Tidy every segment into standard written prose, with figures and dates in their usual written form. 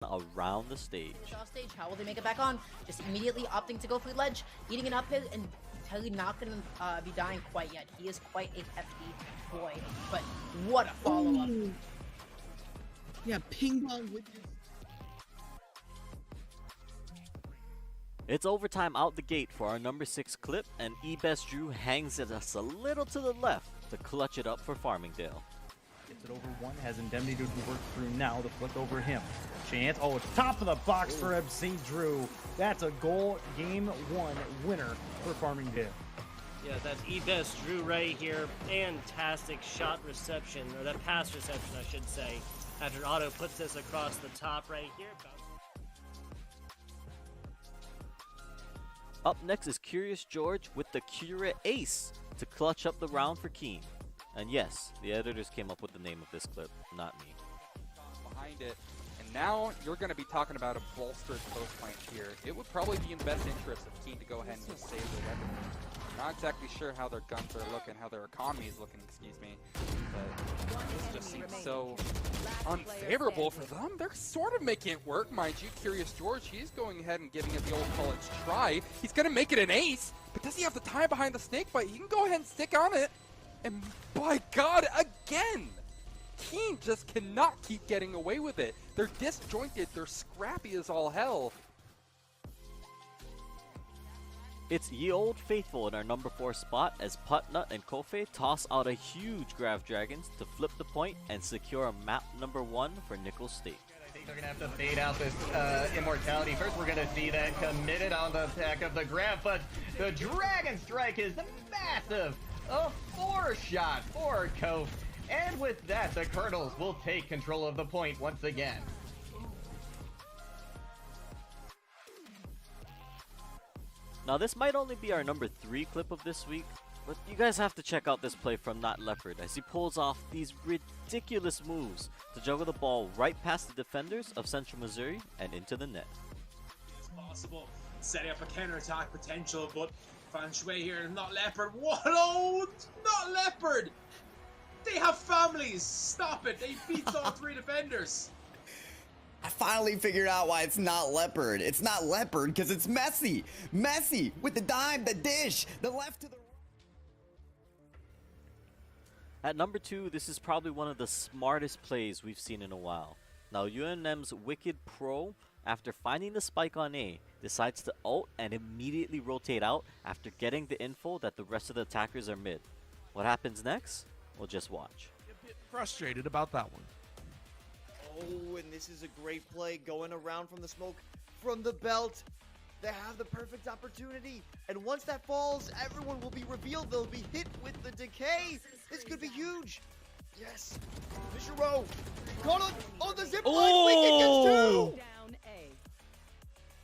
around the stage. Off stage, how will they make it back on? Just immediately opting to go for the ledge, eating an up hit, and Telly not going to be dying quite yet. He is quite a hefty boy, but what a follow-up. Yeah, ping pong with his... It's overtime out the gate for our number 6 clip, and eBest Drew hangs it us a little to the left to clutch it up for Farmingdale. Gets it over one, has Indemnity to work through now to flick over him. Chance, it's top of the box for St. Drew. That's a goal, game 1 winner for Farmingdale. Yeah, that's eBest Drew right here. Fantastic shot reception, or that pass reception, I should say. After Otto puts this across the top right here. Up next is Curious George with the Cura Ace to clutch up the round for Keen. And yes, the editors came up with the name of this clip, not me. Behind it, and now you're going to be talking about a bolstered close flank here. It would probably be in the best interest of Keen to go ahead and just save their weapon. Not exactly sure how their guns are looking, how their economy is looking, excuse me. But this just seems so unfavorable for them. They're sort of making it work, mind you. Curious George, he's going ahead and giving it the old college try. He's going to make it an ace, but does he have the time behind the snake bite? He can go ahead and stick on it. And by God, again! Keen just cannot keep getting away with it. They're disjointed, they're scrappy as all hell. It's Ye Old Faithful in our number 4 spot as Putnut and Kofe toss out a huge Grav Dragons to flip the point and secure map number 1 for Nickel State. I think they're going to have to bait out this Immortality. First, we're going to see that committed on the back of the Grav, but the Dragon Strike is massive. A 4-shot for Kofe. And with that, the Colonels will take control of the point once again. Now this might only be our number 3 clip of this week, but you guys have to check out this play from Not Leopard as he pulls off these ridiculous moves to juggle the ball right past the defenders of Central Missouri and into the net. It's possible, setting up a counter-attack potential, but Fan Shui here, Not Leopard. What? Oh, Not Leopard! They have families! Stop it! They beat all 3 defenders! I finally figured out why it's not Leopard. It's not Leopard because it's Messi. Messi with the dime, the dish, the left to the right. At number 2, this is probably one of the smartest plays we've seen in a while. Now UNM's Wicked Pro, after finding the spike on A, decides to ult and immediately rotate out after getting the info that the rest of the attackers are mid. What happens next? We'll just watch. A bit frustrated about that one. Oh, and this is a great play going around from the smoke from the belt. They have the perfect opportunity. And once that falls, everyone will be revealed. They'll be hit with the decay. This could be huge. Yes. Fisher Row. Caught on the zip line. Wicked gets 2.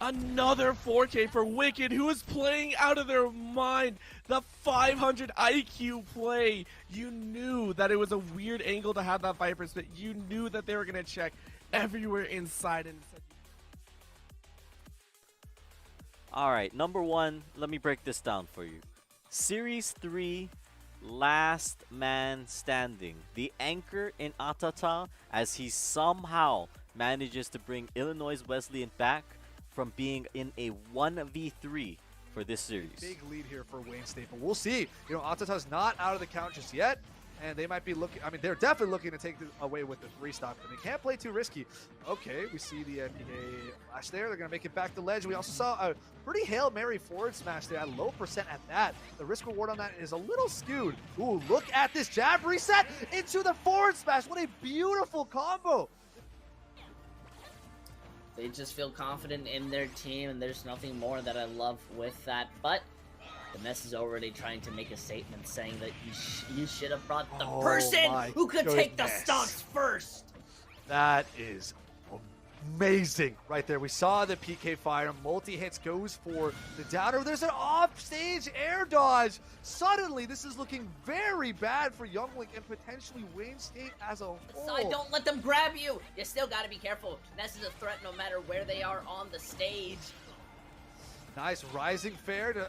Another 4K for Wicked, who is playing out of their mind. The 500 IQ play. You knew that it was a weird angle to have that Viper spit. You knew that they were going to check everywhere inside. And Alright, number 1, let me break this down for you. Series 3, last man standing. The anchor in Atata as he somehow manages to bring Illinois Wesleyan back from being in a 1v3 for this series. Big lead here for Wayne State, but we'll see. You know, Atata's not out of the count just yet, and they might be looking, I mean, they're definitely looking to take away with the 3 stock, but they can't play too risky. Okay, we see the NBA flash there. They're going to make it back to ledge. We also saw a pretty Hail Mary forward smash there at low percent at that. The risk reward on that is a little skewed. Ooh, look at this jab reset into the forward smash. What a beautiful combo. They just feel confident in their team, and there's nothing more that I love with that. But the mess is already trying to make a statement saying that you should have brought the person who could take the stocks first. That is amazing right there. We saw the PK fire, multi-hits goes for the downer. There's an off-stage air dodge. Suddenly, this is looking very bad for Younglink and potentially Wayne State as a whole. Side, don't let them grab you. You still got to be careful. Ness is a threat no matter where they are on the stage. Nice rising fair to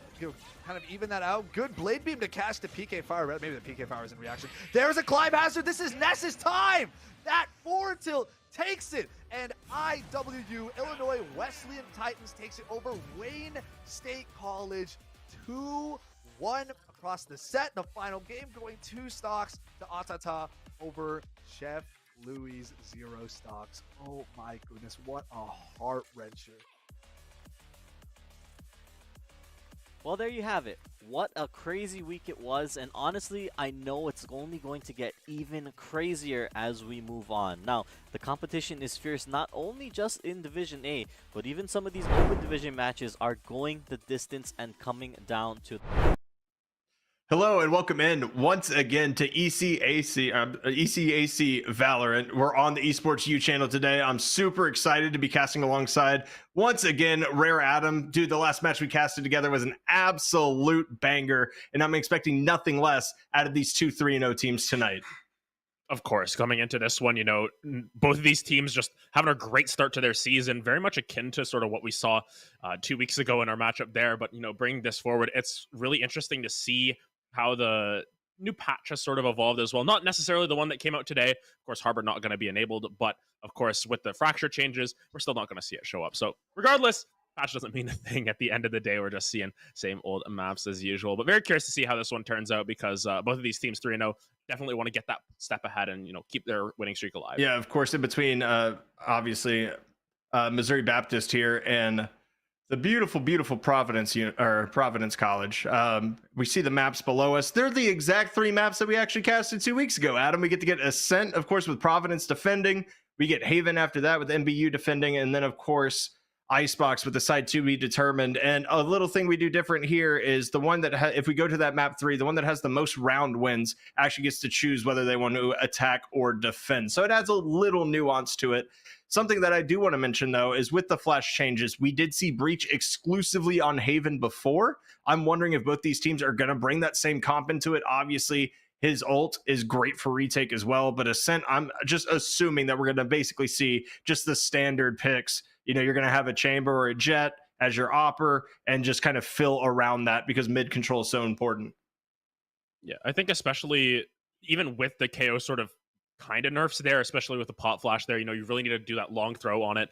kind of even that out. Good blade beam to catch the PK fire. Maybe the PK fire is in reaction. There's a climb hazard. This is Ness's time. That forward tilt takes it. And IWU, Illinois Wesleyan Titans, takes it over Wayne State College 2-1 across the set. The final game going 2 stocks to Atata over Chef Louis 0 stocks. Oh my goodness, what a heart-wrencher. Well, there you have it. What a crazy week it was, and honestly, I know it's only going to get even crazier as we move on. Now, the competition is fierce not only just in Division A, but even some of these open division matches are going the distance and coming down to... Hello and welcome in once again to ECAC Valorant. We're on the Esports U channel today. I'm super excited to be casting alongside once again Rare Adam. Dude, the last match we casted together was an absolute banger, and I'm expecting nothing less out of these two 3-0 teams tonight. Of course, coming into this one, both of these teams just having a great start to their season, very much akin to sort of what we saw 2 weeks ago in our matchup there. But, bringing this forward, it's really interesting to see how the new patch has sort of evolved as well. Not necessarily the one that came out today. Of course, Harbor not going to be enabled, but of course, with the fracture changes, we're still not going to see it show up. So regardless, patch doesn't mean a thing at the end of the day. We're just seeing same old maps as usual. But very curious to see how this one turns out because both of these teams 3-0 definitely want to get that step ahead and, keep their winning streak alive. Yeah, of course, in between, obviously, Missouri Baptist here and the beautiful, beautiful Providence College. We see the maps below us. They're the exact 3 maps that we actually casted 2 weeks ago, Adam. We get to get Ascent, of course, with Providence defending. We get Haven after that with MBU defending. And then, of course, Icebox with the side 2 be determined. And a little thing we do different here is the one that, if we go to that map 3, the one that has the most round wins actually gets to choose whether they want to attack or defend. So it adds a little nuance to it. Something that I do want to mention, though, is with the flash changes, we did see Breach exclusively on Haven before. I'm wondering if both these teams are going to bring that same comp into it. Obviously, his ult is great for retake as well, but Ascent, I'm just assuming that we're going to basically see just the standard picks. You're going to have a Chamber or a Jet as your opper and just kind of fill around that because mid control is so important. Yeah, I think especially even with the KO sort of kind of nerfs there, especially with the pot flash there, you really need to do that long throw on it.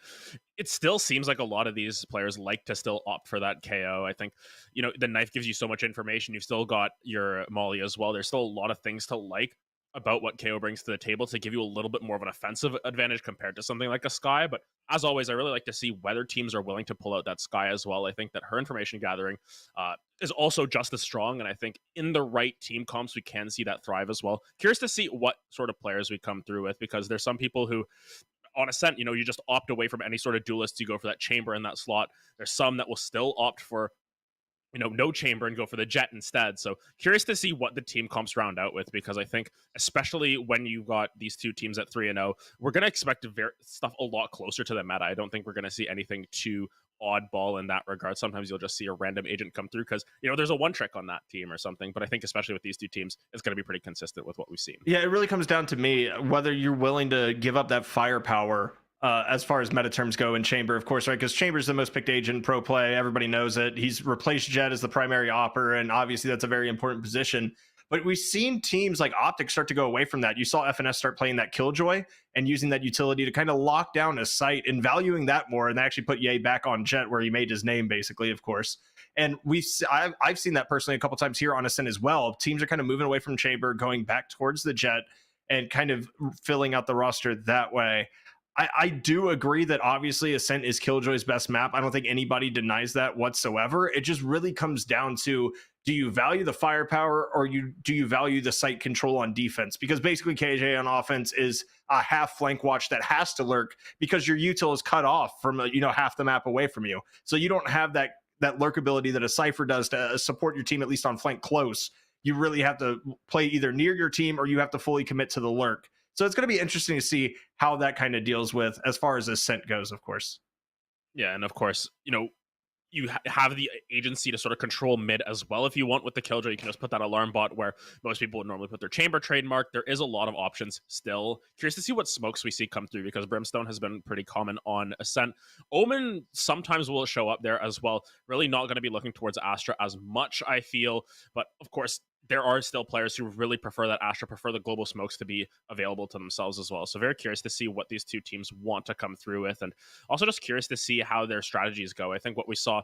It still seems like a lot of these players like to still opt for that KO. I think, the knife gives you so much information. You've still got your Molly as well. There's still a lot of things to like about what KO brings to the table to give you a little bit more of an offensive advantage compared to something like a Skye. But as always, I really like to see whether teams are willing to pull out that Skye as well. I think that her information gathering is also just as strong. And I think in the right team comps, we can see that thrive as well. Curious to see what sort of players we come through with, because there's some people who on Ascent, you just opt away from any sort of duelist. You go for that Chamber in that slot. There's some that will still opt for no Chamber and go for the Jet instead. So curious to see what the team comps round out with, because I think especially when you got these two teams at 3-0, we're going to expect stuff a lot closer to the meta. I don't think we're going to see anything too oddball in that regard. Sometimes you'll just see a random agent come through because, there's a one trick on that team or something. But I think especially with these two teams, it's going to be pretty consistent with what we've seen. Yeah, it really comes down to me, whether you're willing to give up that firepower as far as meta terms go in Chamber, of course, right? Because Chamber's the most picked agent in pro play. Everybody knows it. He's replaced Jet as the primary opper, and obviously that's a very important position. But we've seen teams like Optic start to go away from that. You saw FNS start playing that Killjoy and using that utility to kind of lock down a site and valuing that more, and they actually put Ye back on Jet where he made his name, basically, of course. And I've seen that personally a couple times here on Ascent as well. Teams are kind of moving away from Chamber, going back towards the Jet, and kind of filling out the roster that way. I do agree that obviously Ascent is Killjoy's best map. I don't think anybody denies that whatsoever. It just really comes down to, do you value the firepower or do you value the site control on defense? Because basically KJ on offense is a half flank watch that has to lurk because your util is cut off from half the map away from you. So you don't have that lurk ability that a Cypher does to support your team, at least on flank close. You really have to play either near your team or you have to fully commit to the lurk. So it's going to be interesting to see how that kind of deals with as far as Ascent goes, of course. Yeah, and of course, you have the agency to sort of control mid as well. If you want with the Killjoy, you can just put that alarm bot where most people would normally put their Chamber trademark. There is a lot of options still. Curious to see what smokes we see come through, because Brimstone has been pretty common on Ascent. Omen sometimes will show up there as well. Really not going to be looking towards Astra as much, I feel. But of course, there are still players who really prefer that Astra, prefer the global smokes to be available to themselves as well. So very curious to see what these two teams want to come through with, and also just curious to see how their strategies go. I think what we saw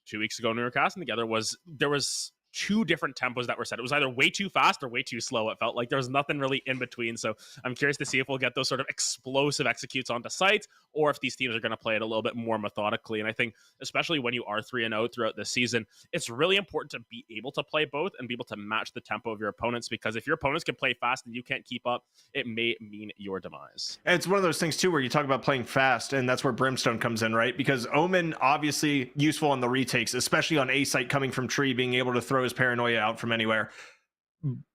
2 weeks ago when we were casting together was there was two different tempos that were set. It was either way too fast or way too slow. It felt like there was nothing really in between. So I'm curious to see if we'll get those sort of explosive executes onto sites, or if these teams are going to play it a little bit more methodically. And I think especially when you are 3-0 throughout the season, it's really important to be able to play both and be able to match the tempo of your opponents, because if your opponents can play fast and you can't keep up, it may mean your demise. And it's one of those things too where you talk about playing fast, and that's where Brimstone comes in, right? Because Omen obviously useful on the retakes, especially on A site coming from tree, being able to throw his paranoia out from anywhere.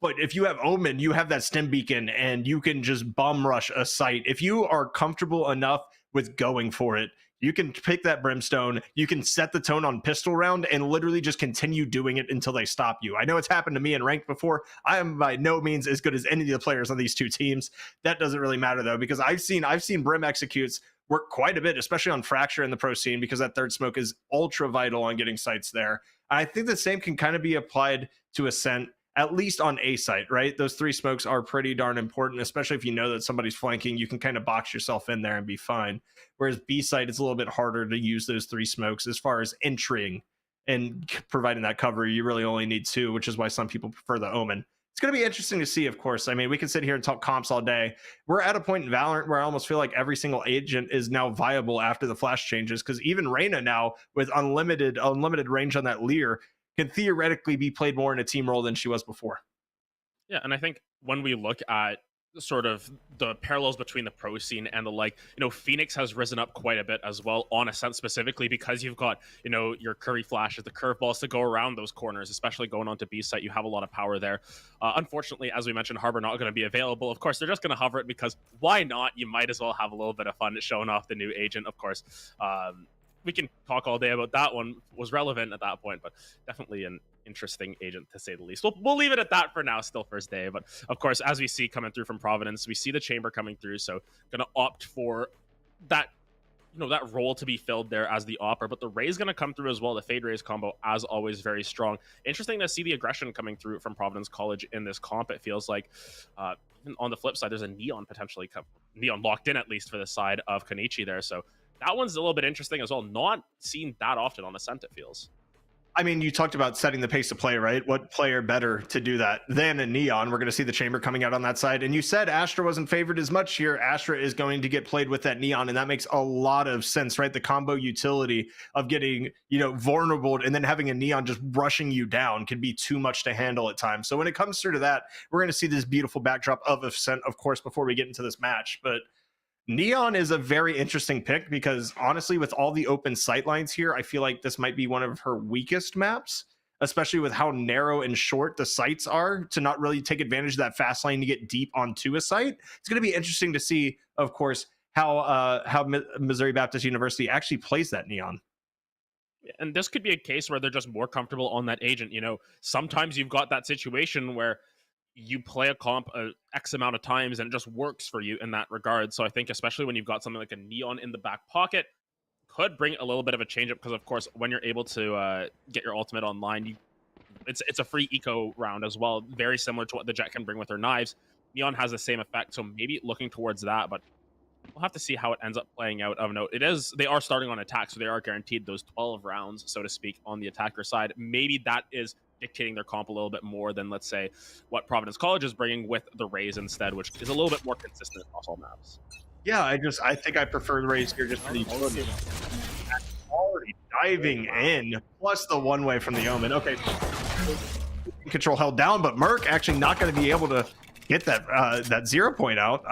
But if you have Omen, you have that stim beacon and you can just bum rush a site. If you are comfortable enough with going for it, you can pick that Brimstone, you can set the tone on pistol round and literally just continue doing it until they stop you. I know it's happened to me in ranked before. I am by no means as good as any of the players on these two teams. That doesn't really matter though, because I've seen Brim executes work quite a bit, especially on Fracture in the pro scene, because that third smoke is ultra vital on getting sites there. I think the same can kind of be applied to Ascent, at least on A site, right? Those three smokes are pretty darn important, especially if you know that somebody's flanking. You can kind of box yourself in there and be fine. Whereas B site, it's a little bit harder to use those three smokes as far as entering and providing that cover. You really only need two, which is why some people prefer the Omen. It's going to be interesting to see, of course. I mean, we can sit here and talk comps all day. We're at a point in Valorant where I almost feel like every single agent is now viable after the flash changes, because even Reyna now, with unlimited range on that Lear, can theoretically be played more in a team role than she was before. Yeah, and I think when we look at sort of the parallels between the pro scene and the like, Phoenix has risen up quite a bit as well on Ascent specifically, because you've got, your curry flashes, the curveballs to go around those corners, especially going onto B site. You have a lot of power there. Unfortunately, as we mentioned, Harbor not going to be available. Of course, they're just going to hover it because why not? You might as well have a little bit of fun showing off the new agent, of course. We can talk all day about that one, was relevant at that point, but definitely an interesting agent to say the least. We'll leave it at that for now, still first day. But of course, as we see coming through from Providence, we see the chamber coming through, so gonna opt for that, that role to be filled there as the opper. But the Ray's gonna come through as well. The Fade Rays combo, as always, very strong. Interesting to see the aggression coming through from Providence College in this comp. It feels like even on the flip side, there's a Neon potentially Neon locked in, at least for the side of Kenichi there. So that one's a little bit interesting as well. Not seen that often on Ascent, it feels. I mean, you talked about setting the pace of play, right? What player better to do that than a Neon? We're going to see the chamber coming out on that side. And you said Astra wasn't favored as much here. Astra is going to get played with that Neon, and that makes a lot of sense, right? The combo utility of getting, vulnerable and then having a Neon just rushing you down can be too much to handle at times. So when it comes through to that, we're going to see this beautiful backdrop of Ascent, of course, before we get into this match. But Neon is a very interesting pick because honestly, with all the open sight lines here, I feel like this might be one of her weakest maps, especially with how narrow and short the sites are to not really take advantage of that fast lane to get deep onto a site. It's going to be interesting to see, of course, how Missouri Baptist University actually plays that Neon. And this could be a case where they're just more comfortable on that agent. Sometimes you've got that situation where you play a comp X amount of times and it just works for you in that regard. So I think especially when you've got something like a Neon in the back pocket, could bring a little bit of a change up, because of course when you're able to get your ultimate online, it's a free eco round as well, very similar to what the Jet can bring with her knives. Neon has the same effect, so maybe looking towards that, but we'll have to see how it ends up playing out. Of note, they are starting on attack, so they are guaranteed those 12 rounds, so to speak, on the attacker side. Maybe that is dictating their comp a little bit more than, let's say, what Providence College is bringing with the Rays instead, which is a little bit more consistent across all maps. Yeah, I think I prefer the Rays here just for the utility. Already diving in, plus the one-way from the Omen. Okay, control held down, but Merc actually not going to be able to get that 0 point out.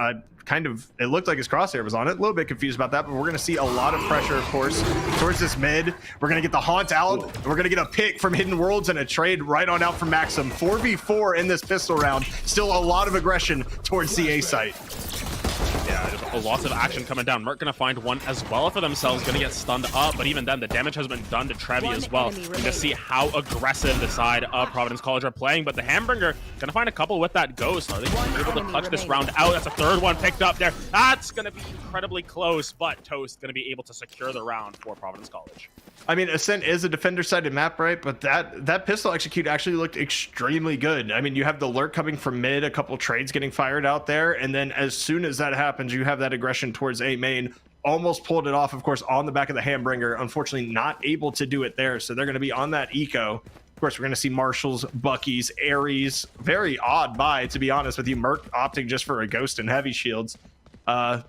It looked like his crosshair was on it. A little bit confused about that, but we're going to see a lot of pressure, of course, towards this mid. We're going to get the Haunt out, and we're going to get a pick from Hidden Worlds and a trade right on out from Maxim. 4v4 in this pistol round. Still a lot of aggression towards the A site. Yeah, just lots of action coming down. Merc gonna find one as well for themselves, gonna get stunned up, but even then the damage has been done to Trevi as well. We're gonna see how aggressive the side of Providence College are playing, but the Hamburger gonna find a couple with that Ghost. Are they able to clutch this round out? That's a third one picked up there. That's gonna be incredibly close, but Toast gonna be able to secure the round for Providence College. I mean, Ascent is a defender-sided map, right? But that pistol execute actually looked extremely good. I mean, you have the lurk coming from mid, a couple trades getting fired out there, and then as soon as that happens, you have that aggression towards A main. Almost pulled it off, of course, on the back of the Hambringer. Unfortunately, not able to do it there, so they're going to be on that eco. Of course, we're going to see Marshalls, Buckies, Aries. Very odd buy, to be honest with you. Merc opting just for a Ghost and heavy shields.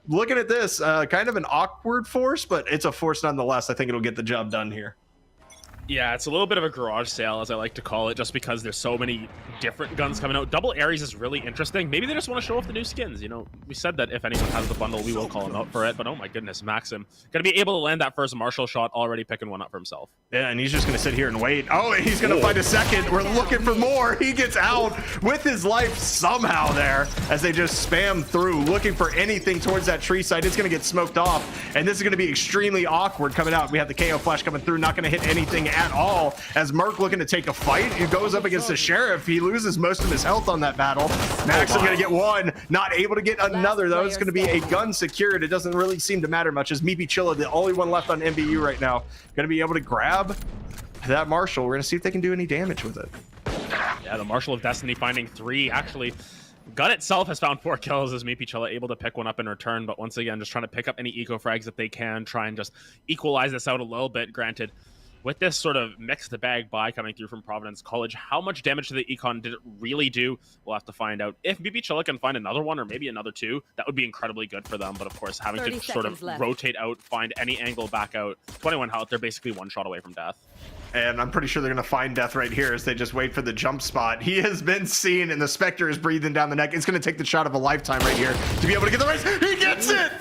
Looking at this, kind of an awkward force, but it's a force nonetheless. I think it'll get the job done here. Yeah, it's a little bit of a garage sale, as I like to call it, just because there's so many different guns coming out. Double Aries is really interesting. Maybe they just want to show off the new skins. You know, we said that if anyone has the bundle, we will call them out for it. But oh my goodness, Maxim gonna be able to land that first Marshall shot, already picking one up for himself. Yeah, and he's just gonna sit here and wait. Oh, and he's gonna find a second. We're looking for more. He gets out with his life somehow there, as they just spam through, looking for anything towards that tree site. It's gonna get smoked off, and this is gonna be extremely awkward coming out. We have the KO flash coming through, not gonna hit anything at all. As Merc looking to take a fight, he goes up against the Sheriff. He loses most of his health on that battle. Maxim gonna get one, not able to get another though. It's gonna be a gun secured. It doesn't really seem to matter much, as Meepy Chilla, the only one left on MBU right now, gonna be able to grab that Marshall. We're gonna see if they can do any damage with it. Yeah, the Marshal of Destiny finding 3. Actually, gun itself has found 4 kills, as Meepy Chilla able to pick one up in return, but once again, just trying to pick up any eco frags that they can, try and just equalize this out a little bit. Granted, with this sort of mixed bag buy coming through from Providence College, how much damage to the econ did it really do? We'll have to find out. If Meepy Chilla can find another one or maybe another 2, that would be incredibly good for them. But of course, having to sort of rotate out, find any angle back out. 21 health, they're basically one shot away from death. And I'm pretty sure they're going to find death right here as they just wait for the jump spot. He has been seen, and the Spectre is breathing down the neck. It's going to take the shot of a lifetime right here to be able to get the race. He gets it!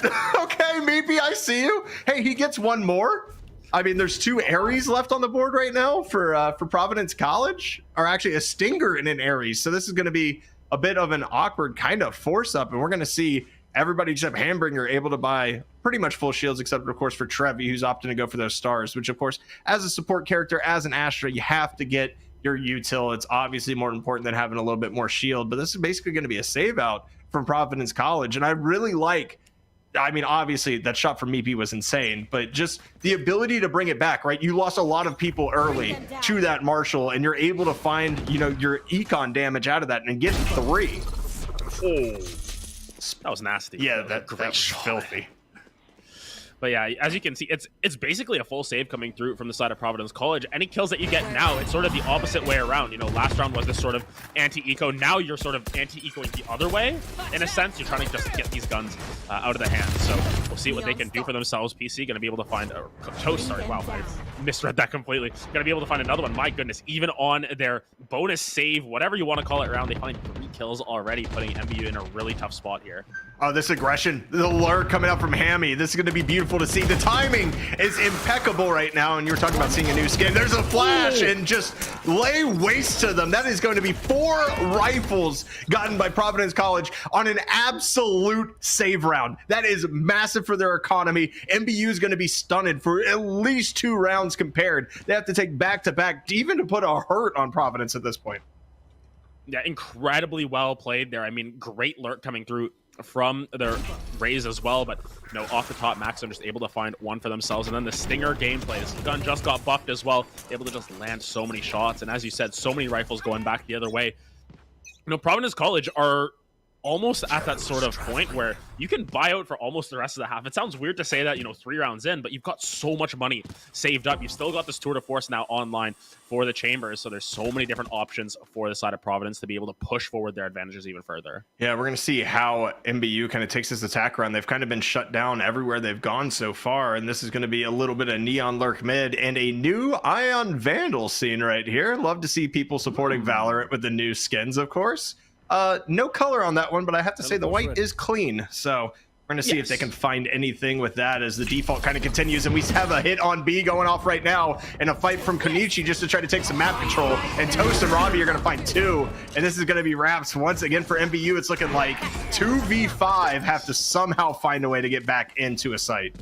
Okay, Meepy, I see you. Hey, he gets one more. I mean, there's 2 Aries left on the board right now for Providence College, or actually a Stinger and an Aries. So this is going to be a bit of an awkward kind of force up, and we're going to see everybody except Hambringer able to buy pretty much full shields, except of course for Trevi, who's opting to go for those stars, which of course, as a support character, as an Astra, you have to get your util. It's obviously more important than having a little bit more shield, but this is basically going to be a save out from Providence College, and I really like, I mean, obviously that shot from Meepy was insane, but just the ability to bring it back, right? You lost a lot of people early to that Marshall, and you're able to find, you know, your econ damage out of that and get 3. Oh, that was nasty. Yeah, that was filthy. But yeah, as you can see, it's basically a full save coming through from the side of Providence College. Any kills that you get now, it's sort of the opposite way around. You know, last round was this sort of anti-eco. Now you're sort of anti-ecoing the other way. In a sense, you're trying to just get these guns out of the hands. So we'll see what they can do for themselves. PC going to be able to find a Toast. Sorry, wow, I misread that completely. Going to be able to find another one. My goodness, even on their bonus save, whatever you want to call it, round, they find 3 kills already, putting MBU in a really tough spot here. Oh, this aggression, the lure coming out from Hammy. This is going to be beautiful to see. The timing is impeccable right now, and you were talking about seeing a new skin. There's a flash, and just lay waste to them. That is going to be 4 rifles gotten by Providence College on an absolute save round. That is massive for their economy. MBU is going to be stunned for at least 2 rounds compared. They have to take back-to-back, even to put a hurt on Providence at this point. Yeah, incredibly well played there. I mean, great lurk coming through from their Rays as well, but you know, off the top, Maxim just able to find one for themselves. And then the Stinger gameplay, this gun just got buffed as well, able to just land so many shots, and as you said, so many rifles going back the other way. You know, Providence College are almost at that sort of point where you can buy out for almost the rest of the half. It sounds weird to say that, you know, 3 rounds in, but you've got so much money saved up. You've still got this tour de force now online for the Chambers, so there's so many different options for the side of Providence to be able to push forward their advantages even further. Yeah, we're going to see how MBU kind of takes this attack run. They've kind of been shut down everywhere they've gone so far, and this is going to be a little bit of Neon Lurk mid and a new Ion Vandal scene right here. Love to see people supporting Valorant with the new skins, of course. No color on that one, but I have to say the white is clean. So We're going to see if they can find anything with that as the default kind of continues. And we have a hit on B going off right now and a fight from Konichi just to try to take some map control. And Toast and Robbie are going to find 2. And this is going to be wraps once again for MBU. It's looking like 2v5 have to somehow find a way to get back into a site.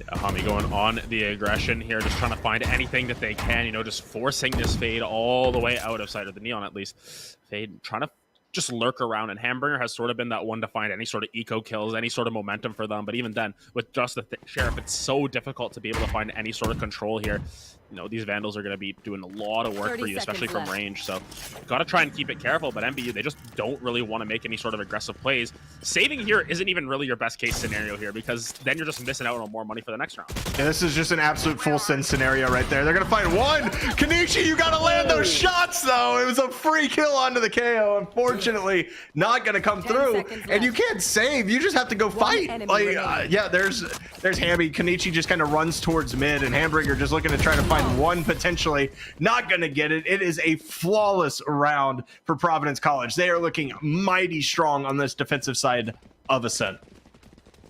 Yeah, Hami going on the aggression here, just trying to find anything that they can, you know, just forcing this Fade all the way out of sight, of the Neon at least. Fade trying to just lurk around, and Hamburger has sort of been that one to find any sort of eco kills, any sort of momentum for them. But even then, with just the Sheriff, it's so difficult to be able to find any sort of control here. You know, these Vandals are going to be doing a lot of work for you, especially from range. So got to try and keep it careful. But MBU, they just don't really want to make any sort of aggressive plays. Saving here isn't even really your best case scenario here, because then you're just missing out on more money for the next round. Yeah, this is just an absolute full send scenario right there. They're going to find 1. Kanichi, you got to land those shots, though. It was a free kill onto the KO. Unfortunately, not going to come through. And you can't save. You just have to go fight. Like, yeah, there's Hammy. Kanichi just kind of runs towards mid, and Hamburger just looking to try to find 1 potentially. Not going to get it. It is a flawless round for Providence College. They are looking mighty strong on this defensive side of Ascent.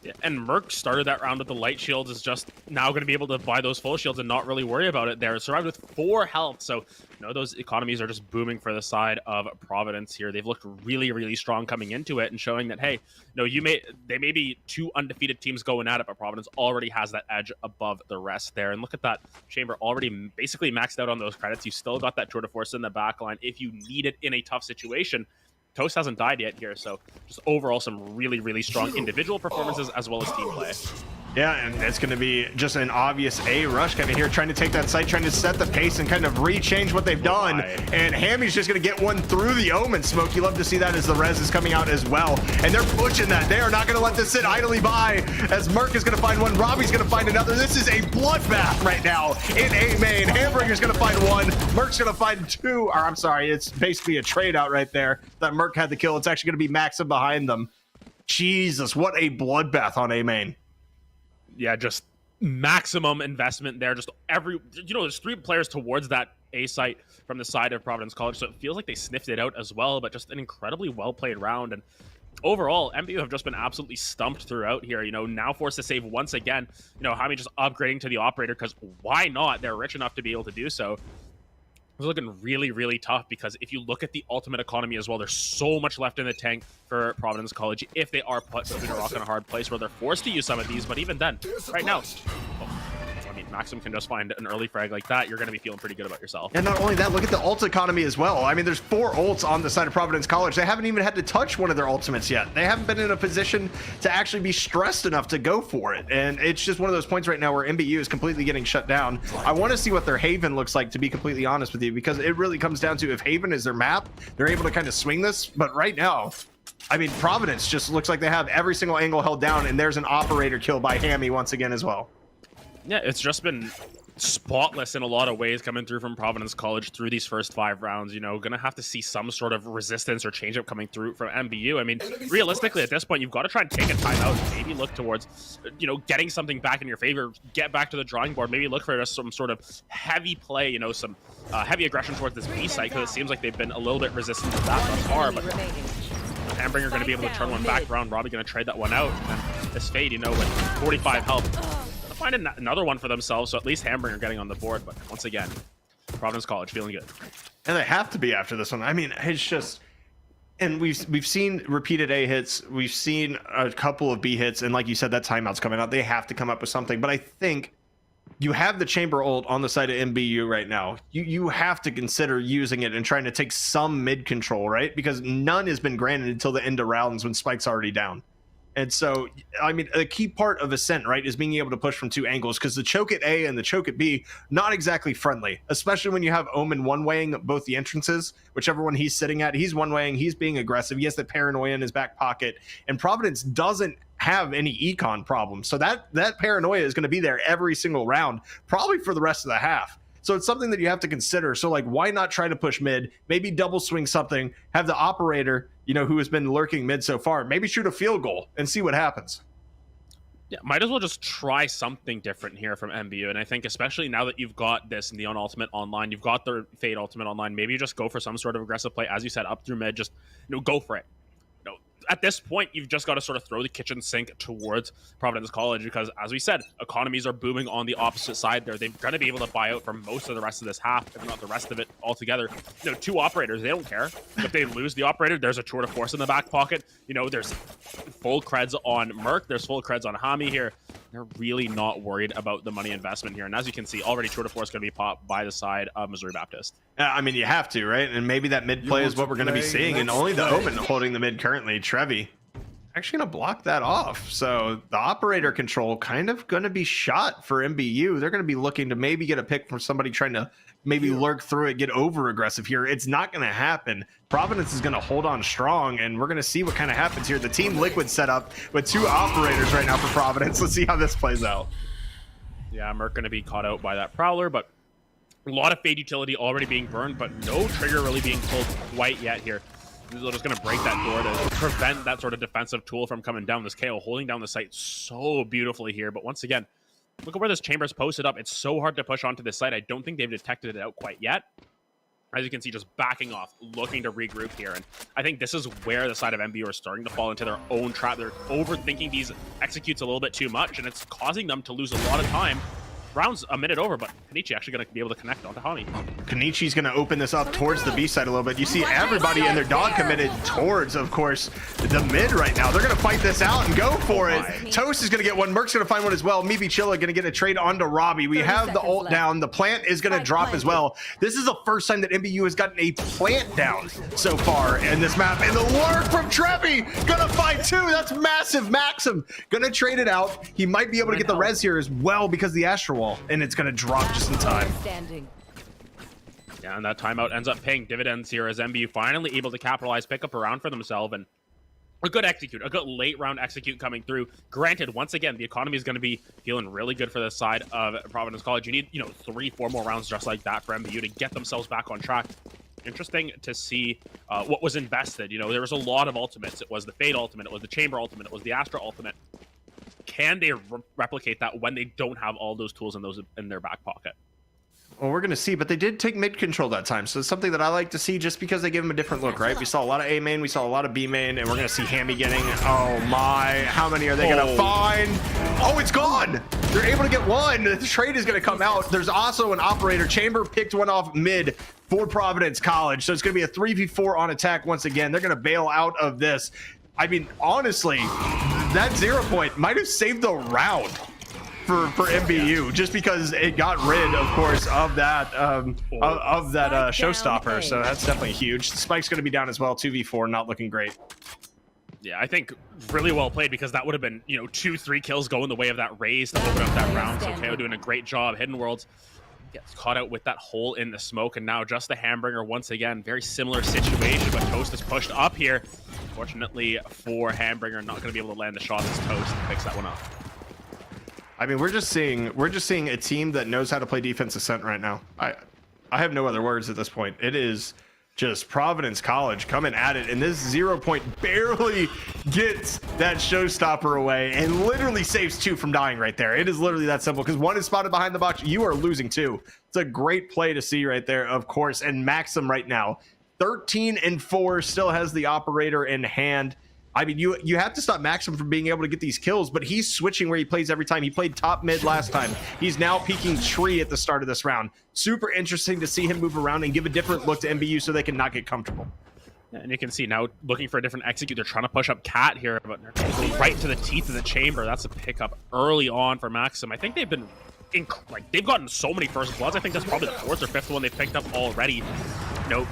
Yeah, and Merc started that round with the light shields, is just now going to be able to buy those full shields and not really worry about it there. Survived with 4 health, so you know those economies are just booming for the side of Providence here. They've looked really, really strong coming into it and showing that, hey, you know, they may be 2 undefeated teams going at it, but Providence already has that edge above the rest there. And look at that, Chamber already basically maxed out on those credits. You still got that tour de force in the back line if you need it in a tough situation. Toast hasn't died yet here, so just overall some really, really strong individual performances as well as team play. Yeah, and it's going to be just an obvious A rush kind of here, trying to take that site, trying to set the pace and kind of rechange what they've done. And Hammy's just going to get one through the Omen smoke. You love to see that as the res is coming out as well. And they're pushing that. They are not going to let this sit idly by, as Merc is going to find 1. Robbie's going to find another. This is a bloodbath right now in A main. Hamburger's going to find 1. Merc's going to find 2. Or I'm sorry, it's basically a trade out right there. That Merc had the kill. It's actually going to be Maxim behind them. Jesus, what a bloodbath on A main. Yeah, just maximum investment there. Just there's 3 players towards that A site from the side of Providence College, so it feels like they sniffed it out as well, but just an incredibly well-played round. And overall, MBU have just been absolutely stumped throughout here, you know, now forced to save once again. You know, Jaime just upgrading to the operator, because why not? They're rich enough to be able to do so. It's looking really, really tough, because if you look at the ultimate economy as well, there's so much left in the tank for Providence College if they are put between a rock and a hard place where they're forced to use some of these. But even then, right now, I mean, Maxim can just find an early frag like that. You're going to be feeling pretty good about yourself. And not only that, look at the ult economy as well. I mean, there's 4 ults on the side of Providence College. They haven't even had to touch one of their ultimates yet. They haven't been in a position to actually be stressed enough to go for it. And it's just one of those points right now where MBU is completely getting shut down. I want to see what their Haven looks like, to be completely honest with you, because it really comes down to if Haven is their map, they're able to kind of swing this. But right now, I mean, Providence just looks like they have every single angle held down, and there's an operator kill by Hammy once again as well. Yeah, it's just been spotless in a lot of ways coming through from Providence College through these first 5 rounds. You know, gonna have to see some sort of resistance or change up coming through from MBU. I mean, realistically at this point, you've got to try and take a timeout and maybe look towards, you know, getting something back in your favor, get back to the drawing board, maybe look for just some sort of heavy play, you know, some heavy aggression towards this B site, because it seems like they've been a little bit resistant to that thus far. But Hambringer going to be able to turn one back around. Robbie going to trade that one out. And this Fade, you know, with 45 health, find another one for themselves, so at least Hamburger getting on the board. But once again, Providence College feeling good. And they have to be after this one. I mean, it's just, and we've seen repeated A hits, we've seen a couple of B hits, and like you said, that timeout's coming out. They have to come up with something. But I think you have the Chamber ult on the side of MBU right now. You have to consider using it and trying to take some mid control, right? Because none has been granted until the end of rounds when Spike's already down. And so, I mean, a key part of Ascent, right, is being able to push from 2 angles, because the choke at A and the choke at B, not exactly friendly, especially when you have Omen one-waying both the entrances. Whichever one he's sitting at, he's one-waying, he's being aggressive, he has the paranoia in his back pocket, and Providence doesn't have any econ problem. So that paranoia is going to be there every single round, probably for the rest of the half. So it's something that you have to consider. So, like, why not try to push mid, maybe double swing something, have the operator, you know, who has been lurking mid so far, maybe shoot a field goal and see what happens. Yeah, might as well just try something different here from MBU. And I think especially now that you've got this Neon Ultimate online, you've got the Fade Ultimate online, maybe you just go for some sort of aggressive play, as you said, up through mid, just, you know, go for it. You know, at this point, you've just got to sort of throw the kitchen sink towards Providence College because, as we said, economies are booming on the opposite side there. They're going to be able to buy out for most of the rest of this half, if not the rest of it altogether. You know, 2 operators, they don't care. If they lose the operator, there's a tour de force in the back pocket. You know, there's full creds on Merc. There's full creds on Hami here. They're really not worried about the money investment here. And as you can see, already tour de force going to be popped by the side of Missouri Baptist. I mean, you have to, right? And maybe that mid play is what we're going to be seeing. And only the Omen holding the mid currently. Trevi actually going to block that off. So the operator control kind of going to be shot for MBU. They're going to be looking to maybe get a pick from somebody trying to maybe lurk through it, get over aggressive here. It's not going to happen. Providence is going to hold on strong, and we're going to see what kind of happens here. The Team Liquid set up with 2 operators right now for Providence. Let's see how this plays out. Yeah, Merc going to be caught out by that Prowler, but a lot of Fade utility already being burned, but no trigger really being pulled quite yet here. They're just going to break that door to prevent that sort of defensive tool from coming down. This KO holding down the site so beautifully here, but once again, look at where this chamber's posted up. It's so hard to push onto this site. I don't think they've detected it out quite yet. As you can see, just backing off, looking to regroup here. And I think this is where the side of MBU are starting to fall into their own trap. They're overthinking these executes a little bit too much, and it's causing them to lose a lot of time. Round's a minute over, but Kenichi actually going to be able to connect onto Hami. Kenichi's going to open this up towards the B side a little bit. You see everybody and their dog committed towards, of course, the mid right now. They're going to fight this out and go for it. Toast is going to get one. Merc's going to find one as well. Mibi Chilla going to get a trade onto Robbie. We have the ult down. The plant is going to drop as well. This is the first time that MBU has gotten a plant down so far in this map. And the lurk from Trevi going to find 2. That's massive. Maxim going to trade it out. He might be able to get the res here as well because the Astral Wall, and it's going to drop just in time. Yeah, and that timeout ends up paying dividends here as MBU finally able to capitalize, pick up a round for themselves, and a good execute, a good late round execute coming through. Granted, once again, the economy is going to be feeling really good for this side of Providence College. You need, 3-4 more rounds just like that for MBU to get themselves back on track. Interesting to see what was invested. There was a lot of ultimates. It was the Fade ultimate, it was the Chamber ultimate, it was the Astra ultimate. Can they replicate that when they don't have all those tools in their back pocket? Well, we're going to see, but they did take mid control that time. So it's something that I like to see just because they give them a different look, right? We saw a lot of A main, we saw a lot of B main, and we're going to see Hammy getting, oh my, how many are they going to find? Oh, it's gone. They're able to get one. The trade is going to come out. There's also an operator. Chamber picked one off mid for Providence College. So it's going to be a 3v4 on attack once again. They're going to bail out of this. I mean, honestly, that 0 point might have saved the round for MBU just because it got rid, of course, of that showstopper. So that's definitely huge. The spike's going to be down as well. 2v4, not looking great. Yeah, I think really well played because that would have been 2-3 kills going the way of that raise to open up that round. So KO doing a great job. Hidden Worlds gets caught out with that hole in the smoke, and now just the Hambringer once again. Very similar situation, but Toast is pushed up here. Fortunately for Hambringer, not going to be able to land the shot as Toast picks that one up. I mean, we're just seeing a team that knows how to play defense ascent right now. I have no other words at this point. It is just Providence College coming at it, and this 0 point barely gets that showstopper away and literally saves 2 from dying right there. It is literally that simple because 1 is spotted behind the box. You are losing 2. It's a great play to see right there, of course. And Maxim right now, 13-4, still has the operator in hand. I mean, you have to stop Maxim from being able to get these kills, but he's switching where he plays every time. He played top mid last time. He's now peeking tree at the start of this round. Super interesting to see him move around and give a different look to MBU so they can not get comfortable. Yeah, and you can see now looking for a different execute. They're trying to push up Cat here, but they're going right into the teeth of the chamber. That's a pickup early on for Maxim. I think they've been they've gotten so many first bloods. I think that's probably the 4th or 5th one they've picked up already.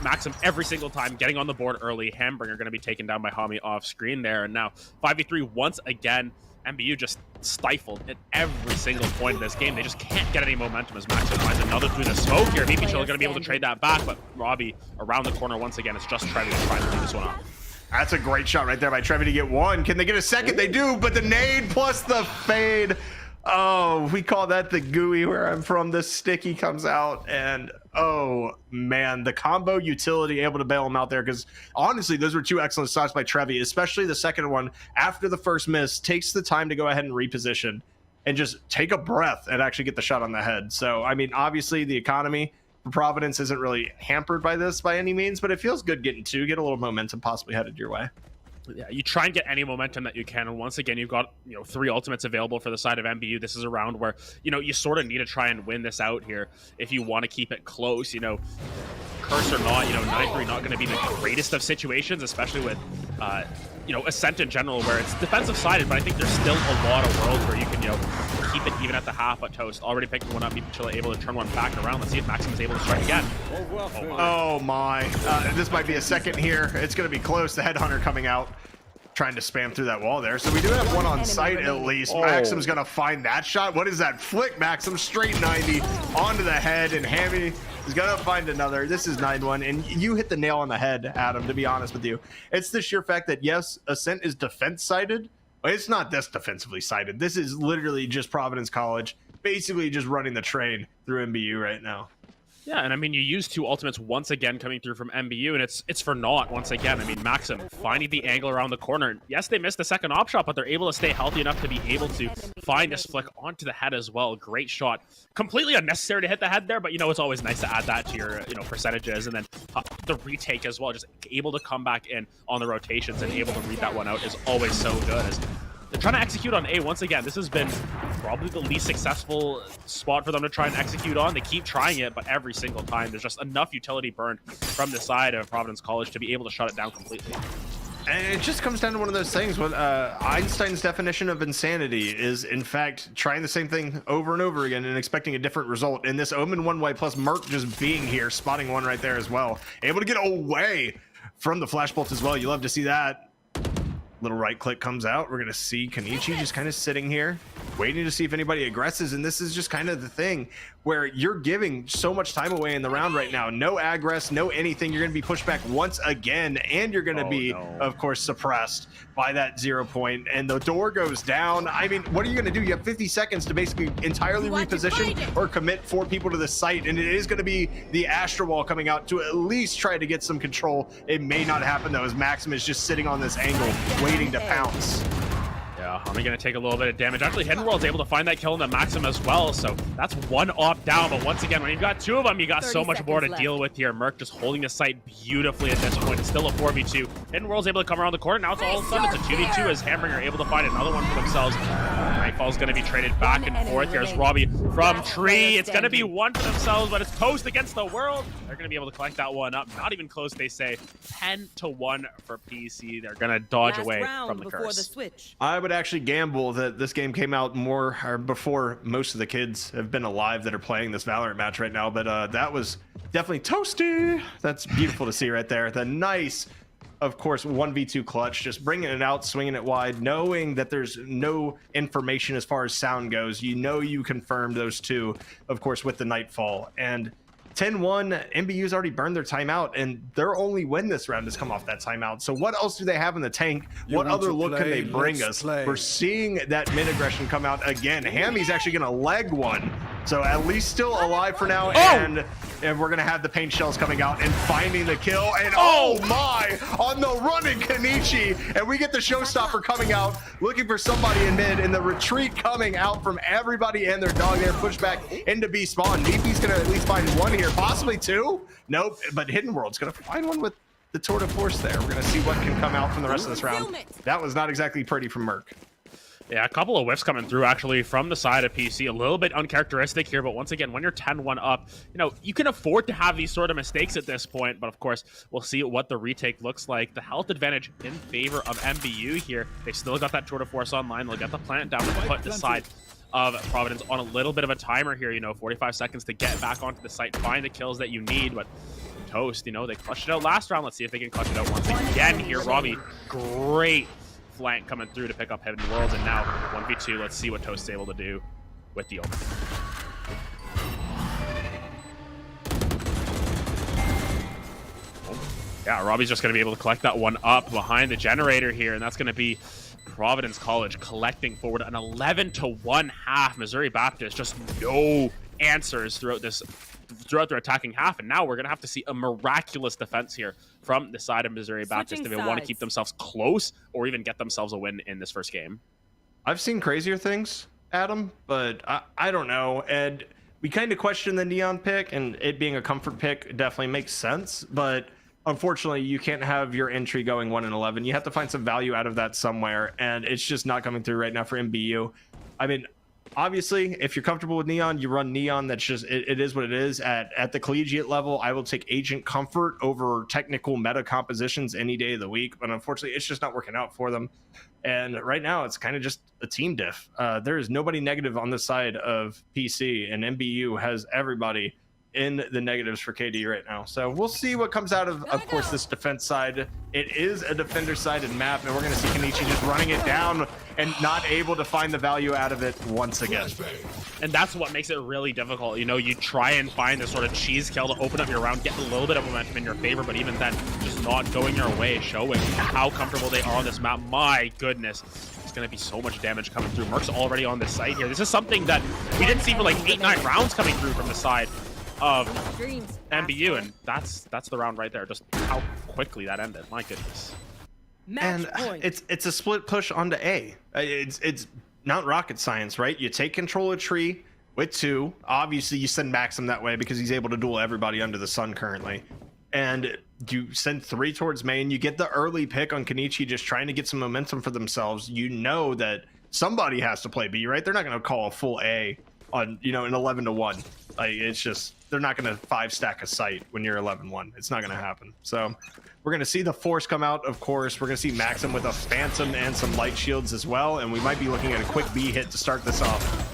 Maxim every single time getting on the board early. Hambringer going to be taken down by Hami off screen there. And now 5v3 once again. MBU just stifled at every single point of this game. They just can't get any momentum as Maxim finds another through the smoke here. Maybe Chill are going to be able to trade that back, but Robbie around the corner once again. It's just Trevi trying to lead this one off. That's a great shot right there by Trevi to get one. Can they get a second? They do, but the nade plus the fade. Oh, we call that the gooey where I'm from. The sticky comes out, and oh man, the combo utility able to bail him out there, because honestly, those were 2 excellent shots by Trevi, especially the second one after the first miss, takes the time to go ahead and reposition and just take a breath and actually get the shot on the head. So, I mean, obviously the economy for Providence isn't really hampered by this by any means, but it feels good getting 2, get a little momentum possibly headed your way. Yeah, you try and get any momentum that you can, and once again, you've got 3 ultimates available for the side of MBU. This is a round where you sort of need to try and win this out here if you want to keep it close. Curse or not, 9-3 not going to be the greatest of situations, especially with Ascent in general, where it's defensive sided, but I think there's still a lot of worlds where you can keep it even at the half. But Toast already picked one up, Michilla able to turn one back around. Let's see if Maxim is able to strike again. Oh my. This might be a second here. It's going to be close. The Headhunter coming out, trying to spam through that wall there. So we do have one on site at least. Maxim's going to find that shot. What is that? Flick Maxim straight 90 onto the head, and Hammy is going to find another. This is 9-1, and you hit the nail on the head, Adam, to be honest with you. It's the sheer fact that, yes, Ascent is defense-sided, but it's not this defensively sided. This is literally just Providence College, basically just running the train through MBU right now. Yeah, and I mean, you use 2 ultimates once again coming through from MBU, and it's for naught once again. I mean, Maxim finding the angle around the corner. Yes, they missed the second op shot, but they're able to stay healthy enough to be able to find this flick onto the head as well. Great shot. Completely unnecessary to hit the head there, but it's always nice to add that to your percentages. And then the retake as well, just able to come back in on the rotations and able to read that one out is always so good. They're trying to execute on A once again. This has been probably the least successful spot for them to try and execute on. They keep trying it, but every single time there's just enough utility burned from the side of Providence College to be able to shut it down completely. And it just comes down to one of those things when Einstein's definition of insanity is, in fact, trying the same thing over and over again and expecting a different result. And this Omen one way plus Merc just being here, spotting one right there as well. Able to get away from the flash bolt as well. You love to see that. Little right click comes out. We're going to see Kenichi just kind of sitting here, waiting to see if anybody aggresses. And this is just kind of the thing where you're giving so much time away in the round right now. No aggress, no anything. You're going to be pushed back once again, and you're going to be, of course, suppressed by that 0 point. And the door goes down. I mean, what are you going to do? You have 50 seconds to basically entirely reposition or commit 4 people to the site. And it is going to be the Astro Wall coming out to at least try to get some control. It may not happen, though, as Maxim is just sitting on this angle, waiting to pounce. Yeah, Hami gonna take a little bit of damage. Actually, Hidden World's able to find that kill in the Maxim as well, so that's 1 op down. But once again, when you've got 2 of them, you got so much more to deal with here. Merc just holding the site beautifully at this point. It's still a 4v2. Hidden World's able to come around the corner. Now it's all of a sudden it's a 2v2 as Hamburger able to find another one for themselves. Nightfall's gonna be traded back and forth. Here's Robbie from Tree. It's gonna be 1 for themselves, but it's Toast against the world. They're gonna be able to collect that one up. Not even close, they say. 10-1 for PC. They're gonna dodge away from the curse. I would actually gamble that this game came out more or before most of the kids have been alive that are playing this Valorant match right now, but that was definitely toasty. That's beautiful to see right there. The nice, of course, 1v2 clutch, just bringing it out, swinging it wide, knowing that there's no information as far as sound goes. You confirmed those 2, of course, with the Nightfall. And 10-1, MBU's already burned their timeout, and their only win this round has come off that timeout. So what else do they have in the tank? What other look can they bring us? We're seeing that mid aggression come out again. Hammy's actually going to leg one. So at least still alive for now, and we're going to have the paint shells coming out and finding the kill. And oh my, on the running Kenichi. And we get the showstopper coming out, looking for somebody in mid, and the retreat coming out from everybody and their dog there, pushed back into B spawn. Neepy's going to at least find 1 here, possibly 2. Nope, but Hidden World's going to find 1 with the tour de force there. We're going to see what can come out from the rest of this round. That was not exactly pretty from Merc. Yeah, a couple of whiffs coming through actually from the side of PC. A little bit uncharacteristic here, but once again, when you're 10-1 up, you can afford to have these sort of mistakes at this point. But of course, we'll see what the retake looks like. The health advantage in favor of MBU here. They still got that tour de force online. They'll get the plant down and put the side of Providence on a little bit of a timer here. 45 seconds to get back onto the site, find the kills that you need. But Toast, they clutched it out last round. Let's see if they can clutch it out once again here. Robbie, great flank coming through to pick up Hidden Worlds, and now 1v2. Let's see what Toast is able to do with the open. Yeah, Robbie's just going to be able to collect that one up behind the generator here, and that's going to be Providence College collecting forward an 11-1 half. Missouri Baptist just no answers throughout their attacking half, and now we're going to have to see a miraculous defense here from the side of Missouri Baptist if they want to keep themselves close or even get themselves a win in this first game. I've seen crazier things, Adam, but I don't know. And we kind of question the Neon pick, and it being a comfort pick definitely makes sense, but unfortunately, you can't have your entry going 1-11. You have to find some value out of that somewhere, and it's just not coming through right now for MBU. I mean, obviously, if you're comfortable with Neon, you run Neon. That's just it is what it is. At the collegiate level, I will take Agent Comfort over technical meta compositions any day of the week, but unfortunately, it's just not working out for them. And right now, it's kind of just a team diff. There is nobody negative on the side of PC, and MBU has everybody in the negatives for KD right now. So we'll see what comes out of course, this defense side. It is a defender-sided map, and we're going to see Kenichi just running it down and not able to find the value out of it once again. And that's what makes it really difficult. You know, you try and find this sort of cheese kill to open up your round, get a little bit of momentum in your favor, but even then, just not going your way, showing how comfortable they are on this map. My goodness. It's going to be so much damage coming through. Merc's already on this side here. This is something that we didn't see for like 8-9 rounds coming through from the side of MBU, and that's the round right there. Just how quickly that ended. My goodness. And it's a split push onto A. It's not rocket science, right? You take control of tree with 2. Obviously, you send Maxim that way because he's able to duel everybody under the sun currently. And you send 3 towards main. You get the early pick on Kenichi, just trying to get some momentum for themselves. You know that somebody has to play B, right? They're not going to call a full A on, you know, an 11-1. Like, it's just, they're not going to 5-stack a site when you're 11-1. It's not going to happen. So we're going to see the force come out, of course. We're going to see Maxim with a Phantom and some light shields as well. And we might be looking at a quick B hit to start this off.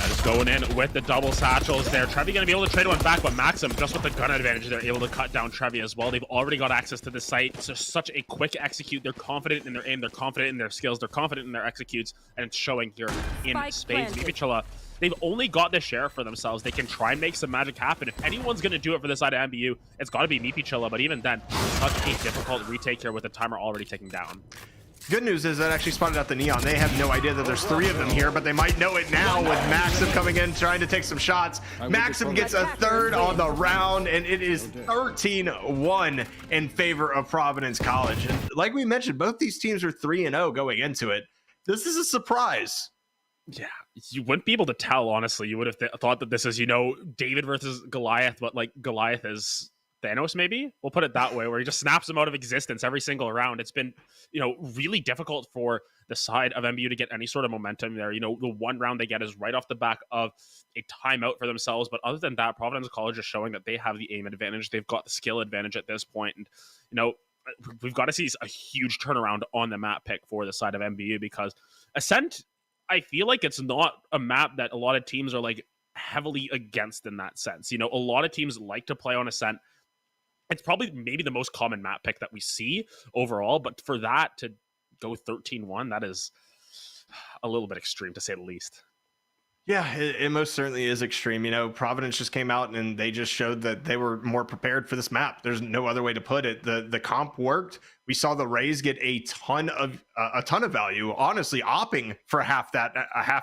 Just going in with the double satchels there. Trevi going to be able to trade one back, but Maxim, just with the gun advantage, they're able to cut down Trevi as well. They've already got access to the site. It's just such a quick execute. They're confident in their aim. They're confident in their skills. They're confident in their executes, and it's showing here in spades. Mipichilla, they've only got the share for themselves. They can try and make some magic happen. If anyone's going to do it for the side of MBU, it's got to be Mipichilla, but even then, such a difficult retake here with the timer already ticking down. Good news is that actually spotted out the Neon. They have no idea that there's 3 of them here, but they might know it now with Maxim coming in, trying to take some shots. Maxim gets a 3rd on the round, and it is 13-1 in favor of Providence College. And like we mentioned, both these teams are 3-0 going into it. This is a surprise. Yeah, you wouldn't be able to tell, honestly. You would have thought that this is, you know, David versus Goliath, but like Goliath is Thanos, maybe? We'll put it that way, where he just snaps them out of existence every single round. It's been, you know, really difficult for the side of MBU to get any sort of momentum there. You know, the one round they get is right off the back of a timeout for themselves. But other than that, Providence College is showing that they have the aim advantage. They've got the skill advantage at this point. And, you know, we've got to see a huge turnaround on the map pick for the side of MBU, because Ascent, I feel like it's not a map that a lot of teams are like heavily against in that sense. You know, a lot of teams like to play on Ascent. It's probably maybe the most common map pick that we see overall, but for that to go 13-1, that is a little bit extreme, to say the least. Yeah, it most certainly is extreme. You know, Providence just came out and they just showed that they were more prepared for this map. There's no other way to put it. The comp worked. We saw the Rays get a ton of value, honestly, opping for half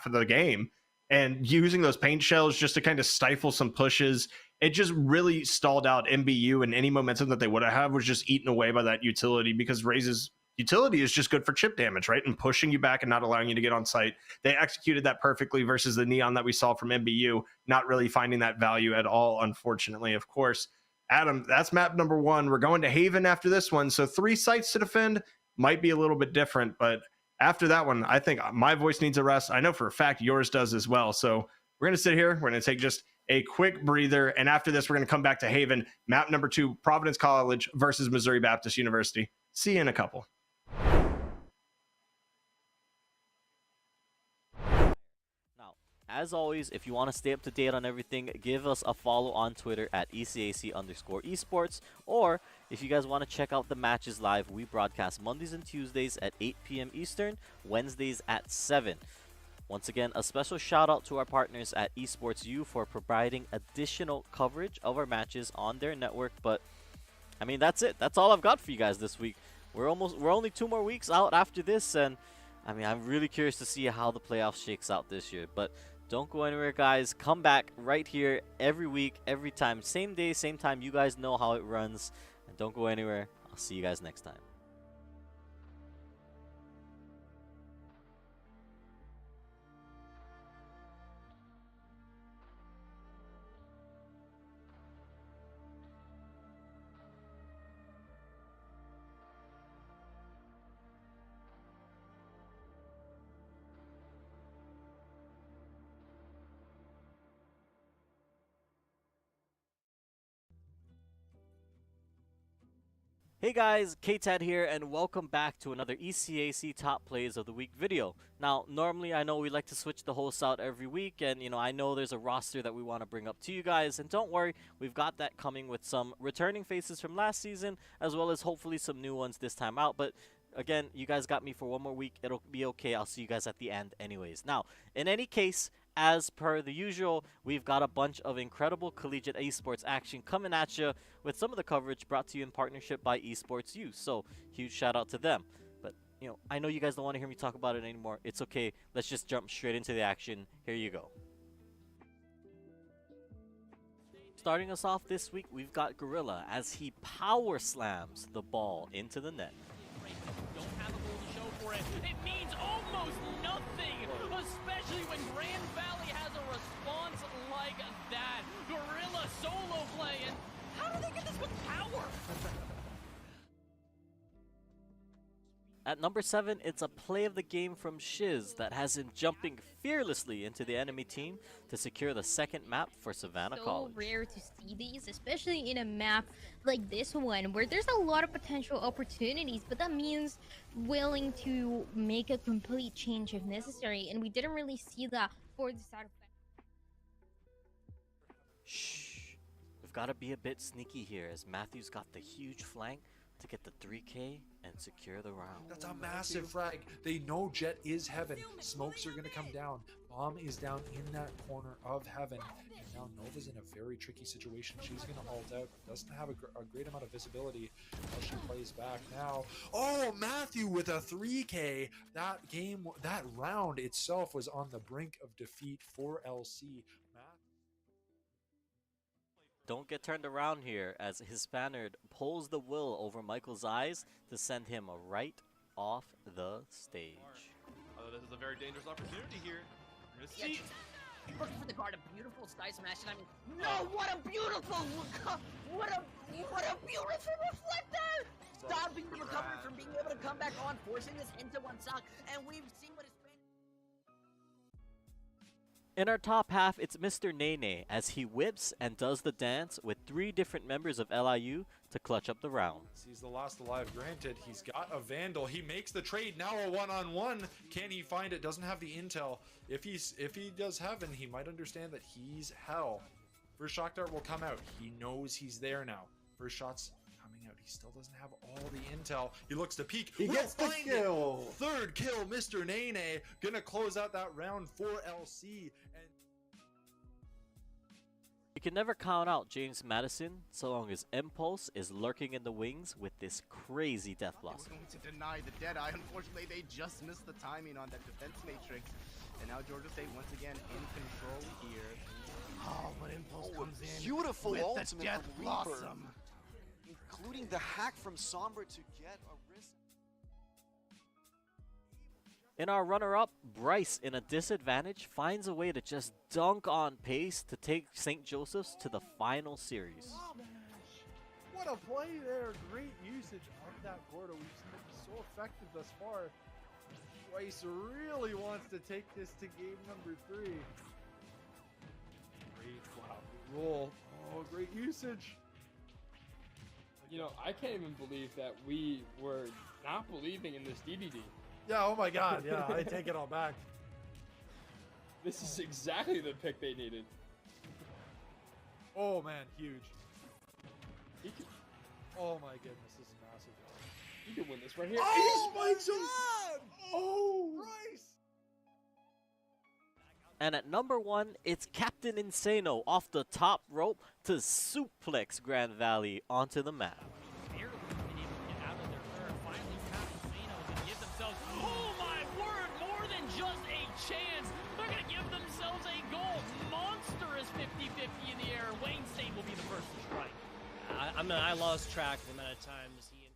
of the game and using those paint shells just to kind of stifle some pushes. It just really stalled out MBU, and any momentum that they would have was just eaten away by that utility, because Raze's utility is just good for chip damage, right? And pushing you back and not allowing you to get on site. They executed that perfectly versus the Neon that we saw from MBU, not really finding that value at all, unfortunately. Of course, Adam, that's map number 1. We're going to Haven after this one. So 3 sites to defend might be a little bit different, but after that one, I think my voice needs a rest. I know for a fact yours does as well. So we're going to sit here. We're going to take just a quick breather. And after this, we're going to come back to Haven. Map number 2, Providence College versus Missouri Baptist University. See you in a couple. Now, as always, if you want to stay up to date on everything, give us a follow on Twitter at ECAC_esports. Or if you guys want to check out the matches live, we broadcast Mondays and Tuesdays at 8 p.m. Eastern, Wednesdays at 7. Once again, a special shout out to our partners at Esports U for providing additional coverage of our matches on their network. But I mean, that's it. That's all I've got for you guys this week. We're only 2 more weeks out after this, and I mean, I'm really curious to see how the playoffs shakes out this year. But don't go anywhere, guys. Come back right here every week, every time, same day, same time. You guys know how it runs, and don't go anywhere. I'll see you guys next time. Hey guys, K-Tad here, and welcome back to another ECAC Top Plays of the Week video. Now, normally I know we like to switch the hosts out every week, and I know there's a roster that we want to bring up to you guys, and don't worry, we've got that coming with some returning faces from last season, as well as hopefully some new ones this time out. But again, you guys got me for one more week. It'll be okay. I'll see you guys at the end anyways. Now, in any case, as per the usual, we've got a bunch of incredible collegiate esports action coming at you, with some of the coverage brought to you in partnership by Esports U. So, huge shout out to them. But, I know you guys don't want to hear me talk about it anymore. It's okay. Let's just jump straight into the action. Here you go. Starting us off this week, we've got Gorilla as he power slams the ball into the net. Don't have a goal to show for it. It means almost nothing, especially when Grand Valley has a response like that. Gorilla solo play, and how do they get this with power? At number 7, it's a play of the game from Shiz that has him jumping fearlessly into the enemy team to secure the second map for Savannah College. So rare to see these, especially in a map like this one, where there's a lot of potential opportunities, but that means willing to make a complete change if necessary, and we didn't really see that for the side effect. Shh. We've got to be a bit sneaky here, as Matthew's got the huge flank to get the 3K and secure the round. That's a massive frag. They know Jet is heaven. Smokes are going to come down. Bomb is down in that corner of heaven. And now Nova's in a very tricky situation. She's going to ult out. Doesn't have a great amount of visibility as she plays back now. Oh, Matthew with a 3K. That round itself was on the brink of defeat for LC. Don't get turned around here, as his Spaniard pulls the will over Michael's eyes to send him right off the stage. This is a very dangerous opportunity here. We're gonna see. Looking for the guard, a beautiful sky smash, and I mean, no, what a beautiful, what a beautiful reflector! Stopping the recovery from being able to come back on, forcing this into one sock, and we've seen what his In our top half, it's Mr. Nene as he whips and does the dance with 3 different members of LIU to clutch up the round. He's the last alive, granted. He's got a Vandal. He makes the trade. Now a one-on-one. Can he find it? Doesn't have the intel. If he does heaven, he might understand that he's hell. First shock dart will come out. He knows he's there now. First shot's coming out. He still doesn't have all the intel. He looks to peek. He gets the kill. Third kill, Mr. Nene. Gonna close out that round for LC. And you can never count out James Madison so long as Impulse is lurking in the wings with this crazy death blossom. Going to deny the Deadeye. Unfortunately, they just missed the timing on that defense matrix. And now Georgia State once again in control here. Oh, but Impulse comes in Beautiful with ultimate the death from Reaper, blossom. including the hack from Sombra to get a wrist. In our runner-up, Bryce, in a disadvantage, finds a way to just dunk on pace to take St. Joseph's to the final series. What a play there. Great usage of that Gordo. We've seen it be so effective thus far. Bryce really wants to take this to game number 3. Great roll. Oh, great usage. I can't even believe that we were not believing in this DDD. Yeah, oh my god, yeah, I take it all back. This is exactly the pick they needed. Oh man, huge. He could, Oh my goodness, this is massive. he could win this right here. Oh He spikes him! Oh, Bryce! And at number 1, it's Captain Insano off the top rope to suplex Grand Valley onto the map. Barely been able to get out of their third. Finally, Captain Zeno is going to give themselves, oh my word, more than just a chance. They're going to give themselves a goal. Monstrous 50-50 in the air. Wayne State will be the first to strike. I lost track of the amount of times he.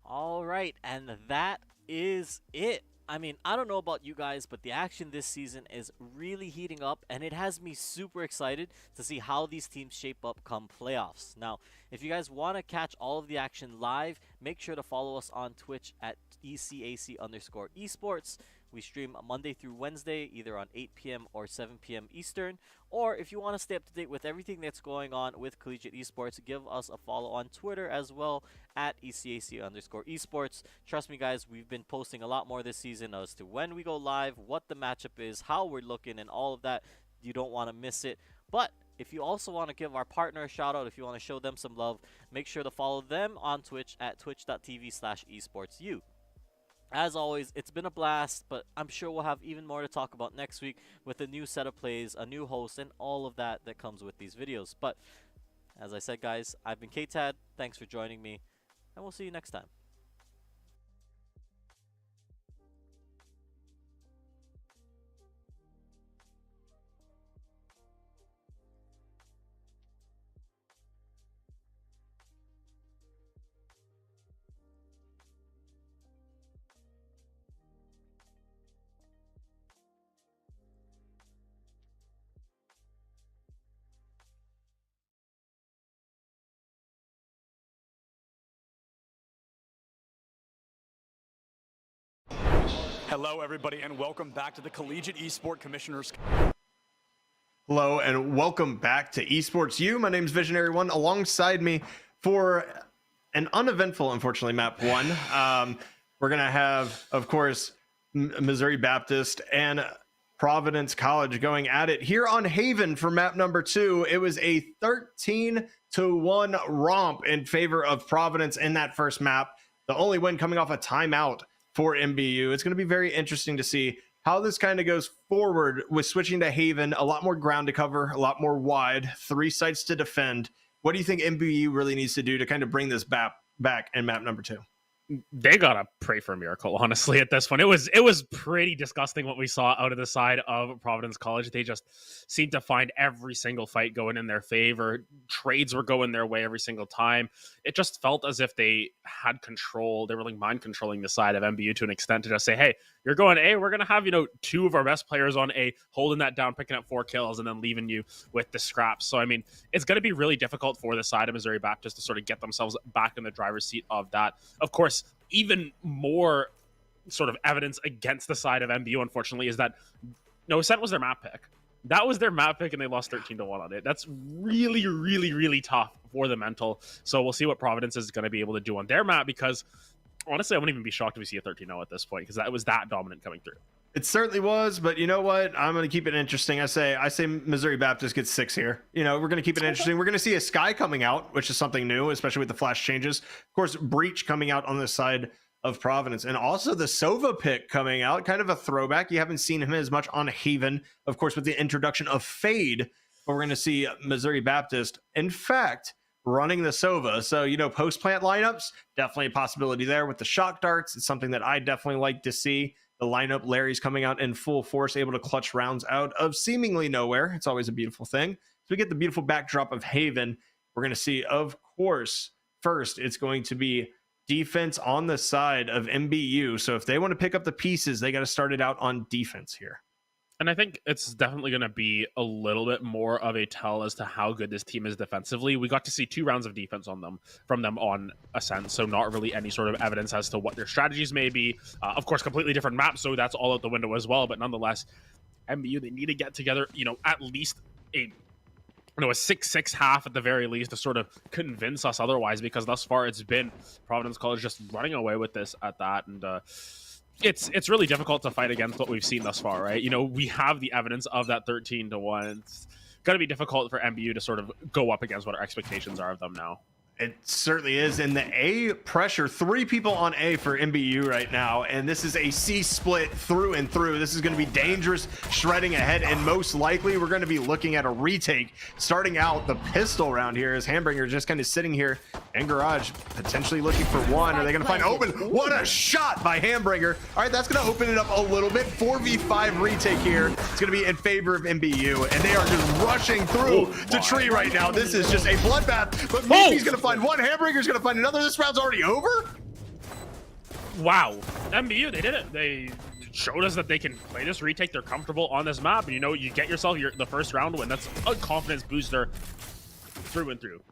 All right, and that is it. I mean, I don't know about you guys, but the action this season is really heating up, and it has me super excited to see how these teams shape up come playoffs. Now, if you guys want to catch all of the action live, make sure to follow us on Twitch at ECAC_esports. We stream Monday through Wednesday, either on 8 p.m. or 7 p.m. Eastern. Or if you want to stay up to date with everything that's going on with collegiate esports, give us a follow on Twitter as well at ECAC_esports. Trust me, guys, we've been posting a lot more this season as to when we go live, what the matchup is, how we're looking, and all of that. You don't want to miss it. But if you also want to give our partner a shout out, if you want to show them some love, make sure to follow them on Twitch at twitch.tv/esportsu. As always, it's been a blast, but I'm sure we'll have even more to talk about next week with a new set of plays, a new host, and all of that that comes with these videos. But as I said, guys, I've been K-Tad. Thanks for joining me, and we'll see you next time. Hello, everybody, and welcome back to the Collegiate Esport Commissioners. Hello, and welcome back to Esports U. My name is Visionary One. Alongside me for an uneventful, unfortunately, map 1. We're going to have, of course, Missouri Baptist and Providence College going at it here on Haven for map number 2. It was a 13-1 romp in favor of Providence in that first map. The only win coming off a timeout for MBU. It's going to be very interesting to see how this kind of goes forward with switching to Haven. A lot more ground to cover, a lot more wide, 3 sites to defend. What do you think MBU really needs to do to kind of bring this back in map number 2? They gotta pray for a miracle, honestly, at this one. It was pretty disgusting what we saw out of the side of Providence College. They just seemed to find every single fight going in their favor. Trades were going their way every single time. It just felt as if they had control. They were like mind controlling the side of MBU to an extent to just say, hey, you're going A, we're gonna have, 2 of our best players on A, holding that down, picking up 4 kills, and then leaving you with the scraps. So I mean, it's gonna be really difficult for the side of Missouri Baptist to sort of get themselves back in the driver's seat of that. Of course, even more sort of evidence against the side of MBU, unfortunately, is that No Ascent was their map pick. That was their map pick, and they lost 13-1 on it. That's really, really, really tough for the mental. So we'll see what Providence is going to be able to do on their map, because honestly, I wouldn't even be shocked if we see a 13-0 at this point, because that was that dominant coming through. It certainly was, but you know what? I'm going to keep it interesting. I say Missouri Baptist gets 6 here. We're going to keep it interesting. We're going to see a Sky coming out, which is something new, especially with the flash changes. Of course, Breach coming out on this side of Providence, and also the Sova pick coming out, kind of a throwback. You haven't seen him as much on Haven, of course, with the introduction of Fade, but we're going to see Missouri Baptist, in fact, running the Sova. So, post-plant lineups, definitely a possibility there with the shock darts. It's something that I definitely like to see. The lineup, Larry's coming out in full force, able to clutch rounds out of seemingly nowhere. It's always a beautiful thing. So we get the beautiful backdrop of Haven. We're going to see, of course, first, it's going to be defense on the side of MBU. So if they want to pick up the pieces, they got to start it out on defense here. And I think it's definitely going to be a little bit more of a tell as to how good this team is defensively. We got to see 2 rounds of defense from them on Ascent, so not really any sort of evidence as to what their strategies may be. Of course, completely different maps, so that's all out the window as well. But nonetheless, MBU, they need to get together, at least a 6-6 half at the very least to sort of convince us otherwise, because thus far it's been Providence College just running away with this at that. And it's really difficult to fight against what we've seen thus far, right? We have the evidence of that 13-1. It's going to be difficult for MBU to sort of go up against what our expectations are of them now. It certainly is. And the A pressure, 3 people on A for MBU right now. And this is a C split through and through. This is going to be dangerous, shredding ahead. And most likely we're going to be looking at a retake. Starting out the pistol round here as Hambringer just kind of sitting here in garage, potentially looking for one. Are they going to find open? What a shot by Hambringer. All right, that's going to open it up a little bit. 4v5 retake here. It's going to be in favor of MBU. And they are just rushing through to tree right now. This is just a bloodbath. But Mickey's going to find one, Hamburger's gonna find another. This round's already over. Wow, MBU, they did it. They showed us that they can play this retake. They're comfortable on this map, and you get yourself the first round win. That's a confidence booster through and through.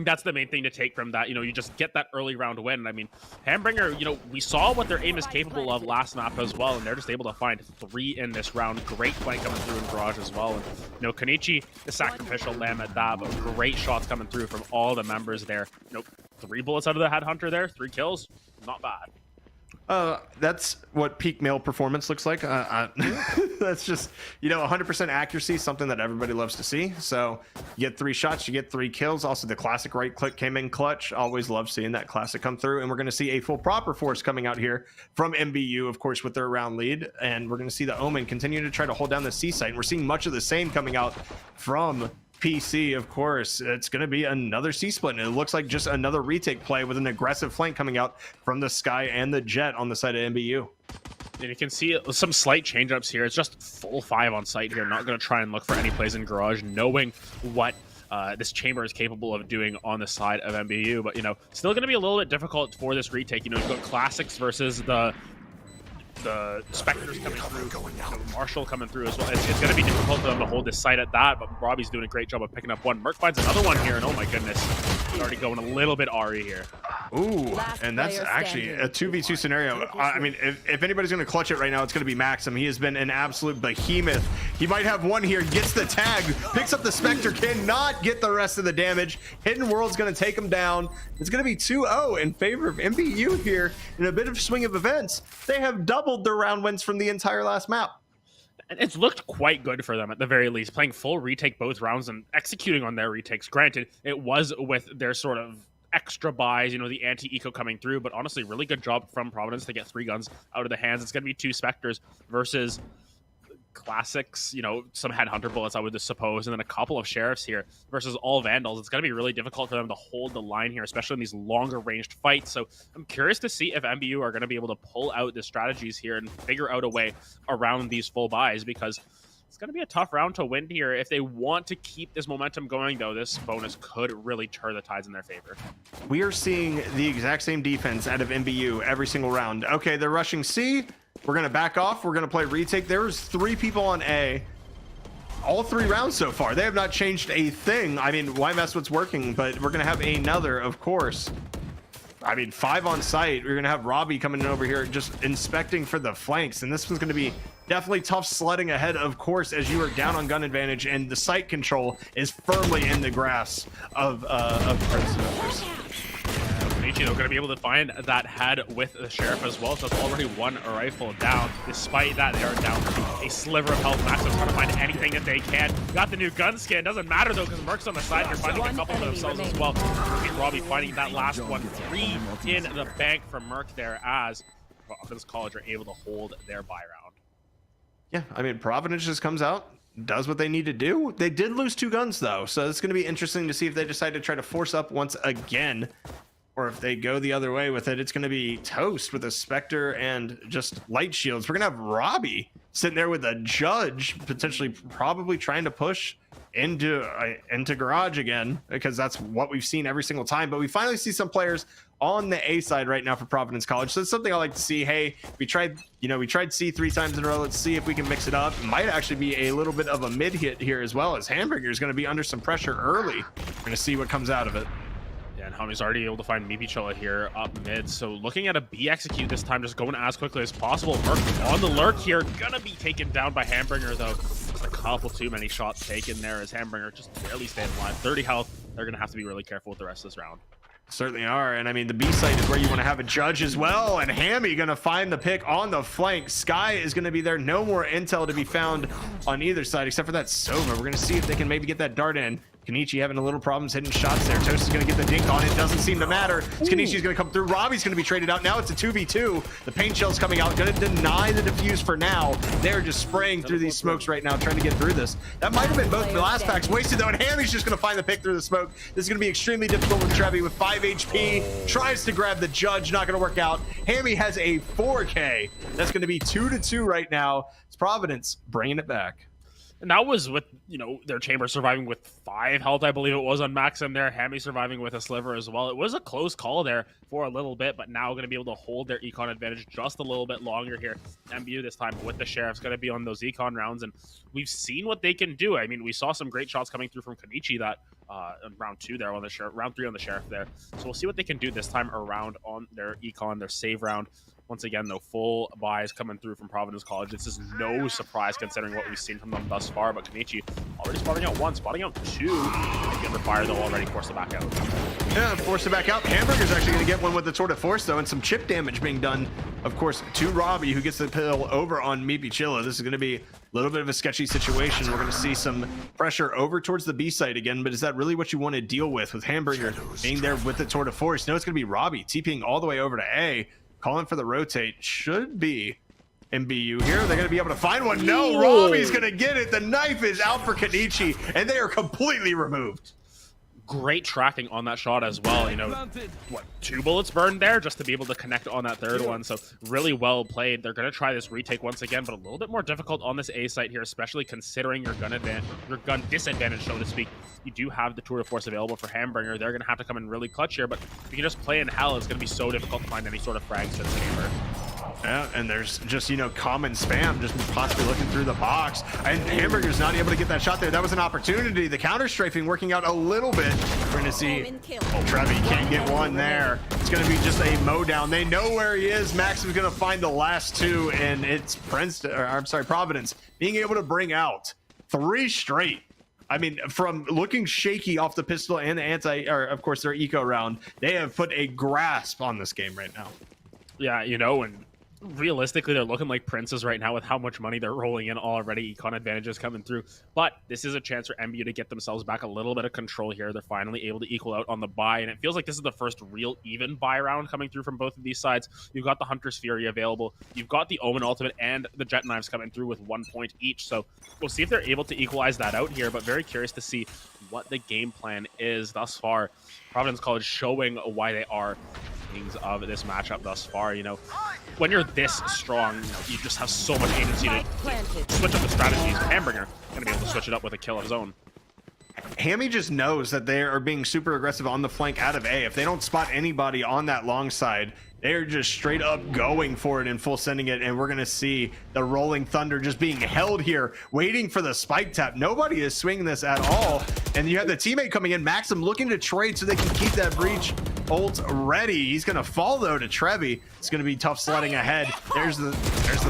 That's the main thing to take from that. You just get that early round win. I mean, Hambringer, we saw what their aim is capable of last map as well, and they're just able to find 3 in this round. Great play coming through in Garage as well. And, Kenichi, the sacrificial lamb at that, but great shots coming through from all the members there. 3 bullets out of the headhunter there, 3 kills, not bad. That's what peak male performance looks like. That's just, 100% accuracy, something that everybody loves to see. So you get 3 shots, you get 3 kills. Also, the classic right click came in clutch. Always love seeing that classic come through. And we're going to see a full proper force coming out here from MBU, of course, with their round lead. And we're going to see the Omen continue to try to hold down the C site. And we're seeing much of the same coming out from PC, of course. It's going to be another C-split, and it looks like just another retake play with an aggressive flank coming out from the Sky and the Jet on the side of MBU. And you can see some slight change-ups here. It's just full 5 on site here. Not going to try and look for any plays in Garage, knowing what this Chamber is capable of doing on the side of MBU. But, still going to be a little bit difficult for this retake. You've got Classics versus the Spectres coming through, Marshall coming through as well. It's going to be difficult for them to hold this site at that, but Robbie's doing a great job of picking up one. Merc finds another one here, and oh my goodness, he's already going a little bit Ari here. Ooh, and that's actually a 2v2 scenario. I mean, if anybody's going to clutch it right now, it's going to be Maxim. He has been an absolute behemoth. He might have one here, gets the tag, picks up the Spectre, cannot get the rest of the damage. Hidden World's going to take him down. It's going to be 2-0 in favor of MBU here in a bit of swing of events. They have doubled their round wins from the entire last map. It's looked quite good for them at the very least, playing full retake both rounds and executing on their retakes. Granted, it was with their sort of extra buys, the anti-eco coming through, but honestly, really good job from Providence to get 3 guns out of the hands. It's going to be 2 Spectres versus Classics, some Headhunter bullets, I would suppose, and then a couple of Sheriffs here versus all Vandals. It's going to be really difficult for them to hold the line here, especially in these longer ranged fights. So I'm curious to see if MBU are going to be able to pull out the strategies here and figure out a way around these full buys, because it's going to be a tough round to win here. If they want to keep this momentum going, though, this bonus could really turn the tides in their favor. We are seeing the exact same defense out of MBU every single round. Okay, they're rushing C. We're going to back off. We're going to play retake. There's 3 people on A. All 3 rounds so far. They have not changed a thing. I mean, why mess what's working? But we're going to have another, of course. I mean, 5 on site. We're going to have Robbie coming in over here just inspecting for the flanks. And this one's going to be definitely tough sledding ahead, of course, as you are down on gun advantage. And the site control is firmly in the grasp of Predators. They're going to be able to find that head with the Sheriff as well, so it's already 1 rifle down. Despite that, they are down a sliver of health. Maxim's trying to find anything that they can. Got the new gun skin. Doesn't matter, though, because Merc's on the side. You're finding a couple for themselves as well. Robbie finding that last one. 3 in the bank for Merc there, as Providence College are able to hold their buy round. Yeah, I mean, Providence just comes out, does what they need to do. They did lose 2 guns, though, so it's going to be interesting to see if they decide to try to force up once again, or if they go the other way with it. It's going to be toast with a Spectre and just light shields. We're going to have Robbie sitting there with a Judge, potentially probably trying to push into Garage again, because that's what we've seen every single time. But we finally see some players on the A side right now for Providence College. So it's something I like to see. Hey, we tried C 3 times in a row. Let's see if we can mix it up. It might actually be a little bit of a mid hit here as well, as Hamburger is going to be under some pressure early. We're going to see what comes out of it. And Hami's already able to find Mibichola here up mid. So looking at a B execute this time, just going as quickly as possible. Merc on the lurk here. Gonna be taken down by Hambringer, though. Just a couple too many shots taken there as Hambringer just barely staying alive. 30 health. They're gonna have to be really careful with the rest of this round. Certainly are. And I mean, the B site is where you want to have a Judge as well. And Hammy gonna find the pick on the flank. Sky is gonna be there. No more intel to be found on either side except for that Sova. We're gonna see if they can maybe get that dart in. Kenichi having a little problems hitting shots there. Toast is going to get the dink on it. Doesn't seem to matter. Kenichi's going to come through. Robbie's going to be traded out. Now it's a 2v2. The paint shell's coming out. Going to deny the defuse for now. They're just spraying through these smokes right now, trying to get through this. That might have been both the last packs wasted, though, and Hammy's just going to find the pick through the smoke. This is going to be extremely difficult with Trevi with 5 HP. Tries to grab the Judge. Not going to work out. Hammy has a 4K. That's going to be 2-2 right now. It's Providence bringing it back. And that was with, their Chamber surviving with 5 health, I believe it was, on Maxim there. Hammy surviving with a sliver as well. It was a close call there for a little bit, but now going to be able to hold their econ advantage just a little bit longer here. MBU this time with the Sheriff's going to be on those econ rounds, and we've seen what they can do. I mean, we saw some great shots coming through from Kenichi that round 2 there on the sheriff, round 3 on the sheriff there. So we'll see what they can do this time around on their econ, their save round. Once again, though, full buys coming through from Providence College. This is no surprise considering what we've seen from them thus far, but Kenichi already spotting out 1, spotting out 2. They under fire, they'll already force it back out. Yeah, force it back out. Hamburger's actually going to get one with the Tour de Force, though, and some chip damage being done, of course, to Robbie, who gets the pill over on Meepy Chilla. This is going to be a little bit of a sketchy situation. We're going to see some pressure over towards the B site again, but is that really what you want to deal with Hamburger being there with the Tour de Force? No, it's going to be Robbie TPing all the way over to A. Calling for the rotate. Should be MBU here. They're going to be able to find one. No, Robbie's going to get it. The knife is out for Kenichi, and they are completely removed. Great tracking on that shot as well. You know, what, 2 bullets burned there just to be able to connect on that third one. So really well played. They're going to try this retake once again, but a little bit more difficult on this A site here, especially considering your gun disadvantage, so to speak. You do have the Tour de Force available for Hamburger. They're going to have to come in really clutch here, but if you can just play in hell, it's going to be so difficult to find any sort of frags to the chamber. Yeah, and there's just, common spam, just possibly looking through the box. And Hamburger's not able to get that shot there. That was an opportunity. The counter strafing working out a little bit. We're going to see, Trevi can't get one there. It's going to be just a mow down. They know where he is. Max is going to find the last 2, and it's Providence being able to bring out 3 straight. I mean, from looking shaky off the pistol and the of course, their eco round, they have put a grasp on this game right now. Yeah, and realistically, they're looking like princes right now with how much money they're rolling in already. Econ advantages coming through. But this is a chance for MBU to get themselves back a little bit of control here. They're finally able to equal out on the buy, and it feels like this is the first real even buy round coming through from both of these sides. You've got the Hunter's Fury available. You've got the Omen Ultimate and the Jet Knives coming through with 1 point each. So we'll see if they're able to equalize that out here, but very curious to see what the game plan is thus far. Providence College showing why they are kings of this matchup thus far. When you're this strong, you just have so much agency to switch up the strategies. Hamburger going to be able to switch it up with a kill of his own. Hammy just knows that they are being super aggressive on the flank out of A. If they don't spot anybody on that long side, they're just straight up going for it and full sending it, and we're going to see the Rolling Thunder just being held here, waiting for the spike tap. Nobody is swinging this at all, and you have the teammate coming in, Maxim, looking to trade so they can keep that breach ult ready. He's going to fall, though, to Trevi. It's going to be tough sledding ahead. There's the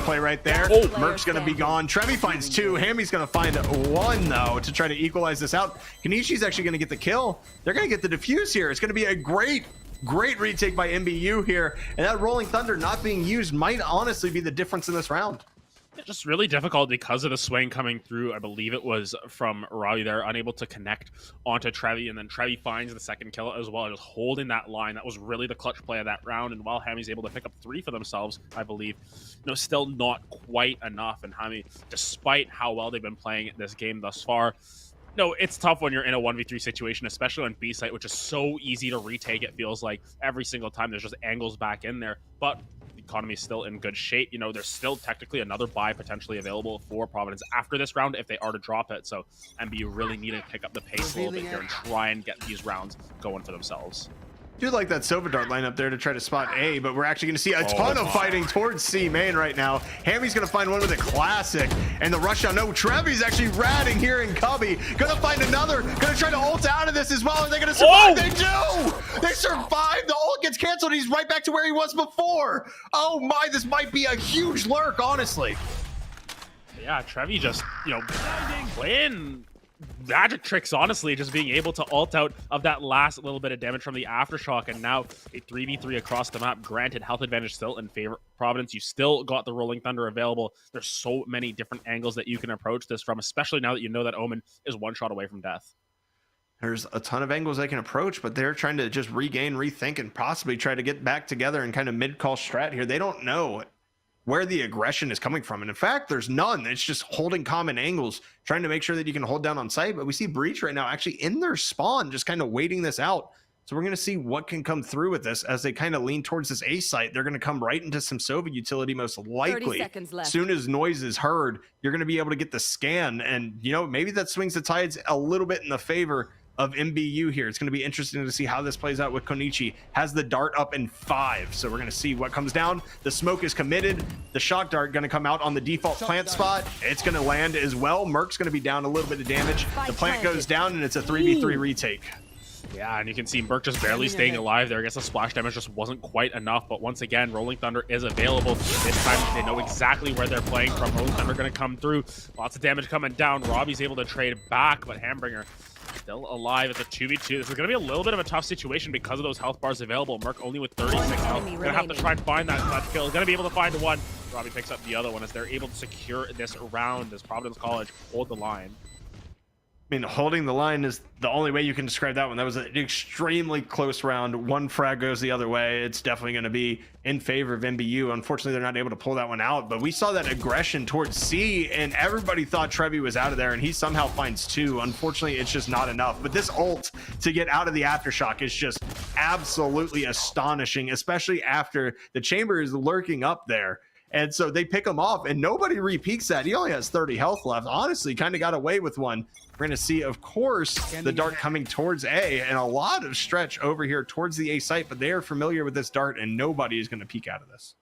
play right there. Merc's going to be gone. Trevi finds 2. Hammy's going to find 1, though, to try to equalize this out. Kenishi's actually going to get the kill. They're going to get the defuse here. It's going to be a great retake by MBU here, and that Rolling Thunder not being used might honestly be the difference in this round. It's just really difficult because of the swing coming through. I believe it was from Robbie there, unable to connect onto Trevi, and then Trevi finds the second kill as well, just holding that line. That was really the clutch play of that round, and while Hammy's able to pick up 3 for themselves, I believe, still not quite enough. And Hammy, despite how well they've been playing this game thus far, it's tough when you're in a 1v3 situation, especially on B site, which is so easy to retake. It feels like every single time there's just angles back in there, but the economy is still in good shape. There's still technically another buy potentially available for Providence after this round if they are to drop it. So MBU really need to pick up the pace a little bit here and try and get these rounds going for themselves. Do like that Silver Dart line up there to try to spot A, but we're actually going to see a ton of fighting towards C main right now. Hammy's going to find one with a classic, and the rush down. No, Trevi's actually ratting here in Cubby. Going to find another. Going to try to ult out of this as well. Are they going to survive? They do! They survive. The ult gets canceled. He's right back to where he was before. Oh my, this might be a huge lurk, honestly. Yeah, Trevi just, playing magic tricks, honestly, just being able to ult out of that last little bit of damage from the aftershock, and now a 3v3 across the map. Granted, health advantage still in favor of Providence. You still got the Rolling Thunder available. There's so many different angles that you can approach this from, especially now that you know that Omen is 1 shot away from death. There's a ton of angles they can approach, but they're trying to just regain, rethink, and possibly try to get back together and kind of mid-call strat here. They don't know where the aggression is coming from. And in fact, there's none. It's just holding common angles, trying to make sure that you can hold down on site. But we see Breach right now actually in their spawn, just kind of waiting this out. So we're going to see what can come through with this as they kind of lean towards this A site. They're going to come right into some Sova utility, most likely. As soon as noise is heard, you're going to be able to get the scan. And, maybe that swings the tides a little bit in the favor of MBU here. It's going to be interesting to see how this plays out with Konichi. Has the dart up in 5, so we're going to see what comes down. The smoke is committed. The shock dart going to come out on the default plant spot. It's going to land as well. Merc's going to be down a little bit of damage. The plant goes down, and it's a 3v3 retake. Yeah, and you can see Merc just barely staying alive there. I guess the splash damage just wasn't quite enough, but once again, Rolling Thunder is available. This time, they know exactly where they're playing from. Rolling Thunder going to come through. Lots of damage coming down. Robbie's able to trade back, but Hambringer still alive. It's a 2v2. This is going to be a little bit of a tough situation because of those health bars available. Merc only with 36 health. Going to have to try and find that kill. Going to be able to find one. Robbie picks up the other one as they're able to secure this round as Providence College hold the line. I mean, holding the line is the only way you can describe that one. That was an extremely close round. One frag goes the other way. It's definitely going to be in favor of MBU. Unfortunately, they're not able to pull that one out, but we saw that aggression towards C, and everybody thought Trevi was out of there, and he somehow finds 2. Unfortunately, it's just not enough. But this ult to get out of the aftershock is just absolutely astonishing, especially after the chamber is lurking up there. And so they pick him off, and nobody re-peeks that. He only has 30 health left. Honestly, kind of got away with one. We're going to see, of course, the dart coming towards A, and a lot of stretch over here towards the A site, but they are familiar with this dart, and nobody is going to peek out of this.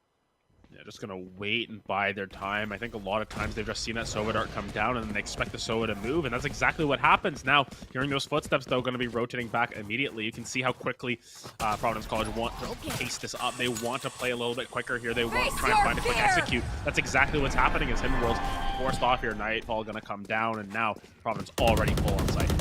Yeah, just going to wait and bide their time. I think a lot of times they've just seen that Sova dart come down, and they expect the Sova to move, and that's exactly what happens. Now, hearing those footsteps, though, going to be rotating back immediately. You can see how quickly Providence College want to pace this up. They want to play a little bit quicker here. They want to try and find a quick execute. That's exactly what's happening as Hidden World's forced off here. Nightfall going to come down, and now Providence already full on site.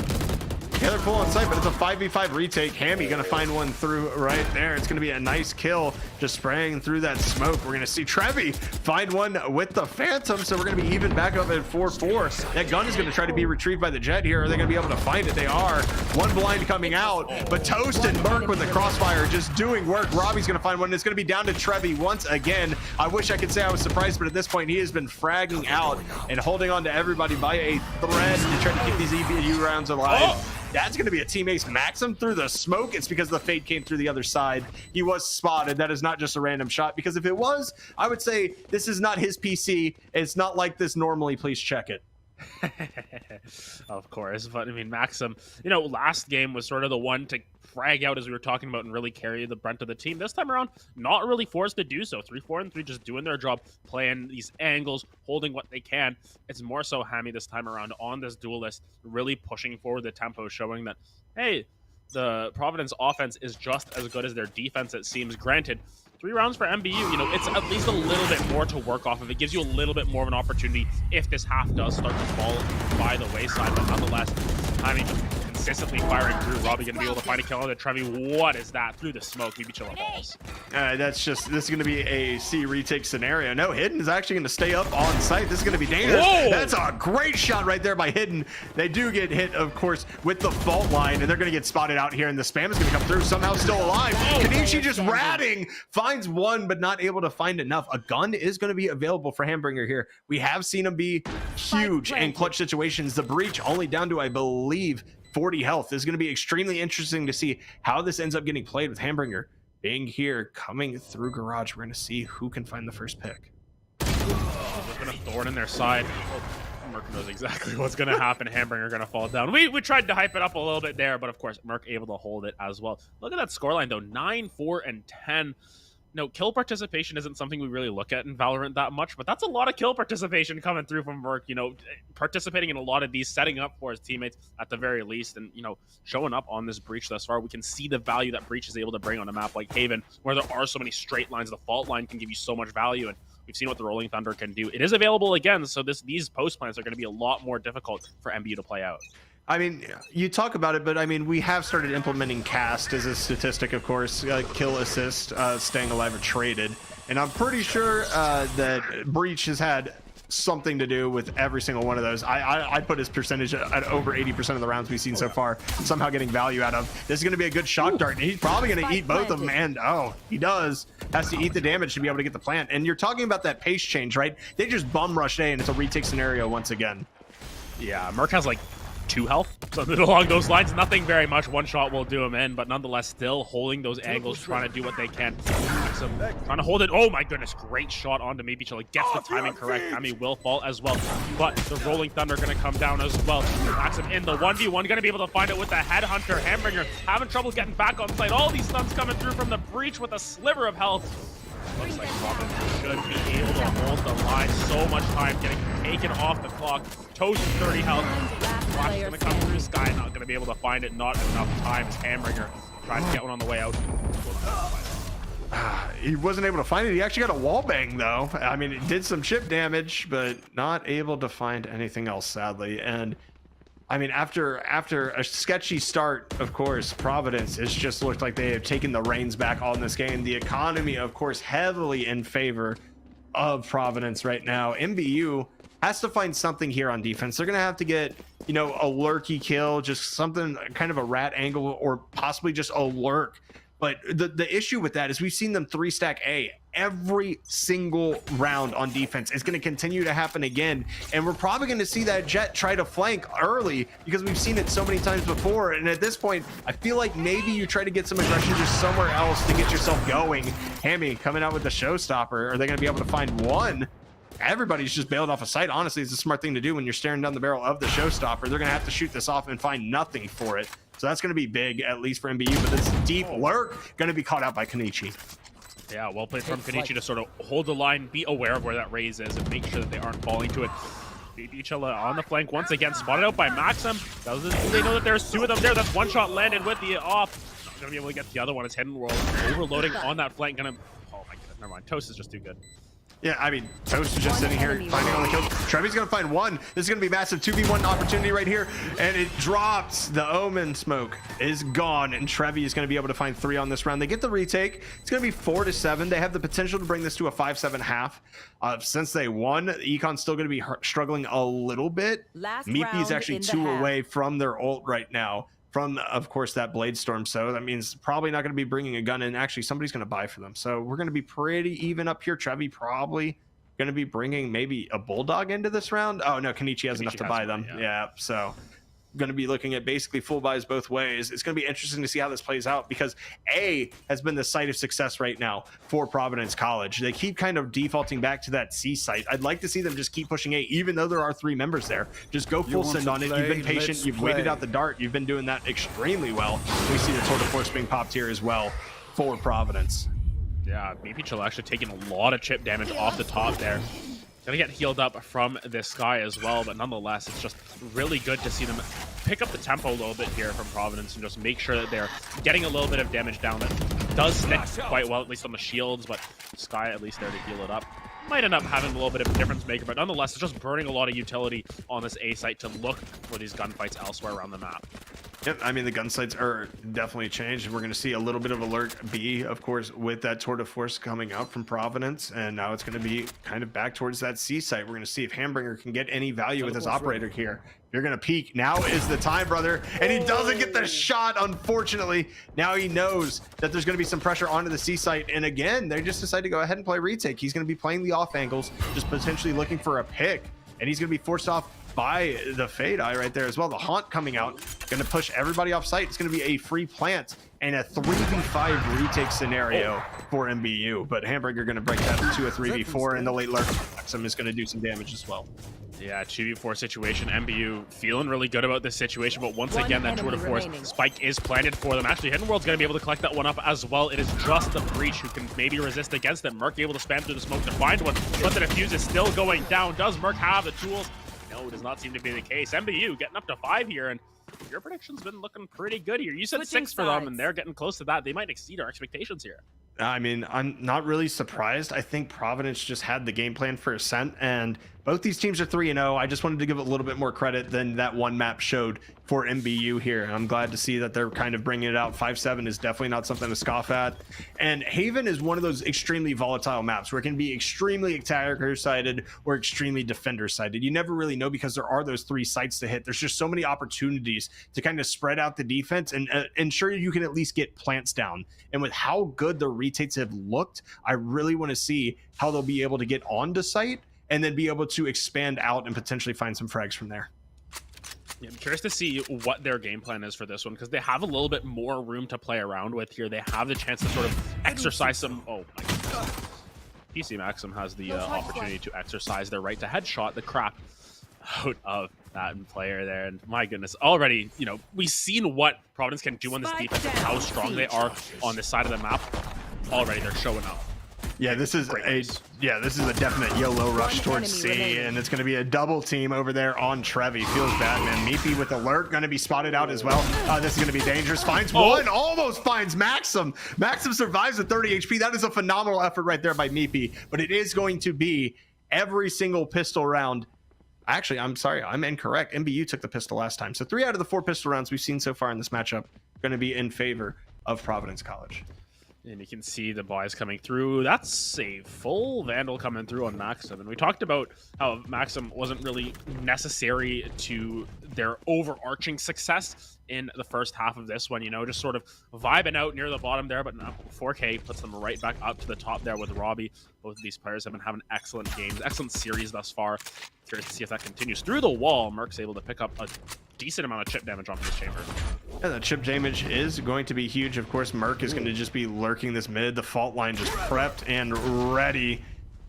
Yeah, they're full on site, but it's a 5v5 retake. Hammy gonna find one through right there. It's gonna be a nice kill, just spraying through that smoke. We're gonna see Trevi find one with the Phantom, so we're gonna be even back up at 4-4. That gun is gonna try to be retrieved by the Jet here. Are they gonna be able to find it? They are. One blind coming out, but Toast and Merc with the crossfire just doing work. Robbie's gonna find one. It's gonna be down to Trevi once again. I wish I could say I was surprised, but at this point, he has been fragging out and holding on to everybody by a thread to try to keep these EBU rounds alive. That's going to be a team ace. Maxim through the smoke. It's because the fade came through the other side. He was spotted. That is not just a random shot, because if it was, I would say this is not his PC. It's not like this normally. Please check it. Of course, but I mean, Maxim, you know, last game was sort of the one to frag out, as we were talking about, and really carry the brunt of the team. This time around, not really forced to do so. 3, 4, and 3 just doing their job, playing these angles, holding what they can. It's more so Hammy this time around on this duelist, really pushing forward the tempo, showing that, hey, the Providence offense is just as good as their defense, it seems. Granted, 3 rounds for MBU, you know, it's at least a little bit more to work off of. It gives you a little bit more of an opportunity if this half does start to fall by the wayside, but nonetheless, I mean, consistently firing through. Robbie going to be able to find a kill on the Trevi. What is that? Through the smoke, maybe chill balls. This is going to be a C retake scenario. No, Hidden is actually going to stay up on site. This is going to be dangerous. Whoa! That's a great shot right there by Hidden. They do get hit, of course, with the fault line, and they're going to get spotted out here, and the spam is going to come through, somehow still alive. Kanichi just ratting, finds one, but not able to find enough. A gun is going to be available for Hambringer here. We have seen him be huge in clutch situations. The breach only down to, I believe, 40 health. This is going to be extremely interesting to see how this ends up getting played with Hambringer being here, coming through garage. We're going to see who can find the first pick. There's been a thorn in their side. Merc knows exactly what's going to happen. Hambringer going to fall down. We tried to hype it up a little bit there, but of course, Merc able to hold it as well. Look at that scoreline, though. 9, 4, and 10. No, kill participation isn't something we really look at in Valorant that much, but that's a lot of kill participation coming through from Merc, you know, participating in a lot of these, setting up for his teammates at the very least, and, you know, showing up on this Breach thus far. We can see the value that Breach is able to bring on a map like Haven, where there are so many straight lines. The fault line can give you so much value, and we've seen what the Rolling Thunder can do. It is available again, so these post plans are going to be a lot more difficult for MBU to play out. I mean, you talk about it, but I mean, we have started implementing cast as a statistic, of course, kill, assist, staying alive, or traded. And I'm pretty sure that Breach has had something to do with every single one of those. I'd put his percentage at over 80% of the rounds we've seen so far, somehow getting value out of. This is going to be a good shock dart, and he's probably going to eat both of them, and he does. Has to eat the damage to be able to get the plant. And you're talking about that pace change, right? They just bum rush A, and it's a retake scenario once again. Yeah, Merc has like 2 health, something along those lines. Nothing very much. One shot will do him in, but nonetheless, still holding those angles, trying to do what they can. Maxim trying to hold it. Oh my goodness, great shot onto maybe Chilla. Gets the timing correct. Emi will fall as well, but the Rolling Thunder going to come down as well. Maxim in the 1v1, going to be able to find it with the Headhunter. Hambringer having trouble getting back on site. All these stuns coming through from the breach with a sliver of health. Looks like Providence should be able to hold the line. So much time getting taken off the clock. Toast 30 health. Flash is going to come through. Sky not going to be able to find it. Not enough time as Hambringer tries to get one on the way out. He wasn't able to find it. He actually got a wall bang though. I mean, it did some chip damage, but not able to find anything else, sadly. And I mean, after a sketchy start, of course, Providence, it's just looked like they have taken the reins back on this game. The economy, of course, heavily in favor of Providence right now. MBU has to find something here on defense. They're going to have to get, you know, a lurky kill, just something kind of a rat angle, or possibly just a lurk. But the issue with that is we've seen them 3-stack A every single round on defense. It's going to continue to happen again. And we're probably going to see that Jet try to flank early because we've seen it so many times before. And at this point, I feel like maybe you try to get some aggression just somewhere else to get yourself going. Hammy coming out with the showstopper. Are they going to be able to find one? Everybody's just bailed off a site. Honestly, it's a smart thing to do when you're staring down the barrel of the showstopper. They're going to have to shoot this off and find nothing for it. So that's going to be big, at least for MBU. But this deep lurk going to be caught out by Kenichi. Yeah, well played from Kenichi to sort of hold the line, be aware of where that raise is, and make sure that they aren't falling to it. BB Chilla on the flank once again, spotted out by Maxim. They know that there's 2 of them there. That's one shot landed with the off. Not going to be able to get the other one. It's Hidden World overloading on that flank. Oh my goodness, never mind. Toast is just too good. Yeah, I mean, Toast is just sitting here finding all the kills. Trevi's going to find one. This is going to be massive 2v1 opportunity right here. And it drops. The Omen smoke is gone. And Trevi is going to be able to find 3 on this round. They get the retake. It's going to be 4-7. They have the potential to bring this to a 5-7 half. Since they won, Econ's still going to be struggling a little bit. Meepy is actually 2 away from their ult right now. From, of course, that Blade Storm. So that means probably not going to be bringing a gun in. Actually, somebody's going to buy for them. So we're going to be pretty even up here. Trevi probably going to be bringing maybe a Bulldog into this round. Oh, no, Kenichi has enough to buy them. Yeah, so going to be looking at basically full buys both ways. It's going to be interesting to see how this plays out because A has been the site of success right now for Providence College. They keep kind of defaulting back to that C site. I'd like to see them just keep pushing A, even though there are 3 members there. Just go full send on it. You've been patient. You've waited out the dart. You've been doing that extremely well. We see the Tour de Force being popped here as well for Providence. Yeah, maybe Chilla actually taking a lot of chip damage off the top there. Gonna get healed up from this guy as well, but nonetheless, it's just really good to see them pick up the tempo a little bit here from Providence and just make sure that they're getting a little bit of damage down. That does stick quite well, at least on the shields, but Sky at least there to heal it up. Might end up having a little bit of a difference maker, but nonetheless, it's just burning a lot of utility on this A site to look for these gunfights elsewhere around the map. Yep, I mean, the gun sites are definitely changed. We're going to see a little bit of alert B, of course, with that Tour de Force coming out from Providence, and now it's going to be kind of back towards that C site. We're going to see if Hambringer can get any value with his operator here. You're going to peek. Now is the time, brother. And he doesn't get the shot, unfortunately. Now he knows that there's going to be some pressure onto the C site. And again, they just decide to go ahead and play retake. He's going to be playing the off angles, just potentially looking for a pick. And he's going to be forced off by the Fade Eye right there as well. The Haunt coming out, going to push everybody off site. It's going to be a free plant and a 3v5 retake scenario for MBU. But Hamburger going to break that to a 3v4, and the late lurk Maxim is going to do some damage as well. Yeah, 2v4 situation. MBU feeling really good about this situation, but once again, that Tour de Force spike is planted for them. Actually, Hidden World's going to be able to collect that one up as well. It is just the Breach who can maybe resist against it. Merc able to spam through the smoke to find one, but the defuse is still going down. Does Merc have the tools? No, it does not seem to be the case. MBU getting up to 5 here, and your prediction's been looking pretty good here. You said 6 for them, and they're getting close to that. They might exceed our expectations here. I mean, I'm not really surprised. I think Providence just had the game plan for Ascent, and both these teams are 3-0. I just wanted to give it a little bit more credit than that one map showed for MBU here. I'm glad to see that they're kind of bringing it out. 5-7 is definitely not something to scoff at. And Haven is one of those extremely volatile maps where it can be extremely attacker-sided or extremely defender-sided. You never really know because there are those 3 sites to hit. There's just so many opportunities to kind of spread out the defense and ensure you can at least get plants down. And with how good the retakes have looked, I really want to see how they'll be able to get onto site and then be able to expand out and potentially find some frags from there. Yeah, I'm curious to see what their game plan is for this one, because they have a little bit more room to play around with here. They have the chance to sort of exercise some... Oh, my goodness. PC Maxim has the opportunity to exercise their right to headshot the crap out of that player there. And my goodness, already, you know, we've seen what Providence can do on this defense and how strong they are on this side of the map. Already, they're showing up. Yeah, this is a definite YOLO rush towards C, and it's going to be a double team over there on Trevi. Feels bad, man. Meepy with alert, going to be spotted out as well. This is going to be dangerous. Finds one, almost finds Maxim. Maxim survives with 30 HP. That is a phenomenal effort right there by Meepy, but it is going to be every single pistol round. Actually, I'm sorry, I'm incorrect. MBU took the pistol last time. So 3 out of the 4 pistol rounds we've seen so far in this matchup are going to be in favor of Providence College. And you can see the buys coming through. That's a full Vandal coming through on Maxim. And we talked about how Maxim wasn't really necessary to their overarching success in the first half of this one, you know, just sort of vibing out near the bottom there, but now 4K puts them right back up to the top there with Robbie. Both of these players have been having excellent games, excellent series thus far. Curious to see if that continues. Through the wall, Merc's able to pick up a decent amount of chip damage onto this chamber. Yeah, the chip damage is going to be huge. Of course, Merc is going to just be lurking this mid. The fault line just prepped and ready.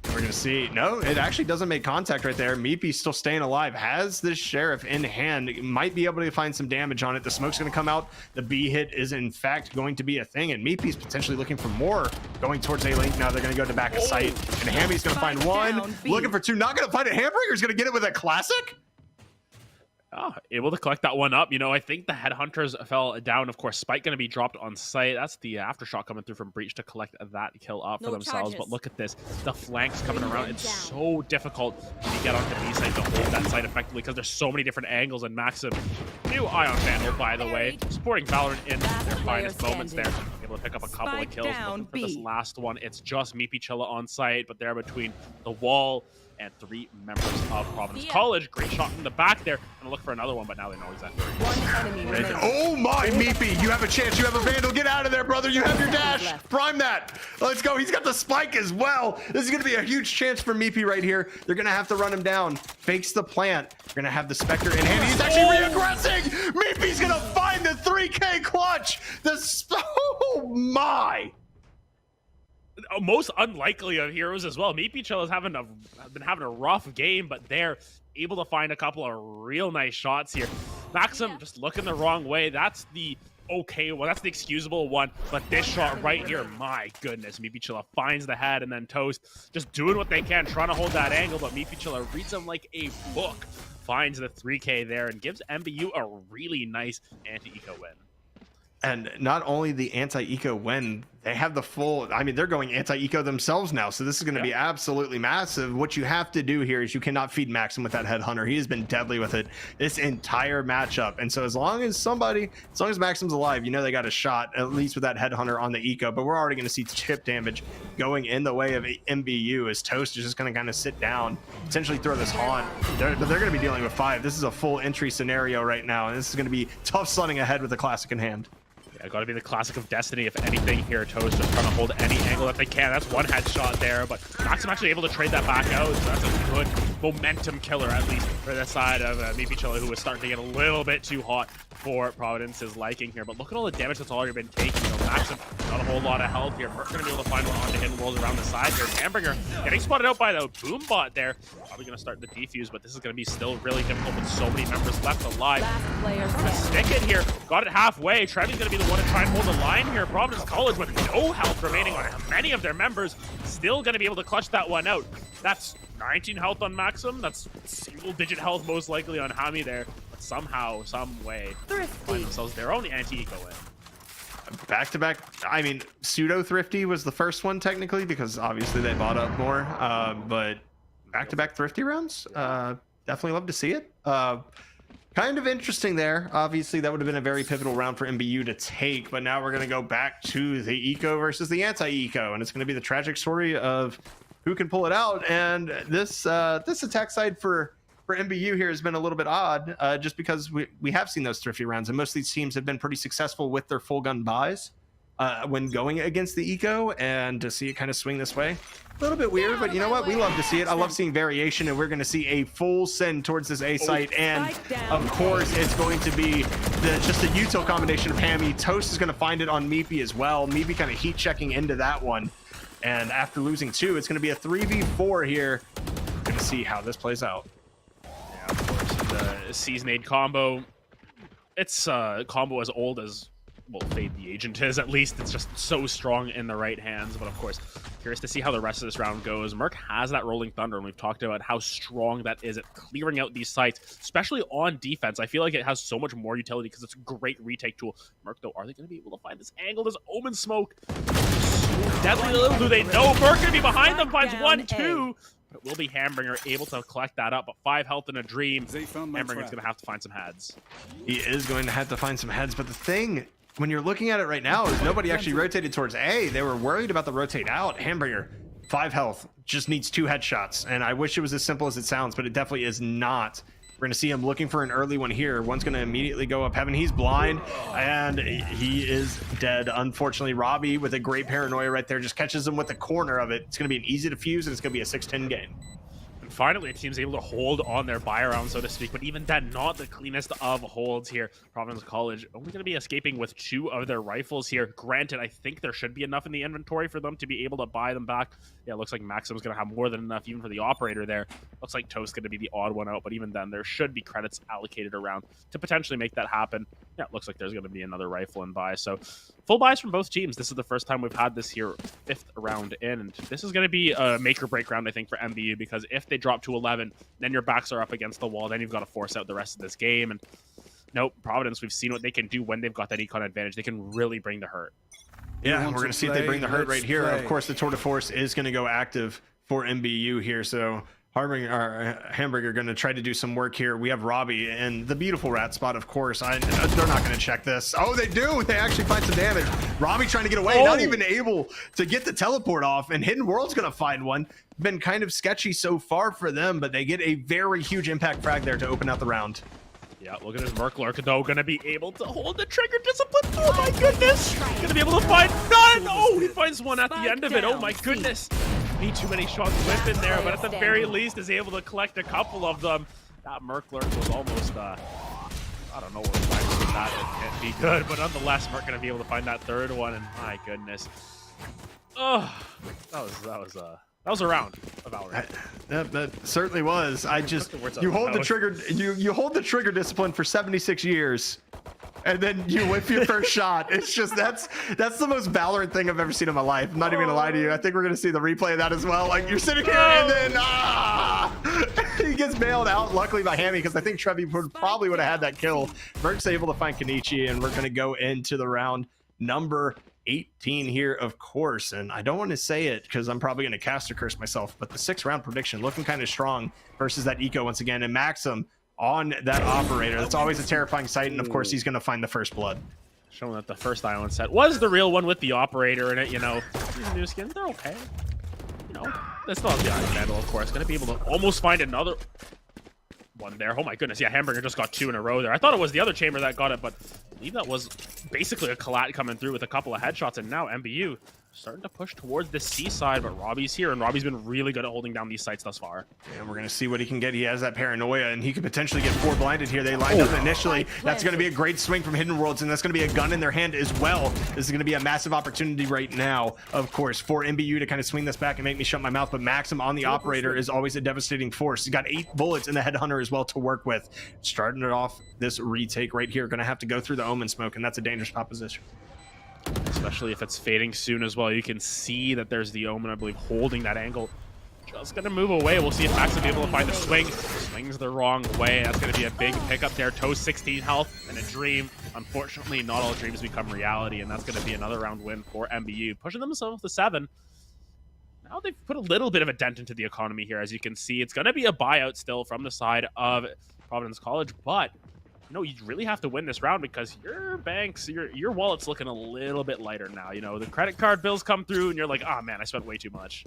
We're going to see. No, it actually doesn't make contact right there. Meepy's still staying alive. Has this Sheriff in hand. Might be able to find some damage on it. The smoke's going to come out. The B hit is, in fact, going to be a thing. And Meepy's potentially looking for more. Going towards A-Link. Now they're going to go to back of sight. And Hammy's going to find one. Looking for 2. Not going to find it. Hamburger's going to get it with a classic. Oh, able to collect that one up. You know, I think the Headhunters fell down. Of course, Spike going to be dropped on site. That's the aftershock coming through from Breach to collect that kill up for themselves. But look at this. The flanks coming around. It's so difficult when you get onto B site to hold that site effectively because there's so many different angles. And Maxim, new Ion Vandal, by the way, supporting Valorant in their finest moments there. Able to pick up a couple of kills. Looking for this last one. It's just Meepy Chilla on site, but they're between the wall and 3 members of Providence College. Great shot from the back there. Gonna look for another one, but now they know he's at. Oh my, Meepy, you have a chance. You have a Vandal. Get out of there, brother. You have your dash. Prime that. Let's go. He's got the spike as well. This is gonna be a huge chance for Meepy right here. They're gonna have to run him down. Fakes the plant. They're gonna have the Spectre in hand. He's actually reaggressing. Meepy's gonna find the 3K clutch. Oh my. Most unlikely of heroes as well. Meepy Chill has been having a rough game, but they're able to find a couple of real nice shots here. Maxim just looking the wrong way. That's the okay one. That's the excusable one. But this shot right here, my goodness. Meepy Chilla finds the head, and then Toast just doing what they can, trying to hold that angle, but Meepy Chilla reads him like a book. Finds the 3K there and gives MBU a really nice anti-eco win. And not only the anti-eco win, they have the full, I mean, they're going anti-eco themselves now. So this is going to be absolutely massive. What you have to do here is you cannot feed Maxim with that Headhunter. He has been deadly with it this entire matchup. And so as long as Maxim's alive, you know they got a shot, at least with that Headhunter on the eco. But we're already going to see chip damage going in the way of MBU as Toast is just going to kind of sit down, potentially throw this haunt. But they're going to be dealing with 5. This is a full entry scenario right now. And this is going to be tough slutting ahead with the classic in hand. Yeah, got to be the classic of Destiny. If anything here, Toast just trying to hold any angle that they can. That's one headshot there, but Maxim actually able to trade that back out. So that's a good momentum killer, at least for the side of Meepy Chilla, who was starting to get a little bit too hot for Providence's liking here. But look at all the damage that's already been taken. You know, Maxim, not a whole lot of health here. Merc going to be able to find one onto hidden rolls around the side here. Hamburger getting spotted out by the boom bot there. Probably going to start the defuse, but this is going to be still really difficult with so many members left alive. Trying to stick it here. Got it halfway. Trevi's going to be the one to try and hold the line here. Providence College with no health remaining on many of their members. Still going to be able to clutch that one out. That's 19 health on Maxim. That's single-digit health most likely on Hami there. But somehow, some way, find themselves their own anti-eco win. Back-to-back, I mean, pseudo-thrifty was the first one technically because obviously they bought up more. But back-to-back thrifty rounds, definitely love to see it. Kind of interesting there. Obviously, that would have been a very pivotal round for MBU to take, but now we're going to go back to the eco versus the anti-eco, and it's going to be the tragic story of who can pull it out. And this attack side for MBU here has been a little bit odd, just because we have seen those thrifty rounds, and most of these teams have been pretty successful with their full gun buys. when going against the Eco, and to see it kind of swing this way. A little bit weird, but you know what? We love to see it. I love seeing variation, and we're going to see a full send towards this A site. And of course, it's going to be just a util combination of Hammy. Toast is going to find it on Meepy as well. Meepy kind of heat checking into that one. And after losing 2, it's going to be a 3v4 here. We're going to see how this plays out. Yeah, of course. The Seasonade combo. It's a combo as old as, well, Fade the Agent is, at least. It's just so strong in the right hands. But of course, curious to see how the rest of this round goes. Merc has that Rolling Thunder, and we've talked about how strong that is at clearing out these sites, especially on defense. I feel like it has so much more utility because it's a great retake tool. Merc, though, are they going to be able to find this angle? This Omen Smoke. So deadly. Little do they know. Merc going to be behind them, finds 1, 2. But it will be Hambringer able to collect that up. But 5 health in a dream. Hambringer's going to have to find some heads. He is going to have to find some heads, but the thing, when you're looking at it right now, is nobody actually rotated towards A. They were worried about the rotate out. Hambringer, 5 health, just needs 2 headshots. And I wish it was as simple as it sounds, but it definitely is not. We're going to see him looking for an early one here. One's going to immediately go up heaven. He's blind, and he is dead. Unfortunately, Robbie, with a great paranoia right there, just catches him with the corner of it. It's going to be an easy defuse, and it's going to be a 6-10 game. And finally, a team's able to hold on their buy around, so to speak, but even then, not the cleanest of holds here. Providence College only going to be escaping with 2 of their rifles here. Granted, I think there should be enough in the inventory for them to be able to buy them back. Yeah, it looks like Maxim's going to have more than enough even for the operator there. Looks like Toast's going to be the odd one out, but even then, there should be credits allocated around to potentially make that happen. Yeah, it looks like there's going to be another rifle in buy, so full buys from both teams. This is the first time we've had this here, 5th round in, and this is going to be a make or break round, I think, for MBU, because if they drop to 11, then your backs are up against the wall. Then you've got to force out the rest of this game. And nope, Providence, we've seen what they can do when they've got that econ advantage. They can really bring the hurt. Yeah, we're going to see if they bring the hurt right here. Of course, the Tour de Force is going to go active for MBU here. So Hamburger going to try to do some work here. We have Robbie and the beautiful rat spot, of course. They're not going to check this. Oh, they do. They actually find some damage. Robbie trying to get away, not even able to get the teleport off. And Hidden World's going to find one. Been kind of sketchy so far for them, but they get a very huge impact frag there to open out the round. Yeah, look at his Merclurk, though, going to be able to hold the trigger discipline. Oh, my goodness. Going to be able to find none. Oh, he finds one at the end of it. Oh, my goodness. Need too many shots whipping there, but at the very least is able to collect a couple of them. That Merclurk was almost, I don't know what that can't be good, but nonetheless, Merc going to be able to find that 3rd one, and my goodness. Oh, that was a round of Valorant. That certainly was. You hold the trigger, you hold the trigger discipline for 76 years, and then you whip your first shot. It's just that's the most Valorant thing I've ever seen in my life. I'm not even gonna lie to you. I think we're gonna see the replay of that as well. Like, you're sitting here and then he gets bailed out. Luckily by Hammy, because I think Trevi probably would have had that kill. Merc's able to find Kenichi, and we're gonna go into the round number 18 here, of course. And I don't want to say it because I'm probably going to caster curse myself, but the 6th round prediction looking kind of strong versus that Eco once again, and Maxim on that operator. That's always a terrifying sight, and of course he's going to find the first blood. Showing that the first island set was the real one with the operator in it. You know, these new skins, they're okay. You know, they still have the Iron Mantle, of course. Going to be able to almost find another one there. Oh my goodness, yeah, Hamburger just got 2 in a row there. I thought it was the other chamber that got it, but I believe that was basically a collat coming through with a couple of headshots, and now MBU starting to push towards the C side, but Robbie's here, and Robbie's been really good at holding down these sites thus far. And we're going to see what he can get. He has that paranoia, and he could potentially get 4 blinded here. They lined up initially. That's going to be a great swing from Hidden Worlds, and that's going to be a gun in their hand as well. This is going to be a massive opportunity right now, of course, for MBU to kind of swing this back and make me shut my mouth, but Maxim on the operator is always a devastating force. He's got 8 bullets in the Headhunter as well to work with. Starting it off, this retake right here, going to have to go through the Omen Smoke, and that's a dangerous proposition. Especially if it's fading soon as well. You can see that there's the Omen, I believe, holding that angle. Just going to move away. We'll see if Max will be able to find the swing. Swings the wrong way. That's going to be a big pickup there. Toast 16 health and a dream. Unfortunately, not all dreams become reality, and that's going to be another round win for MBU. Pushing themselves to 7. Now they've put a little bit of a dent into the economy here. As you can see, it's going to be a buyout still from the side of Providence College, but you know, you really have to win this round because your banks, your wallet's looking a little bit lighter now. You know, the credit card bills come through and you're like, oh man, I spent way too much.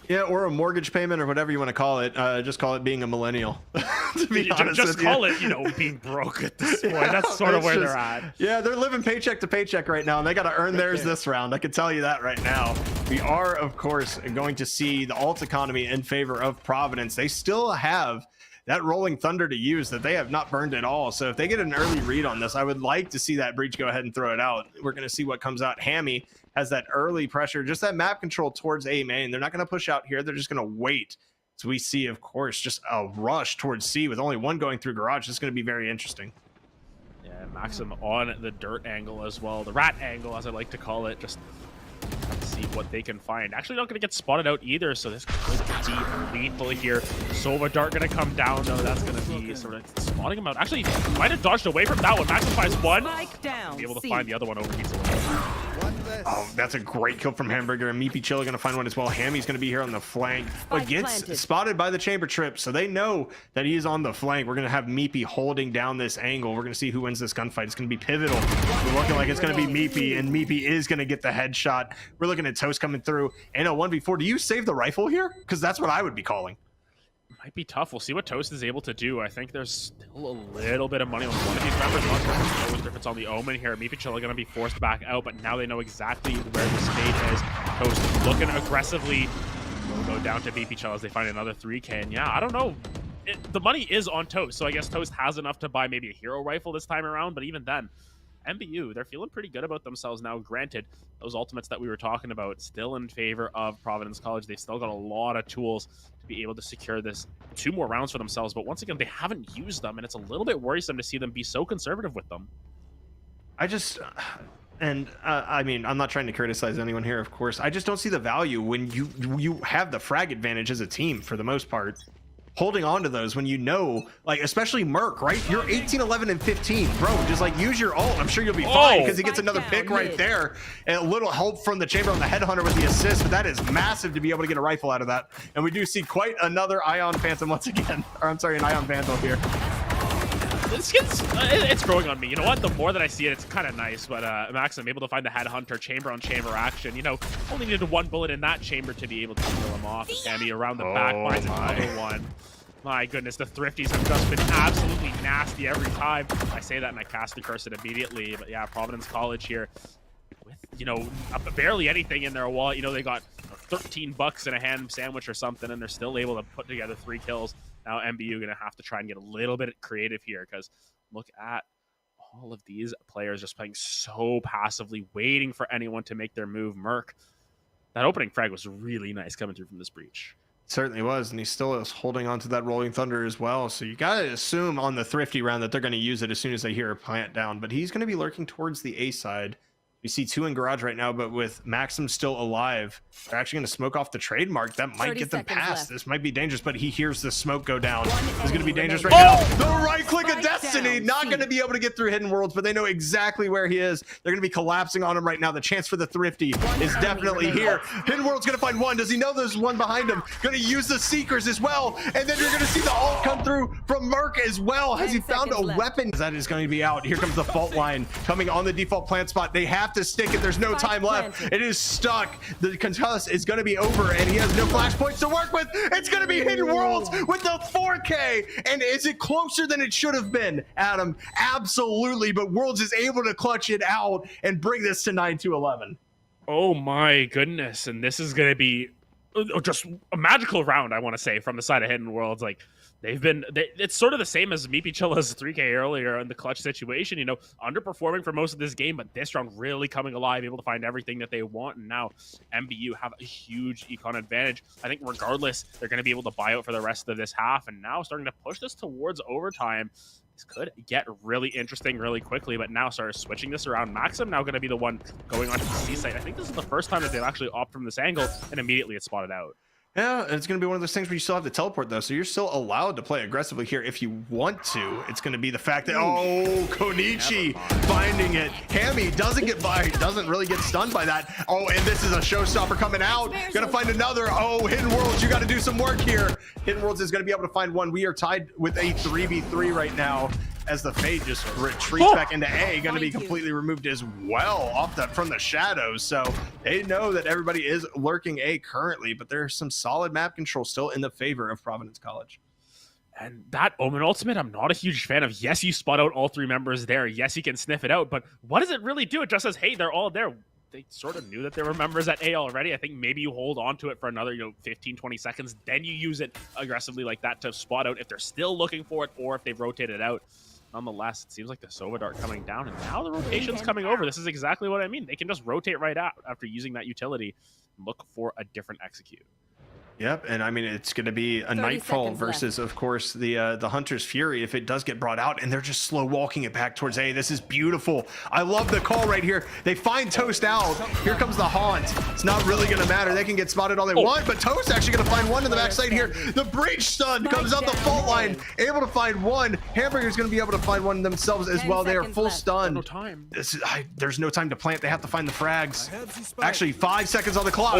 Yeah, or a mortgage payment or whatever you want to call it. Just call it being a millennial. To be honest just with call you. it, being broke at this point. That's sort of where they're at. Yeah, they're living paycheck to paycheck right now, and they got to earn theirs this round. I can tell you that right now. We are, of course, going to see the alt economy in favor of Providence. They still have that rolling thunder to use that they have not burned at all. So if they get an early read on this, I would like to see that breach go ahead and throw it out. We're going to see what comes out. Hammy has that early pressure, just that map control towards A main. They're not going to push out here. They're just going to wait. So we see, of course, just a rush towards C with only one going through garage. This is going to be very interesting. Yeah, Maxim on the dirt angle as well. The rat angle, as I like to call it. Just see what they can find. Actually not going to get spotted out either, so this could be lethal here. Sova Dart going to come down, though. That's going to be sort of spotting him out. Actually, might have dodged away from that one. Maxim finds one. Be able to find the other one over easily. Oh, that's a great kill from Hamburger, and Meepy Chilla going to find one as well. Hammy's going to be here on the flank, but gets spotted by the chamber trip, so they know that he is on the flank. We're going to have Meepy holding down this angle. We're going to see who wins this gunfight. It's going to be pivotal. We're looking like it's going to be Meepy, and Meepy is going to get the headshot. We're looking at Toast coming through, and a 1v4. Do you save the rifle here? Because that's what I would be calling. Might be tough. We'll see what Toast is able to do. I think there's still a little bit of money on one of these members. Not sure if it's on the Omen here. Meepy going to be forced back out, but now they know exactly where the state is. Toast looking aggressively. We'll go down to Meepy as they find another 3K. And yeah, I don't know. The money is on Toast, so I guess Toast has enough to buy maybe a hero rifle this time around, but even then, MBU, they're feeling pretty good about themselves now. Granted, those ultimates that we were talking about still in favor of Providence College. They've still got a lot of tools to be able to secure this 2 more rounds for themselves. But once again, they haven't used them, and it's a little bit worrisome to see them be so conservative with them. I just, I mean, I'm not trying to criticize anyone here, of course. I just don't see the value when you have the frag advantage as a team for the most part. Holding on to those when you know, like, especially Merc, right? You're 18, 11, and 15. Bro, just, like, use your ult. I'm sure you'll be fine because he gets another pick right there. And a little help from the chamber on the headhunter with the assist, but that is massive to be able to get a rifle out of that. And we do see quite another Ion Phantom once again. Or, I'm sorry, an Ion Vandal here. It's growing on me. You know what? The more that I see it, it's kind of nice. But Maxim able to find the headhunter, chamber on chamber action. Only needed 1 bullet in that chamber to be able to kill him off. Cammy around the back finds another one. My goodness, the Thrifties have just been absolutely nasty every time. I say that and I cast the curse it immediately. But yeah, Providence College here with, barely anything in their wallet. They got $13 in a ham sandwich or something, and they're still able to put together 3 kills. Now MBU going to have to try and get a little bit creative here because look at all of these players just playing so passively, waiting for anyone to make their move. Merc, that opening frag was really nice coming through from this breach. Certainly was, and he still is holding on to that rolling thunder as well. So you got to assume on the Thrifty round that they're going to use it as soon as they hear a plant down. But he's going to be lurking towards the A side. We see 2 in garage right now, but with Maxim still alive, they're actually going to smoke off the trademark. That might get them past. This might be dangerous, but he hears the smoke go down. It's going to be dangerous right now. The right click of destiny, not going to be able to get through Hidden Worlds, but they know exactly where he is. They're going to be collapsing on him right now. The chance for the Thrifty is definitely here. Hidden World's going to find one. Does he know there's one behind him? Going to use the Seekers as well, and then you're going to see the ult come through from Merc as well. Has he found a weapon? That is going to be out. Here comes the fault line coming on the default plant spot. They have to stick it. There's no time left. It is stuck. The concuss is going to be over, and he has no flashpoints to work with. It's going to be Hidden Worlds with the 4K. And is it closer than it should have been, Adam? Absolutely. But Worlds is able to clutch it out and bring this to 9-11. Oh my goodness. And this is going to be just a magical round, I want to say, from the side of Hidden Worlds. Like, it's sort of the same as Meepy Chilla's 3K earlier in the clutch situation, underperforming for most of this game, but this round really coming alive, able to find everything that they want. And now MBU have a huge econ advantage. I think regardless, they're going to be able to buy out for the rest of this half, and now starting to push this towards overtime. This could get really interesting really quickly, but now started switching this around. Maxim now going to be the one going on to the C site. I think this is the first time that they've actually opted from this angle, and immediately it's spotted out. Yeah, it's going to be one of those things where you still have to teleport, though, so you're still allowed to play aggressively here if you want to. It's going to be the fact that, Konichi finding it. Hammy doesn't get by, doesn't really get stunned by that. Oh, and this is a showstopper coming out. Going to find another. Oh, Hidden Worlds, you got to do some work here. Hidden Worlds is going to be able to find one. We are tied with a 3v3 right now. as the Fade just retreats back into A, going to be completely removed as well from the shadows. So they know that everybody is lurking A currently, but there's some solid map control still in the favor of Providence College. And that Omen ultimate, I'm not a huge fan of. Yes, you spot out all 3 members there. Yes, you can sniff it out, but what does it really do? It just says, hey, they're all there. They sort of knew that there were members at A already. I think maybe you hold on to it for another, 15, 20 seconds. Then you use it aggressively like that to spot out if they're still looking for it or if they've rotated out. Nonetheless, it seems like the Sova Dart coming down, and now the rotation's coming over. This is exactly what I mean. They can just rotate right out after using that utility and look for a different execute. Yep, and I mean, it's going to be a Nightfall versus, of course, the Hunter's Fury if it does get brought out, and they're just slow walking it back towards A. This is beautiful. I love the call right here. They find Toast out. Here comes the Haunt. It's not really going to matter. They can get spotted all they want, but Toast actually going to find one in the backside here. The breach stun comes out the fault line, able to find one. Hamburger's going to be able to find one themselves as well. They are full stun. No time. There's no time to plant. They have to find the frags. Actually, 5 seconds on the clock.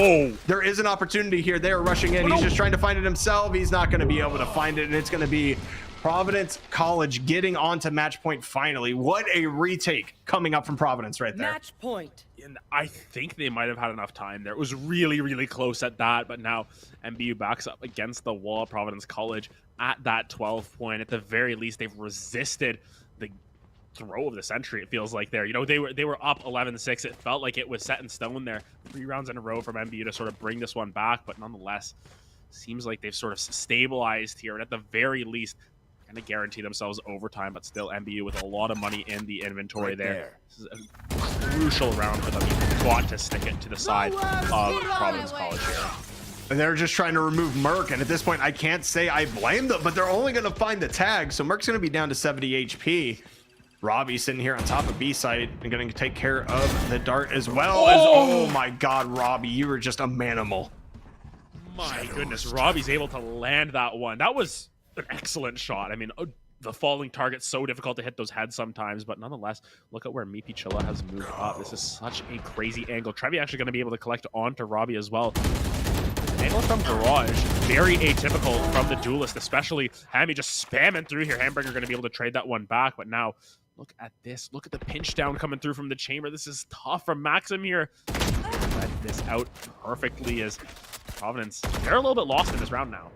There is an opportunity here. They are rushing in. He's just trying to find it himself. He's not going to be able to find it, and it's going to be Providence College getting onto match point finally. What a retake coming up from Providence right there. Match point. And I think they might have had enough time there. It was really, really close at that, but now MBU backs up against the wall. Providence College at that 12 point. At the very least, they've resisted the throw of the century, it feels like there. They were up 11-6. It felt like it was set in stone there. 3 rounds in a row from MBU to sort of bring this one back, but nonetheless, seems like they've sort of stabilized here, and at the very least, kind of guarantee themselves overtime, but still MBU with a lot of money in the inventory there. This is a crucial round for them. You've got to stick it to the side of Providence College here. And they're just trying to remove Merc, and at this point, I can't say I blame them, but they're only going to find the tag, so Merc's going to be down to 70 HP. Robbie sitting here on top of B site and going to take care of the dart as well. Oh my God, Robbie, you were just a manimal. My goodness, Robbie's able to land that one. That was an excellent shot. I mean, the falling target's so difficult to hit those heads sometimes, but nonetheless, look at where Mipi Chilla has moved up. This is such a crazy angle. Trevi actually going to be able to collect onto Robbie as well. Angle from Garage, very atypical from the Duelist, especially Hammy just spamming through here. Hamburger going to be able to trade that one back, but now look at this. Look at the pinch down coming through from the chamber. This is tough from Maxim here. Let this out perfectly as Providence, they're a little bit lost in this round now.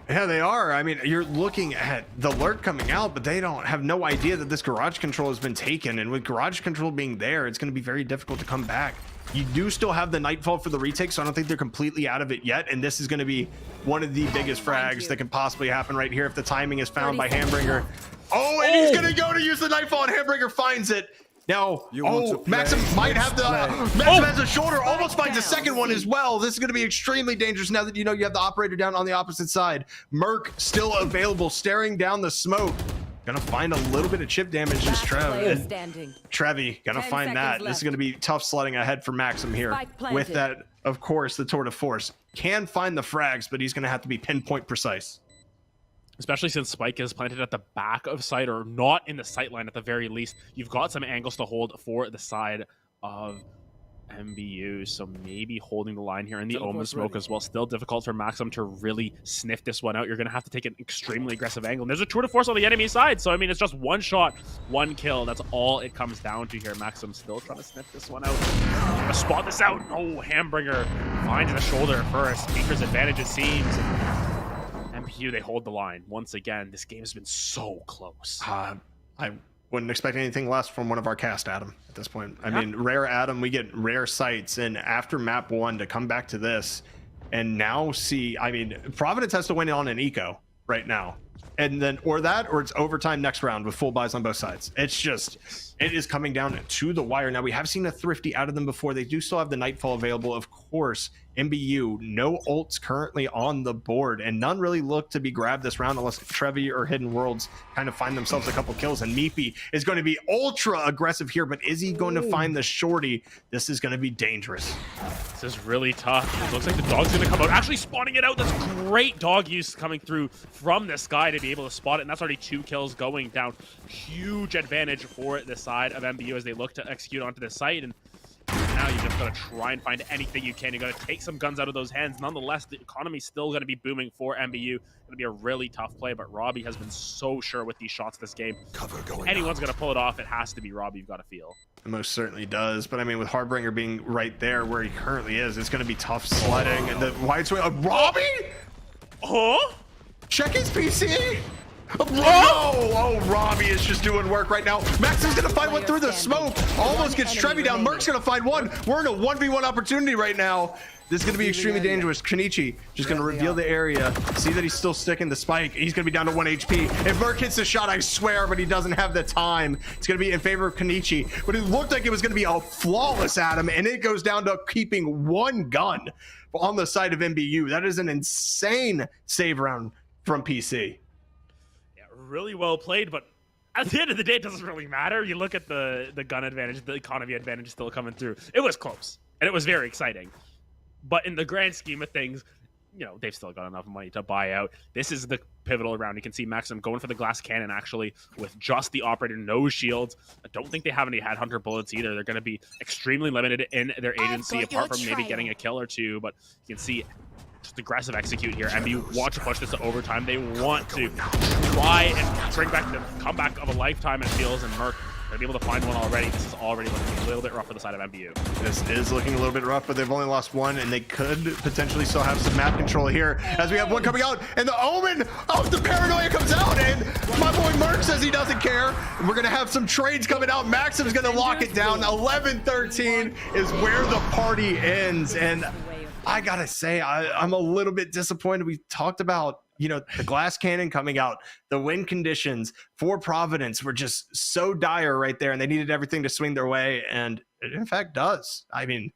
Yeah, they are. I mean, you're looking at the lurk coming out, but they don't have no idea that this garage control has been taken. And with garage control being there, it's going to be very difficult to come back. You do still have the Nightfall for the retake, so I don't think they're completely out of it yet. And this is going to be one of the biggest frags that can possibly happen right here if the timing is found by Hamburger. Oh, and he's going to go to use the Nightfall, and Hamburger finds it. Now, Maxim might have the Maxim has a shoulder, almost finds a second one as well. This is going to be extremely dangerous now that you know you have the operator down on the opposite side. Merc still available, staring down the smoke. Gonna find a little bit of chip damage as Trevi gonna find that. This is gonna be tough sledding ahead for Maxim here. With that, of course, the tour de force can find the frags, but he's gonna have to be pinpoint precise. Especially since Spike is planted at the back of site, or not in the sight line at the very least. You've got some angles to hold for the side of MBU, so maybe holding the line here in the Omen smoke as well. Still difficult for Maxim to really sniff this one out. You're going to have to take an extremely aggressive angle. And there's a tour de force on the enemy side, so I mean, it's just one shot, one kill. That's all it comes down to here. Maxim still trying to sniff this one out. Trying to spot this out. Oh, Hambringer finds the shoulder first. Speaker's advantage, it seems. MBU, they hold the line. Once again, this game has been so close. I wouldn't expect anything less from one of our cast, Adam, at this point. I mean, rare Adam, we get rare sights, and after map 1 to come back to this and now see, I mean, Providence has to win on an eco right now. And then, or it's overtime next round with full buys on both sides. It's just, it is coming down to the wire. Now, we have seen a Thrifty out of them before. They do still have the Nightfall available, of course. MBU, no ults currently on the board, and none really look to be grabbed this round unless Trevi or Hidden Worlds kind of find themselves a couple kills. And Meepy is going to be ultra aggressive here, but is he going to find the shorty? This is going to be dangerous. This is really tough. It looks like the dog's going to come out, actually spawning it out. That's great dog use coming through from this guy to be able to spot it, and that's already 2 kills going down. Huge advantage for the side of MBU as they look to execute onto the site, and now you've just got to try and find anything you can. You got to take some guns out of those hands. Nonetheless, the economy's still going to be booming for MBU. Going to be a really tough play, but Robbie has been so sure with these shots this game. If anyone's going to pull it off, it has to be Robbie, you've got to feel. It most certainly does, but I mean, with Hardbringer being right there where he currently is, it's going to be tough sledding. And the wide swing of Robbie? Huh? Check his PC? Oh, no! Oh, Robbie is just doing work right now. Max is going to find one through the smoke. Almost gets Trevi down. Merc's going to find one. We're in a 1v1 opportunity right now. This is going to be extremely dangerous. Kenichi just going to reveal the area. See that he's still sticking the spike. He's going to be down to 1 HP. If Merc hits the shot, I swear, but he doesn't have the time. It's going to be in favor of Kenichi. But it looked like it was going to be a flawless Adam, and it goes down to keeping one gun on the side of MBU. That is an insane save round from PC. Really well played, but at the end of the day, it doesn't really matter. You look at the gun advantage, the economy advantage still coming through. It was close, and it was very exciting. But in the grand scheme of things, you know, they've still got enough money to buy out. This is the pivotal round. You can see Maxim going for the glass cannon, actually, with just the operator, no shields. I don't think they have any headhunter bullets either. They're going to be extremely limited in their agency, apart from maybe getting a kill or two. But you can see just aggressive execute here. MBU want to push this to overtime. They want to try and bring back the comeback of a lifetime, it feels, and Merc going to be able to find one already. This is already looking a little bit rough for the side of MBU. This is looking a little bit rough, but they've only lost one, and they could potentially still have some map control here as we have one coming out, and the omen of the paranoia comes out, and my boy Merc says he doesn't care. We're going to have some trades coming out. Maxim's going to lock it down. 11-13 is where the party ends, and I gotta say, I'm a little bit disappointed. We talked about, you know, the glass cannon coming out, the win conditions for Providence were just so dire right there, and they needed everything to swing their way, and it in fact does. I mean,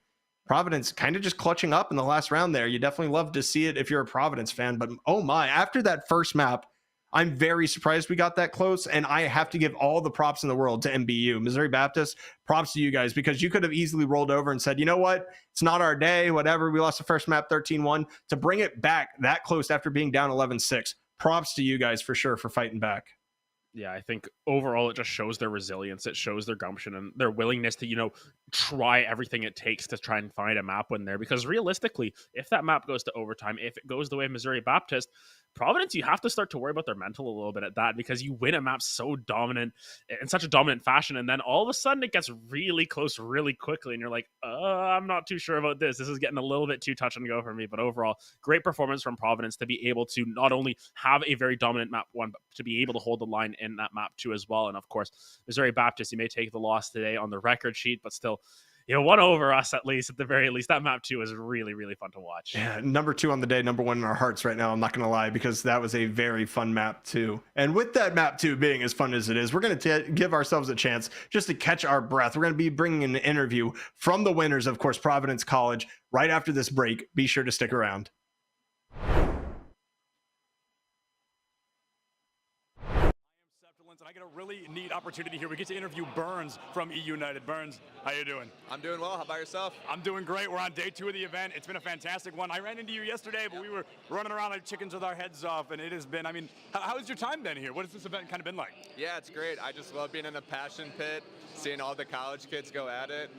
Providence kind of just clutching up in the last round there. You definitely love to see it if you're a Providence fan, but oh my, after that first map, I'm very surprised we got that close, and I have to give all the props in the world to MBU. Missouri Baptist, props to you guys, because you could have easily rolled over and said, you know what, it's not our day, whatever. We lost the first map 13-1. To bring it back that close after being down 11-6, props to you guys for sure for fighting back. Yeah, I think overall it just shows their resilience. It shows their gumption and their willingness to, you know, try everything it takes to try and find a map win there. Because realistically, if that map goes to overtime, if it goes the way of Missouri Baptist, Providence, you have to start to worry about their mental a little bit at that, because you win a map so dominant in such a dominant fashion, and then all of a sudden it gets really close really quickly, and you're like, I'm not too sure about this. This is getting a little bit too touch and go for me. But overall, great performance from Providence to be able to not only have a very dominant map one, but to be able to hold the line in that map two as well. And of course, Missouri Baptist, you may take the loss today on the record sheet, but still, you know, won over us at the very least. That map 2 is really, really fun to watch. Yeah, number 2 on the day, number 1 in our hearts right now. I'm not going to lie, because that was a very fun map 2. And with that map 2 being as fun as it is, we're going to give ourselves a chance just to catch our breath. We're going to be bringing an interview from the winners, of course, Providence College, right after this break. Be sure to stick around. And I get a really neat opportunity here. We get to interview Burns from E United. Burns, how you doing? I'm doing well. How about yourself? I'm doing great. We're on day 2 of the event. It's been a fantastic one. I ran into you yesterday, but we were running around like chickens with our heads off, and it has been, I mean, how has your time been here? What has this event kind of been like? Yeah, it's great. I just love being in the passion pit, seeing all the college kids go at it.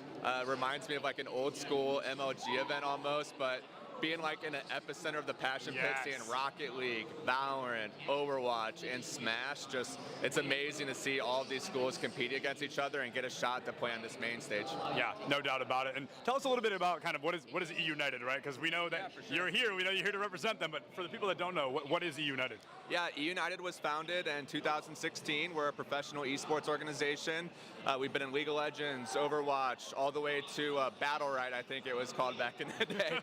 Reminds me of like an old school MLG event almost, but being like in the epicenter of the passion pit, seeing Rocket League, Valorant, Overwatch, and Smash, just it's amazing to see all of these schools compete against each other and get a shot to play on this main stage. Yeah, no doubt about it. And tell us a little bit about kind of what is E United, right? Because we know that you're here, we know you're here to represent them, but for the people that don't know, what is E United? Yeah, E United was founded in 2016. We're a professional esports organization. We've been in League of Legends, Overwatch, all the way to Battle Right, I think it was called back in the day.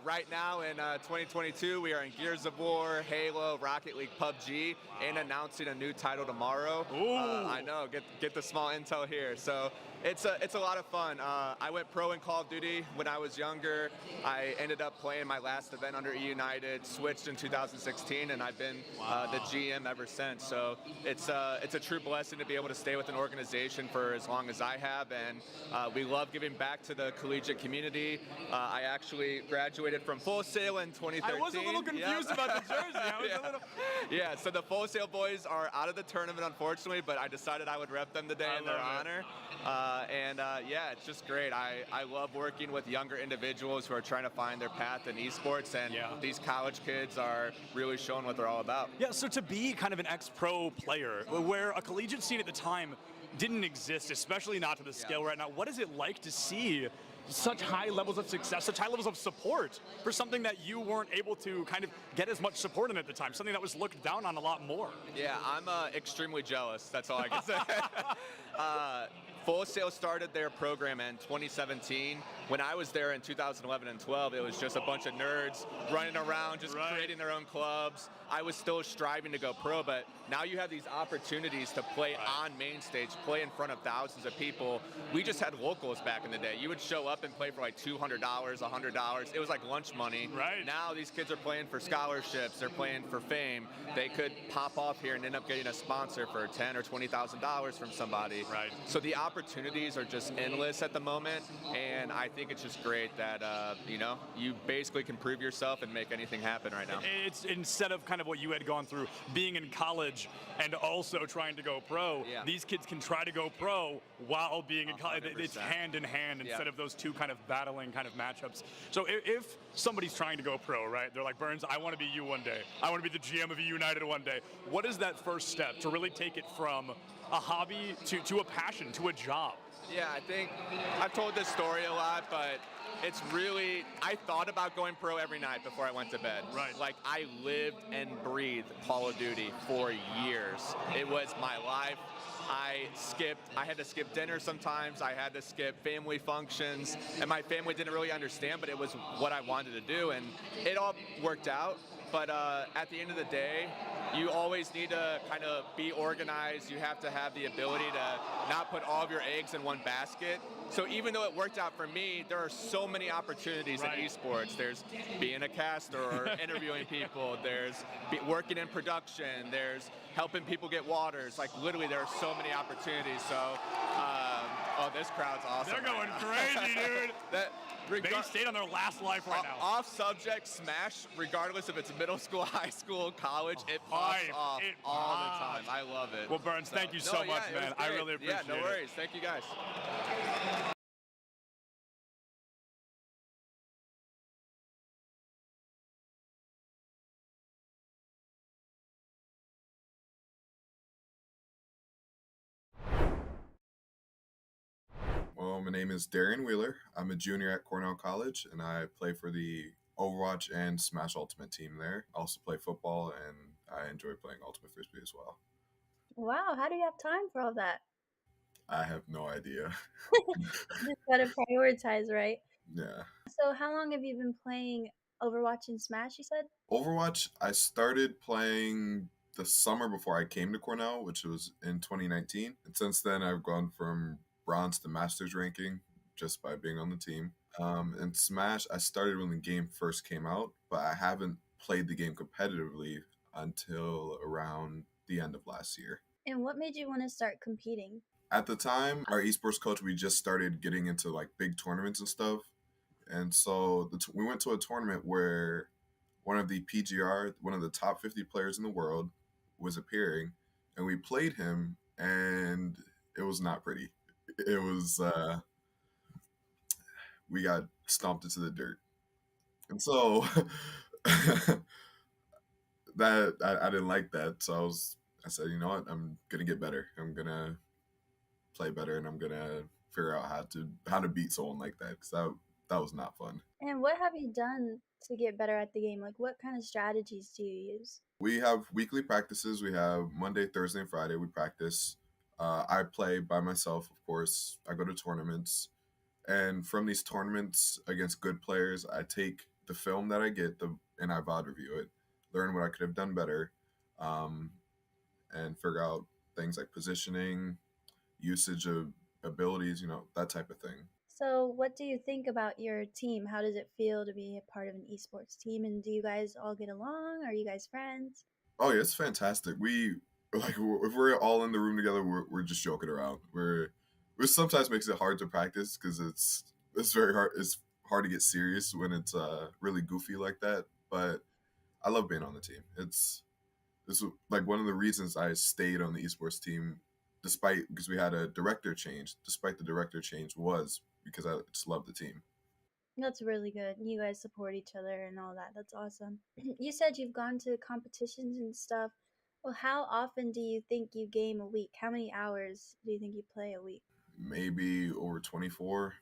Right now in 2022, we are in Gears of War, Halo, Rocket League, PUBG, and announcing a new title tomorrow. I know, get the small intel here. So it's a lot of fun. I went pro in Call of Duty when I was younger. I ended up playing my last event under E United, switched in 2016, and I've been the GM ever since. So it's a true blessing to be able to stay with an organization for as long as I have, and we love giving back to the collegiate community. I actually graduated graduated from Full Sail in 2013. I was a little confused about the jersey. I was a little... Yeah, so the Full Sail boys are out of the tournament, unfortunately, but I decided I would rep them today in their honor. Yeah, it's just great. I love working with younger individuals who are trying to find their path in esports, and these college kids are really showing what they're all about. Yeah, so to be kind of an ex-pro player, where a collegiate scene at the time didn't exist, especially not to the scale right now, what is it like to see such high levels of success, such high levels of support for something that you weren't able to kind of get as much support in at the time, something that was looked down on a lot more? Yeah, I'm extremely jealous. That's all I can say. Full Sail started their program in 2017. When I was there in 2011 and 12, it was just a bunch of nerds running around, just creating their own clubs. I was still striving to go pro, but now you have these opportunities to play on main stage, play in front of thousands of people. We just had locals back in the day. You would show up and play for like $200, $100. It was like lunch money. Right. Now these kids are playing for scholarships. They're playing for fame. They could pop off here and end up getting a sponsor for $10,000 or $20,000 from somebody. Right. So the opportunities are just endless at the moment, and I think it's just great that you basically can prove yourself and make anything happen right now. It's instead of kind of what you had gone through, being in college and also trying to go pro, these kids can try to go pro while being in college. It's hand in hand instead of those two kind of battling kind of matchups. So if somebody's trying to go pro, right, they're like, Burns, I want to be you one day. I want to be the GM of E United one day. What is that first step to really take it from a hobby to a passion, to a job? Yeah, I think I've told this story a lot, but it's really, I thought about going pro every night before I went to bed. Right. Like, I lived and breathed Call of Duty for years. It was my life. I had to skip dinner sometimes. I had to skip family functions, and my family didn't really understand, but it was what I wanted to do, and it all worked out. But at the end of the day, you always need to kind of be organized. You have to have the ability to not put all of your eggs in one basket. So even though it worked out for me, there are so many opportunities in esports. There's being a caster or interviewing people. There's working in production. There's helping people get waters. Like, literally, there are so many opportunities. So, oh, this crowd's awesome. They're going crazy, dude. They stayed on their last life right now. Off subject, Smash, regardless if it's middle school, high school, college, it pops off all the time. I love it. Well, Burns, thank you so much, man. I really appreciate it. Yeah, no worries. Thank you, guys. Well, my name is Darian Wheeler. I'm a junior at Cornell College, and I play for the Overwatch and Smash Ultimate team there. I also play football, and I enjoy playing Ultimate Frisbee as well. Wow, how do you have time for all that? I have no idea. Just gotta prioritize, right? Yeah. So how long have you been playing Overwatch and Smash, you said? Overwatch, I started playing the summer before I came to Cornell, which was in 2019. And since then, I've gone from bronze to master's ranking just by being on the team. And Smash, I started when the game first came out, but I haven't played the game competitively until around the end of last year. And what made you want to start competing? At the time, our esports coach, we just started getting into like big tournaments and stuff. And so we went to a tournament where one of the PGR, one of the top 50 players in the world, was appearing, and we played him, and it was not pretty. It was, we got stomped into the dirt. And so that I didn't like that. So I said, you know what, I'm gonna get better. I'm gonna play better, and I'm gonna figure out how to beat someone like that, because that was not fun. And what have you done to get better at the game? Like, what kind of strategies do you use? We have weekly practices. We have Monday, Thursday, and Friday. We practice. I play by myself, of course. I go to tournaments. And from these tournaments against good players, I take the film that I get and I VOD review it, learn what I could have done better, and figure out things like positioning, usage of abilities, that type of thing. So what do you think about your team? How does it feel to be a part of an esports team? And do you guys all get along? Are you guys friends? Oh yeah, it's fantastic. If we're all in the room together, we're just joking around. Which sometimes makes it hard to practice because it's very hard. It's hard to get serious when it's really goofy like that. But I love being on the team. This is like one of the reasons I stayed on the esports team, because we had a director change. Despite the director change, was because I just love the team. That's really good. You guys support each other and all that. That's awesome. You said you've gone to competitions and stuff. Well, how often do you think you game a week? How many hours do you think you play a week? Maybe over 24,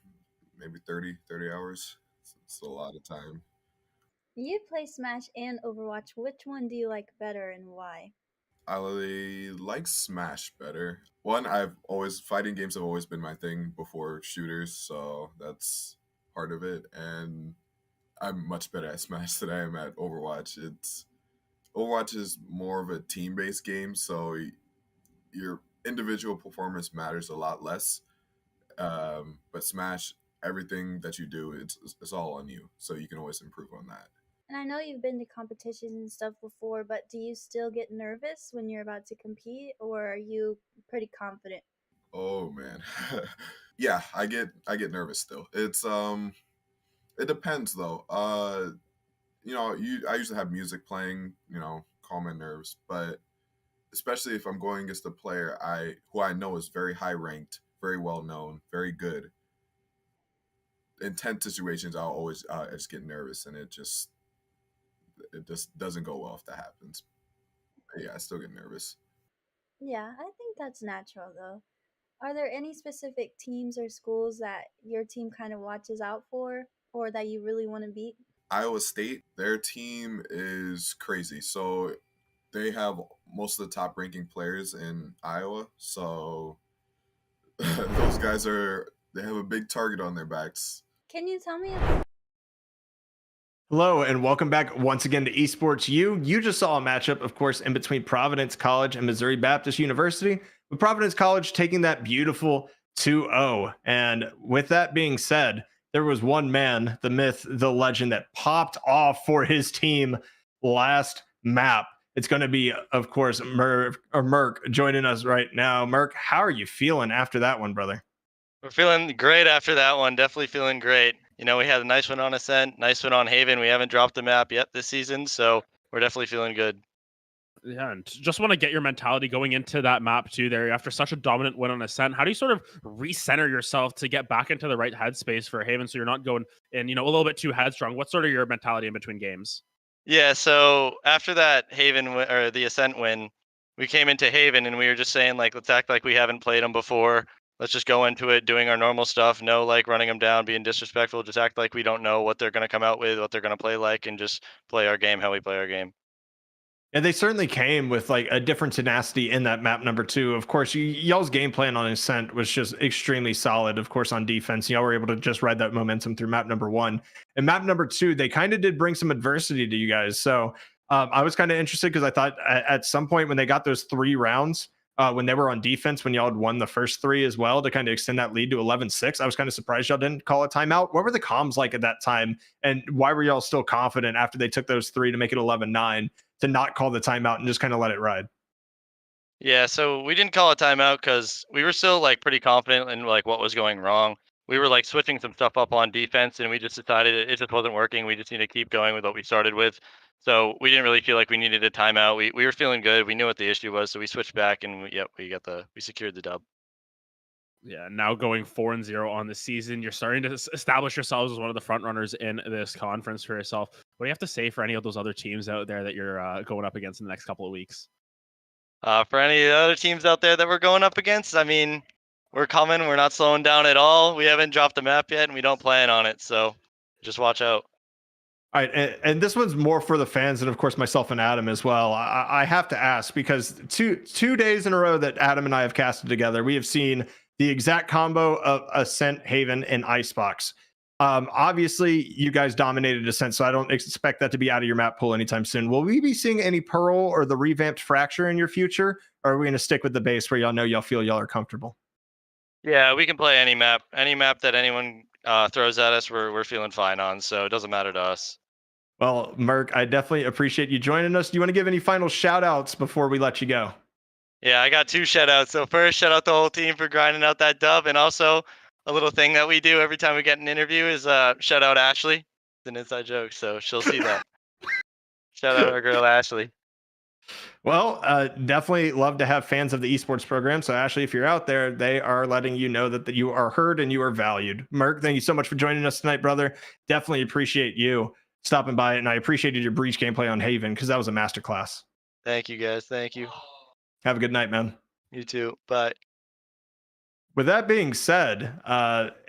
maybe 30 hours. It's a lot of time. You play Smash and Overwatch. Which one do you like better and why? I like Smash better. Fighting games have always been my thing before shooters, so that's part of it. And I'm much better at Smash than I am at Overwatch. Overwatch is more of a team-based game, so your individual performance matters a lot less. But Smash, everything that you do, it's all on you, so you can always improve on that. And I know you've been to competitions and stuff before, but do you still get nervous when you're about to compete, or are you pretty confident? Oh man, yeah, I get nervous still. It depends though. I usually have music playing, calm my nerves. But especially if I'm going against a player who I know is very high ranked, very well known, very good. In tense situations, I just get nervous, and it just doesn't go well if that happens. But yeah, I still get nervous. Yeah, I think that's natural though. Are there any specific teams or schools that your team kind of watches out for or that you really want to beat? Iowa State, their team is crazy. So they have most of the top ranking players in Iowa. So those guys they have a big target on their backs. Can you tell me Hello and welcome back once again to Esports U. You just saw a matchup, of course, in between Providence College and Missouri Baptist University, with Providence College taking that beautiful 2-0. And with that being said, there was one man, the myth, the legend, that popped off for his team last map. It's going to be, of course, Merc joining us right now. Merc, how are you feeling after that one, brother? We're feeling great after that one. Definitely feeling great. We had a nice one on Ascent, nice one on Haven. We haven't dropped the map yet this season, so we're definitely feeling good. Yeah, and just want to get your mentality going into that map too there. After such a dominant win on Ascent, how do you sort of recenter yourself to get back into the right headspace for Haven so you're not going in, a little bit too headstrong? What's sort of your mentality in between games? Yeah, so after that Haven or the Ascent win, we came into Haven and we were just saying, let's act like we haven't played them before. Let's just go into it doing our normal stuff. No, running them down, being disrespectful. Just act like we don't know what they're going to come out with, what they're going to play like, and just play our game how we play our game. And they certainly came with a different tenacity in that map number 2. Of course, y'all's game plan on Ascent was just extremely solid. Of course, on defense, y'all were able to just ride that momentum through map number 1. And map number 2, they kind of did bring some adversity to you guys. So I was kind of interested because I thought at some point when they got those 3 rounds, when they were on defense, when y'all had won the first 3 as well to kind of extend that lead to 11-6, I was kind of surprised y'all didn't call a timeout. What were the comms like at that time? And why were y'all still confident after they took those 3 to make it 11-9 to not call the timeout and just kind of let it ride? Yeah, so we didn't call a timeout because we were still pretty confident in what was going wrong. We were switching some stuff up on defense, and we just decided it just wasn't working. We just need to keep going with what we started with. So we didn't really feel like we needed a timeout. We were feeling good. We knew what the issue was, so we switched back, and we secured the dub. Yeah, now going 4-0 on the season, you're starting to establish yourselves as one of the front runners in this conference for yourself. What do you have to say for any of those other teams out there that you're going up against in the next couple of weeks? For any of the other teams out there that we're going up against, we're coming. We're not slowing down at all. We haven't dropped the map yet, and we don't plan on it. So just watch out. All right, and this one's more for the fans and, of course, myself and Adam as well. I have to ask because two days in a row that Adam and I have casted together, we have seen the exact combo of Ascent, Haven, and Icebox. Obviously, you guys dominated Ascent, so I don't expect that to be out of your map pool anytime soon. Will we be seeing any Pearl or the revamped Fracture in your future, or are we going to stick with the base where y'all feel y'all are comfortable? Yeah, we can play any map that anyone throws at us. We're feeling fine on, so it doesn't matter to us. Well, Merc, I definitely appreciate you joining us. Do you want to give any final shout outs before we let you go? Yeah, I got 2 shout outs. So first, shout out the whole team for grinding out that dub, and also a little thing that we do every time we get an interview is shout out Ashley. It's an inside joke, so she'll see that. Shout out our girl Ashley. Well, definitely love to have fans of the esports program. So, Ashley, if you're out there, they are letting you know that you are heard and you are valued. Merc, thank you so much for joining us tonight, brother. Definitely appreciate you stopping by, and I appreciated your breach gameplay on Haven because that was a masterclass. Thank you, guys. Thank you. Have a good night, man. You too. Bye. With that being said,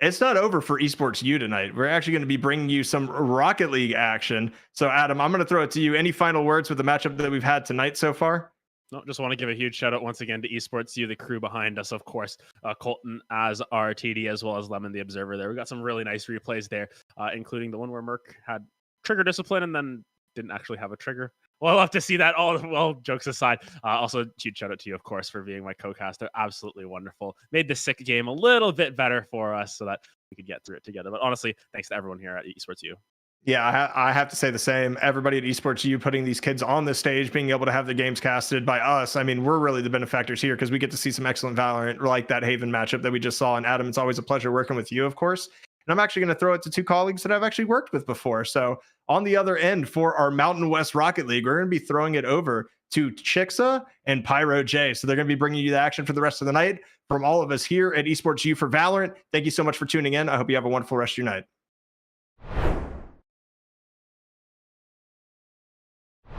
it's not over for Esports U tonight. We're actually going to be bringing you some Rocket League action. So, Adam, I'm going to throw it to you. Any final words with the matchup that we've had tonight so far? No, just want to give a huge shout out once again to Esports U, the crew behind us, of course. Colton as our TD, as well as Lemon the Observer there. We got some really nice replays there, including the one where Merc had trigger discipline and then didn't actually have a trigger. Well, I'll have to see that. All well, jokes aside. Also, huge shout out to you, of course, for being my co-caster. Absolutely wonderful. Made the sick game a little bit better for us so that we could get through it together. But honestly, thanks to everyone here at Esports U. Yeah, I have to say the same. Everybody at Esports U putting these kids on the stage, being able to have the games casted by us. I mean, we're really the benefactors here because we get to see some excellent Valorant like that Haven matchup that we just saw. And Adam, it's always a pleasure working with you, of course. And I'm actually going to throw it to two colleagues that I've actually worked with before. So on the other end for our Mountain West Rocket League, we're going to be throwing it over to Chixa and Pyro J. So they're going to be bringing you the action for the rest of the night. From all of us here at Esports U for Valorant, thank you so much for tuning in. I hope you have a wonderful rest of your night.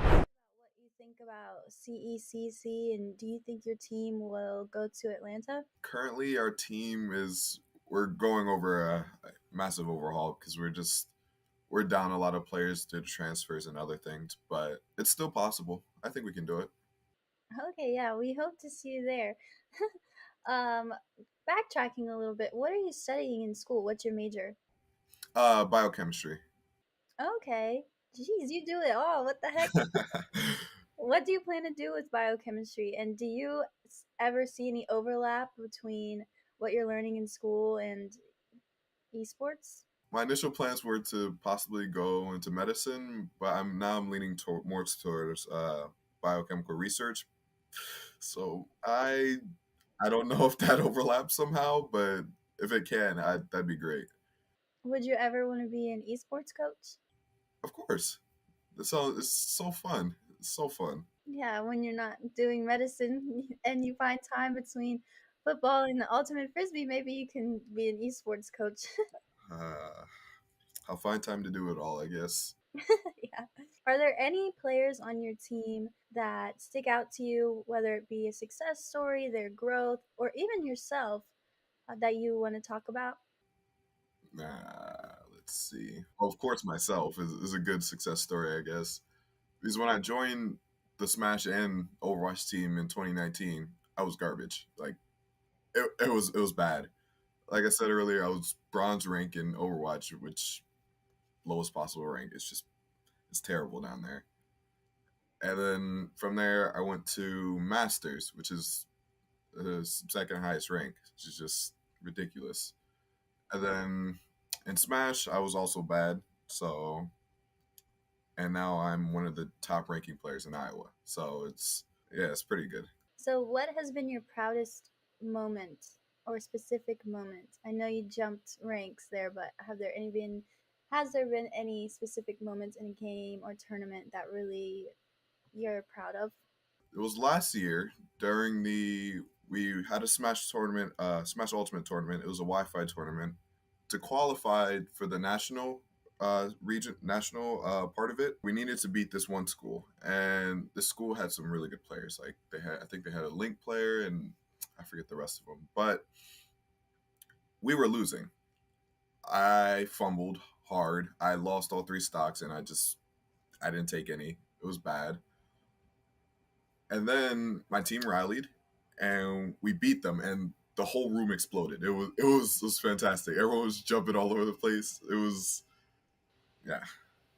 What you think about CECC, and do you think your team will go to Atlanta? Currently, our team we're going over a massive overhaul because we're down a lot of players due to transfers and other things, but it's still possible. I think we can do it. Okay, yeah, we hope to see you there. Backtracking a little bit, what are you studying in school? What's your major? Biochemistry. Okay. Jeez, you do it all. What the heck? What do you plan to do with biochemistry? And do you ever see any overlap between what you're learning in school and esports? My initial plans were to possibly go into medicine, but I'm leaning more towards biochemical research. So I don't know if that overlaps somehow, but if it can, that'd be great. Would you ever want to be an esports coach? Of course. It's so fun. It's so fun. Yeah, when you're not doing medicine and you find time between football and the ultimate frisbee, maybe you can be an esports coach. I'll find time to do it all, I guess. Yeah. Are there any players on your team that stick out to you, whether it be a success story, their growth, or even yourself, that you want to talk about? Let's see. Well, of course, myself is a good success story, I guess. Because when I joined the Smash and Overwatch team in 2019, I was garbage. Like, it was bad. Like I said earlier, I was bronze rank in Overwatch, which lowest possible rank. It's terrible down there. And then from there, I went to Masters, which is the second highest rank, which is just ridiculous. And then in Smash, I was also bad. So, and now I'm one of the top ranking players in Iowa. So it's pretty good. So, what has been your proudest moment or specific moment? I know you jumped ranks there, but has there been any specific moments in a game or tournament that really you're proud of? It was last year during we had a Smash tournament, Smash Ultimate tournament. It was a Wi-Fi tournament. To qualify for the national part of it, we needed to beat this one school, and this school had some really good players. Like I think they had a Link player, and I forget the rest of them. But we were losing. I fumbled hard. I lost all 3 stocks, and I didn't take any. It was bad. And then my team rallied, and we beat them, and the whole room exploded. It was fantastic. Everyone was jumping all over the place. It was it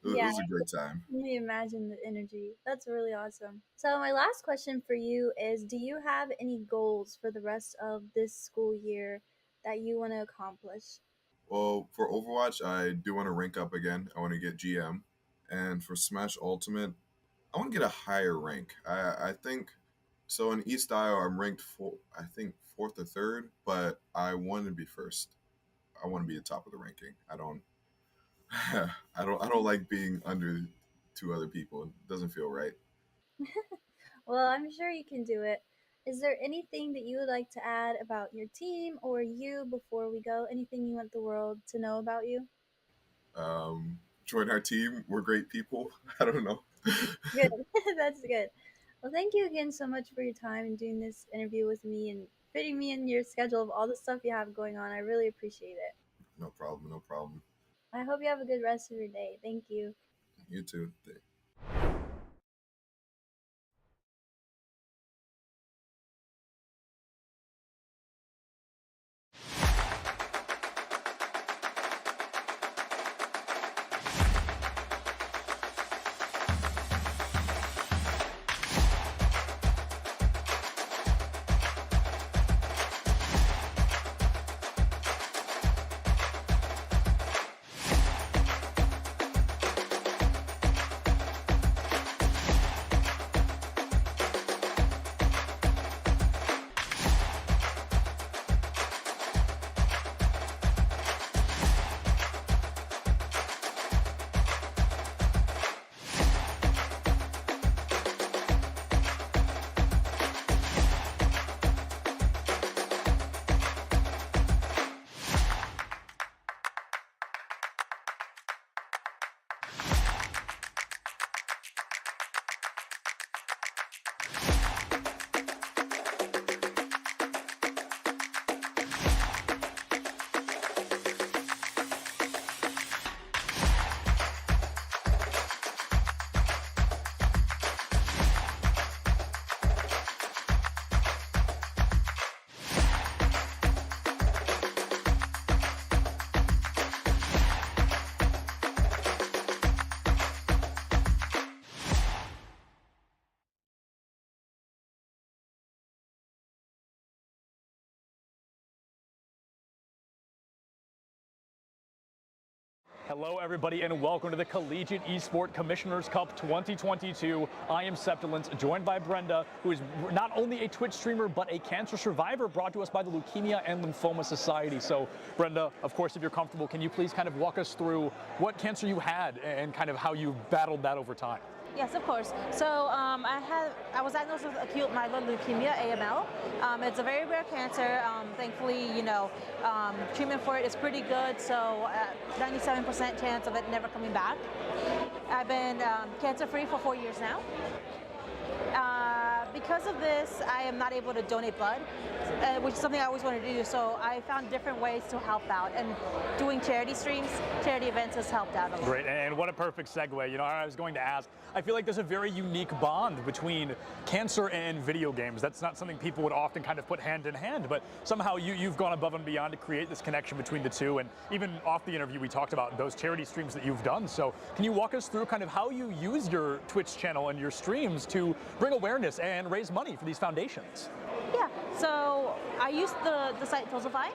was a great time. Let me imagine the energy. That's really awesome. So my last question for you is, do you have any goals for the rest of this school year that you want to accomplish? Well, for Overwatch, I do want to rank up again. I want to get GM. And for Smash Ultimate, I want to get a higher rank. I think so. In East Iowa, I'm ranked I think 4th or 3rd, but I want to be 1st. I want to be the top of the ranking. I don't I don't like being under 2 other people. It doesn't feel right. Well, I'm sure you can do it. Is there anything that you would like to add about your team or you before we go? Anything you want the world to know about you? Join our team. We're great people. I don't know. Good. That's good. Well, thank you again so much for your time and doing this interview with me and fitting me in your schedule of all the stuff you have going on. I really appreciate it. No problem. No problem. I hope you have a good rest of your day. Thank you. You too. Hello, everybody, and welcome to the Collegiate Esport Commissioners Cup 2022. I am Septilence, joined by Brenda, who is not only a Twitch streamer, but a cancer survivor brought to us by the Leukemia and Lymphoma Society. So, Brenda, of course, if you're comfortable, can you please kind of walk us through what cancer you had and kind of how you battled that over time? Yes, of course. So I was diagnosed with acute myeloid leukemia, AML. It's a very rare cancer. Thankfully, treatment for it is pretty good. So 97% chance of it never coming back. I've been cancer-free for 4 years now. Because of this, I am not able to donate blood, which is something I always wanted to do. So I found different ways to help out, and doing charity streams, charity events has helped out a lot. Great, and what a perfect segue. I was going to ask, I feel like there's a very unique bond between cancer and video games. That's not something people would often kind of put hand in hand, but somehow you've gone above and beyond to create this connection between the two. And even off the interview, we talked about those charity streams that you've done. So can you walk us through kind of how you use your Twitch channel and your streams to bring awareness and raise money for these foundations? Yeah, so I use the site Tosify.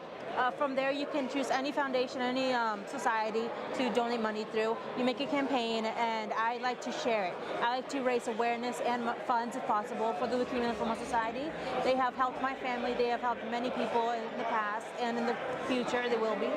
From there, you can choose any foundation, any society to donate money through. You make a campaign, and I like to share it. I like to raise awareness and funds, if possible, for the Leukemia and Lymphoma Society. They have helped my family. They have helped many people in the past, and in the future, they will be.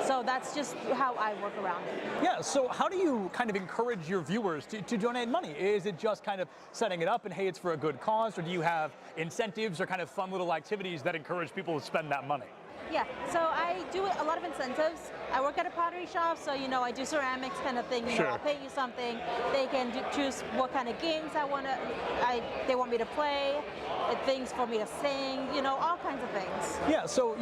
So that's just how I work around it. Yeah, so how do you kind of encourage your viewers to donate money? Is it just kind of setting it up and, hey, it's for a good cause, or do you have incentives or kind of fun little activities that encourage people to spend that money? Yeah, so I do a lot of incentives. I work at a pottery shop, so I do ceramics kind of thing. Sure. I'll pay you something. They can choose what kind of games they want me to play, things for me to sing, all kinds of things. Yeah, so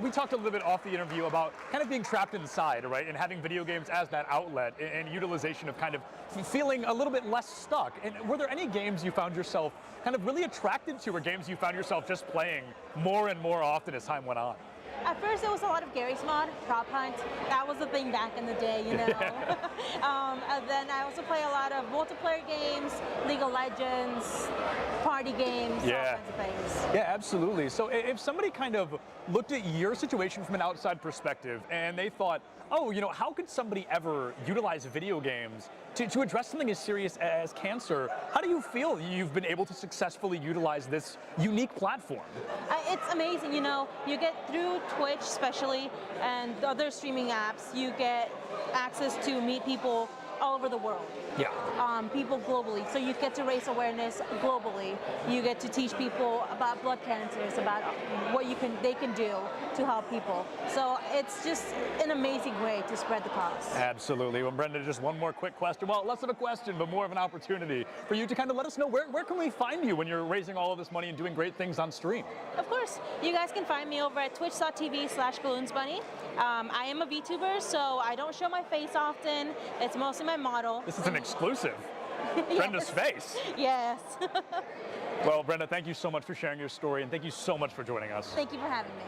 we talked a little bit off the interview about kind of being trapped inside, right, and having video games as that outlet and utilization of kind of feeling a little bit less stuck. And were there any games you found yourself kind of really attracted to, or games you found yourself just playing more and more often as time went on? At first, it was a lot of Gary's Mod, Prop Hunt. That was the thing back in the day, And then I also play a lot of multiplayer games, League of Legends, party games, all kinds of things. Yeah, absolutely. So if somebody kind of looked at your situation from an outside perspective and they thought, oh, how could somebody ever utilize video games to address something as serious as cancer? How do you feel you've been able to successfully utilize this unique platform? It's amazing, you get through Twitch, especially, and the other streaming apps, you get access to meet people all over the world. Yeah. People globally. So you get to raise awareness globally. You get to teach people about blood cancers, about what they can do to help people. So it's just an amazing way to spread the cause. Absolutely. Well, Brenda, just one more quick question. Well, less of a question, but more of an opportunity for you to kind of let us know where can we find you when you're raising all of this money and doing great things on stream? Of course. You guys can find me over at twitch.tv/GalloonsBunny. I am a VTuber, so I don't show my face often. It's mostly my model. This is an exclusive. Brenda's face. Yes. Well, Brenda, thank you so much for sharing your story, and thank you so much for joining us. Thank you for having me.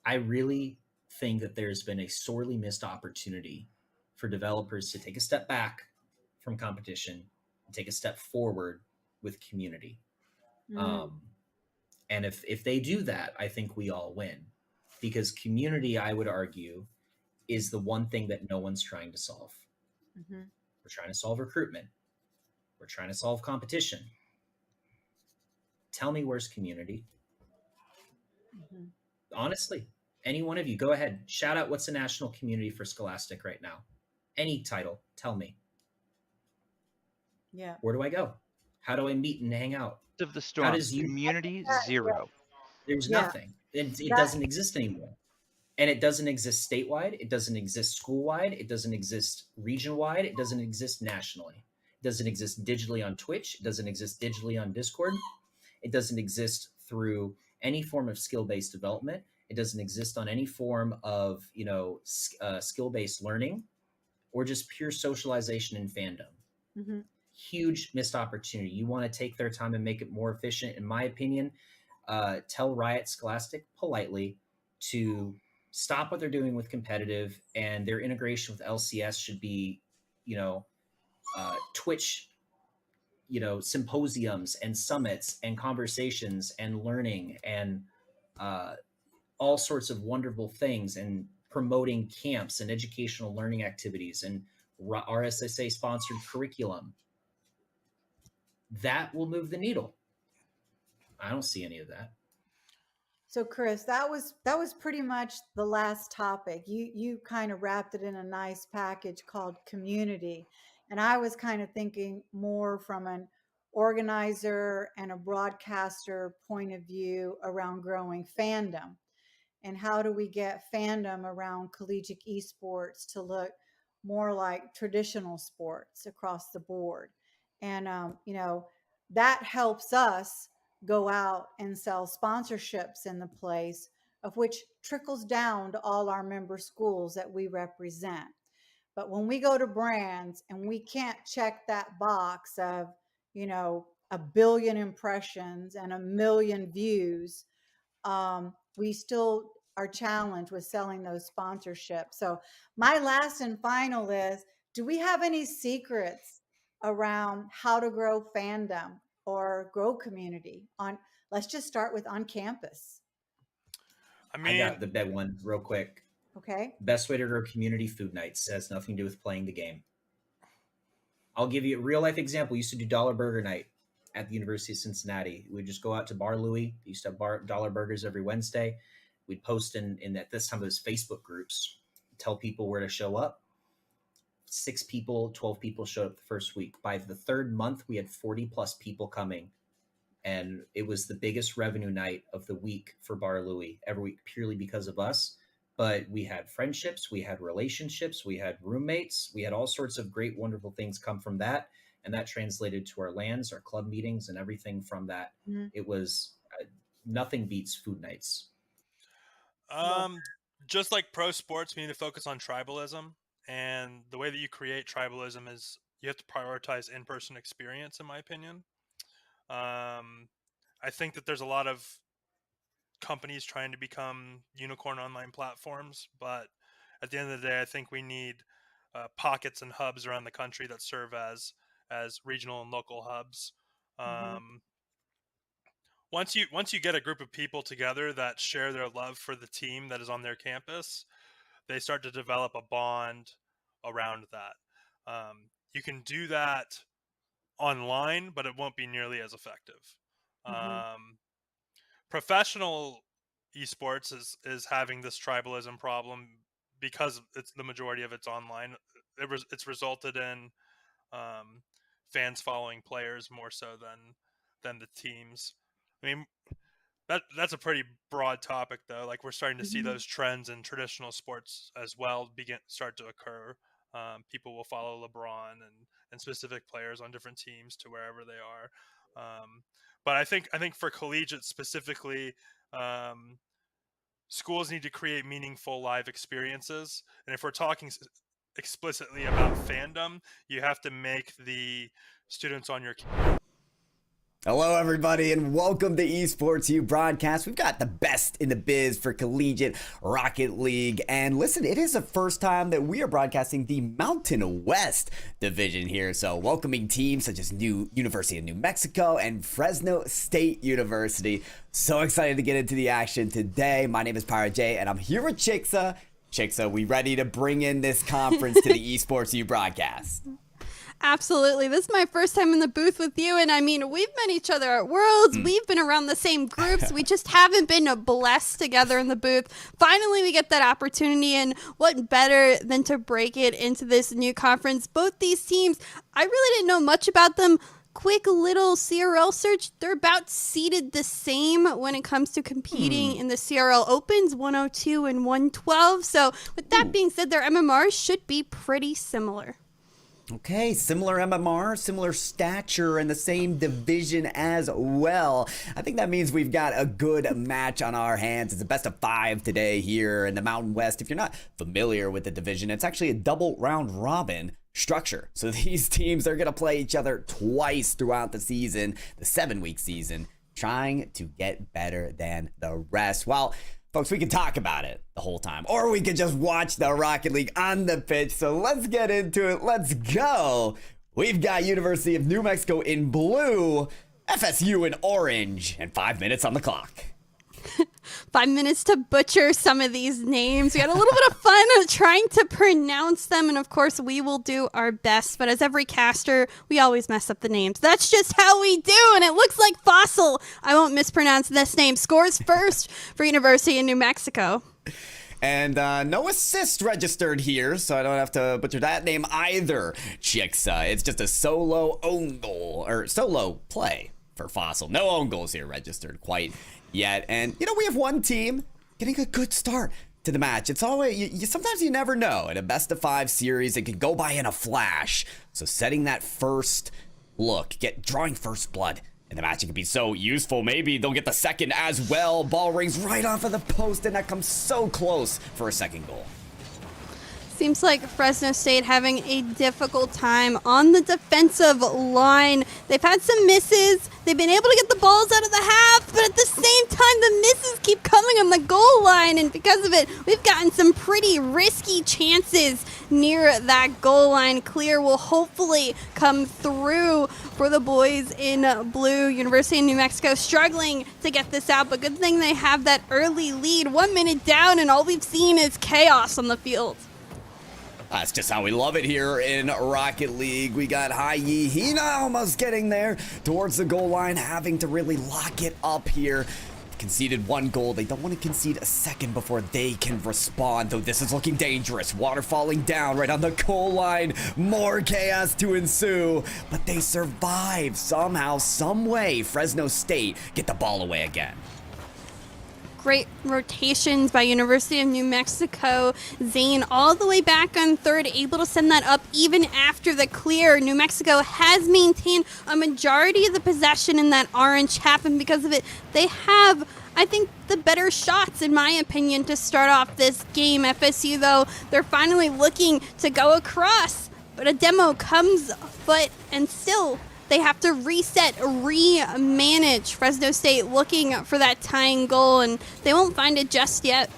I really think that there's been a sorely missed opportunity for developers to take a step back from competition and take a step forward with community. And if they do that, I think we all win, because community, I would argue, is the one thing that no one's trying to solve. We're trying to solve recruitment. We're trying to solve competition. Tell me, where's community? Honestly, any one of you, go ahead. Shout out what's the national community for Scholastic right now. Any title, tell me. Yeah. Where do I go? How do I meet and hang out? Of the storm. How does Community 0. There's Yeah. nothing. It doesn't exist anymore. And it doesn't exist statewide. It doesn't exist school-wide. It doesn't exist region-wide. It doesn't exist nationally. It doesn't exist digitally on Twitch. It doesn't exist digitally on Discord. It doesn't exist through any form of skill-based development. It doesn't exist on any form of, skill-based learning or just pure socialization and fandom. Huge missed opportunity. You want to take their time and make it more efficient, in my opinion, tell Riot Scholastic politely to stop what they're doing with competitive, and their integration with LCS should be, Twitch, symposiums and summits and conversations and learning and all sorts of wonderful things, and promoting camps and educational learning activities and RSSA sponsored curriculum. That will move the needle. I don't see any of that. So Chris, that was pretty much the last topic. You kind of wrapped it in a nice package called community. And I was kind of thinking more from an organizer and a broadcaster point of view around growing fandom. And how do we get fandom around collegiate esports to look more like traditional sports across the board? And, that helps us go out and sell sponsorships in the place, of which trickles down to all our member schools that we represent. But when we go to brands and we can't check that box of, 1 billion impressions and 1 million views, we still are challenged with selling those sponsorships. So my last and final is, do we have any secrets around how to grow fandom or grow community let's just start with on campus? I got the big one real quick. Okay. Best way to grow community: food nights. It has nothing to do with playing the game. I'll give you a real life example. We used to do dollar burger night at the University of Cincinnati. We'd just go out to Bar Louie. We used to have dollar burgers every Wednesday. We'd post in at this time those Facebook groups, tell people where to show up. 6 people, 12 people showed up the first week. By the 3rd month, we had 40 plus people coming. And it was the biggest revenue night of the week for Bar Louie every week, purely because of us. But we had friendships, we had relationships, we had roommates, we had all sorts of great, wonderful things come from that. And that translated to our LANs, our club meetings, and everything from that. It was nothing beats food nights. Just like pro sports, we need to focus on tribalism. And the way that you create tribalism is you have to prioritize in-person experience, in my opinion. I think that there's a lot of companies trying to become unicorn online platforms, but at the end of the day, I think we need pockets and hubs around the country that serve as regional and local hubs. Once you get a group of people together that share their love for the team that is on their campus, they start to develop a bond around that. You can do that online, but it won't be nearly as effective. Professional esports is having this tribalism problem because it's the majority of it's online. It's resulted in fans following players more so than the teams. I mean, that's a pretty broad topic, though. Like, we're starting to see those trends in traditional sports as well start to occur. People will follow LeBron and specific players on different teams to wherever they are. But I think for collegiate specifically, schools need to create meaningful live experiences. And if we're talking explicitly about fandom, you have to make the students on your Hello, everybody, and welcome to Esports U Broadcast. We've got the best in the biz for collegiate Rocket League. And listen, it is the first time that we are broadcasting the Mountain West division here. So welcoming teams such as University of New Mexico and Fresno State University. So excited to get into the action today. My name is Pirate J, and I'm here with Chicksa. Chicksa, we ready to bring in this conference to the Esports U Broadcast? Absolutely. This is my first time in the booth with you, and I mean, we've met each other at Worlds. We've been around the same groups. We just haven't been blessed together in the booth. Finally, we get that opportunity, and what better than to break it into this new conference? Both these teams, I really didn't know much about them. Quick little CRL search. They're about seated the same when it comes to competing in the CRL Opens, 102 and 112. So with that being said, their MMRs should be pretty similar. Okay, similar MMR, similar stature, and the same division as well. I think that means we've got a good match on our hands. It's a best of 5 today here in the Mountain West. If you're not familiar with the division, it's actually a double round robin structure. So these teams are going to play each other twice throughout the season, the 7-week season, trying to get better than the rest. Well, folks, we can talk about it the whole time, or we can just watch the Rocket League on the pitch. So let's get into it. Let's go. We've got University of New Mexico in blue, FSU in orange, and 5 minutes on the clock. 5 minutes to butcher some of these names. We had a little bit of fun trying to pronounce them, and of course we will do our best, but as every caster, we always mess up the names. That's just how we do, and it looks like Fossil, I won't mispronounce this name, scores first for University of New Mexico. And no assist registered here, so I don't have to butcher that name either, Chicksa. It's just a solo own goal, or solo play for Fossil. No own goals here registered quite yet. And, you know, we have one team getting a good start to the match. It's always, sometimes you never know. In a best of 5 series, it can go by in a flash. So setting that first look, drawing first blood in the match, it can be so useful. Maybe they'll get the second as well. Ball rings right off of the post, and that comes so close for a second goal. Seems like Fresno State having a difficult time on the defensive line. They've had some misses. They've been able to get the balls out of the half, but at the same time, the misses keep coming on the goal line, and because of it, we've gotten some pretty risky chances near that goal line. Clear will hopefully come through for the boys in blue. University of New Mexico struggling to get this out, but good thing they have that early lead. 1 minute down, and all we've seen is chaos on the field. That's just how we love it here in Rocket League. We got Hai-Yi Hina almost getting there towards the goal line, having to really lock it up here. Conceded 1 goal. They don't want to concede a second before they can respond, though this is looking dangerous. Water falling down right on the goal line. More chaos to ensue, but they survive somehow, some way. Fresno State get the ball away again. Great rotations by University of New Mexico. Zane all the way back on third, able to send that up even after the clear. New Mexico has maintained a majority of the possession in that orange half, and because of it, they have, I think, the better shots, in my opinion, to start off this game. FSU, though, they're finally looking to go across, but a demo comes foot, and still they have to reset, re-manage. Fresno State looking for that tying goal, and they won't find it just yet.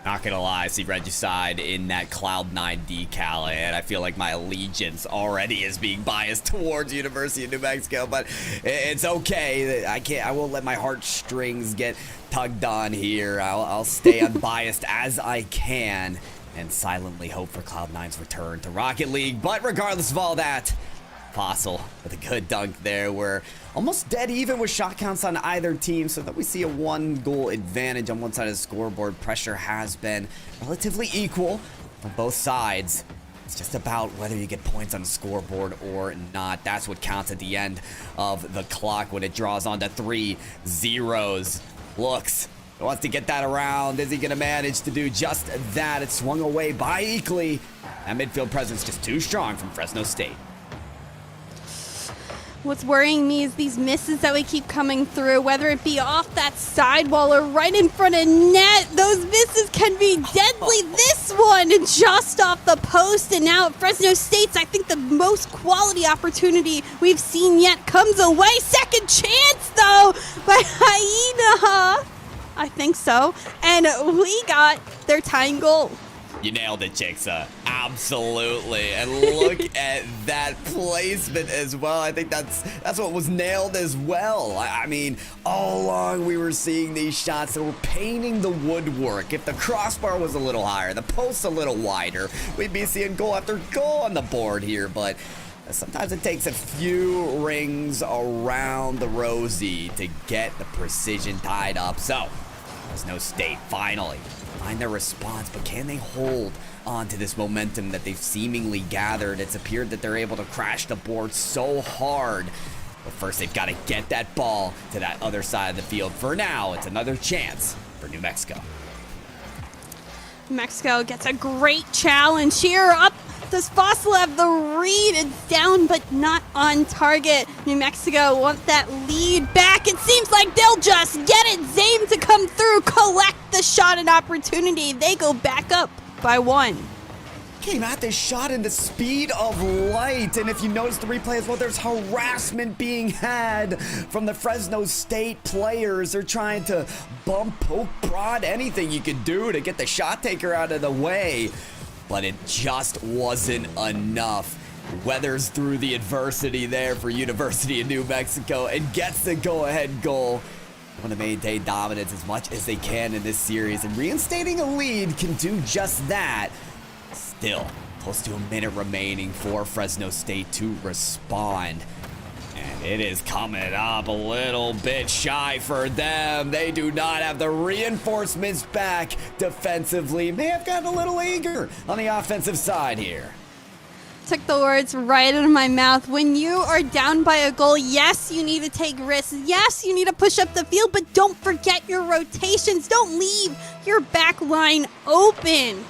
Not gonna lie, I see Regicide in that Cloud9 decal, and I feel like my allegiance already is being biased towards University of New Mexico, but it's okay. I won't let my heartstrings get tugged on here. I'll stay unbiased as I can and silently hope for Cloud9's return to Rocket League. But regardless of all that, Fossil with a good dunk there. We're almost dead even with shot counts on either team, so that we see a 1-goal advantage on one side of the scoreboard. Pressure has been relatively equal on both sides. It's just about whether you get points on the scoreboard or not. That's what counts at the end of the clock when it draws on to 3 zeros. Looks wants to get that around. Is he going to manage to do just that? It's swung away by Eakley. That midfield presence just too strong from Fresno State. What's worrying me is these misses that we keep coming through, whether it be off that sidewall or right in front of net. Those misses can be deadly. This one just off the post, and now at Fresno State's, I think the most quality opportunity we've seen yet comes away. Second chance, though, by Hyena. I think so. And we got their tying goal. You nailed it, Jigsaw. Absolutely. And look at that placement as well. I think that's what was nailed as well. I mean, all along we were seeing these shots that were painting the woodwork. If the crossbar was a little higher, the post a little wider, we'd be seeing goal after goal on the board here. But sometimes it takes a few rings around the rosy to get the precision tied up. So, Fresno State finally find their response, but can they hold on to this momentum that they've seemingly gathered? It's appeared that they're able to crash the board so hard, but first they've got to get that ball to that other side of the field. For now, it's another chance for New Mexico. New Mexico gets a great challenge here. Up does Fossil have the read? It's down, but not on target. New Mexico want that lead back. It seems like they'll just get it. Zame to come through, collect the shot and opportunity. They go back up by 1. Came at this shot in the speed of light, and if you notice the replay as well, there's harassment being had from the Fresno State players. They're trying to bump, poke, prod, anything you could do to get the shot taker out of the way, but it just wasn't enough. Weathers through the adversity there for University of New Mexico and gets the go-ahead goal. They want to maintain dominance as much as they can in this series, and reinstating a lead can do just that. Still, close to a minute remaining for Fresno State to respond. And it is coming up a little bit shy for them. They do not have the reinforcements back defensively. May have gotten a little eager on the offensive side here. Took the words right out of my mouth. When you are down by a goal, yes, you need to take risks. Yes, you need to push up the field, but don't forget your rotations. Don't leave your back line open.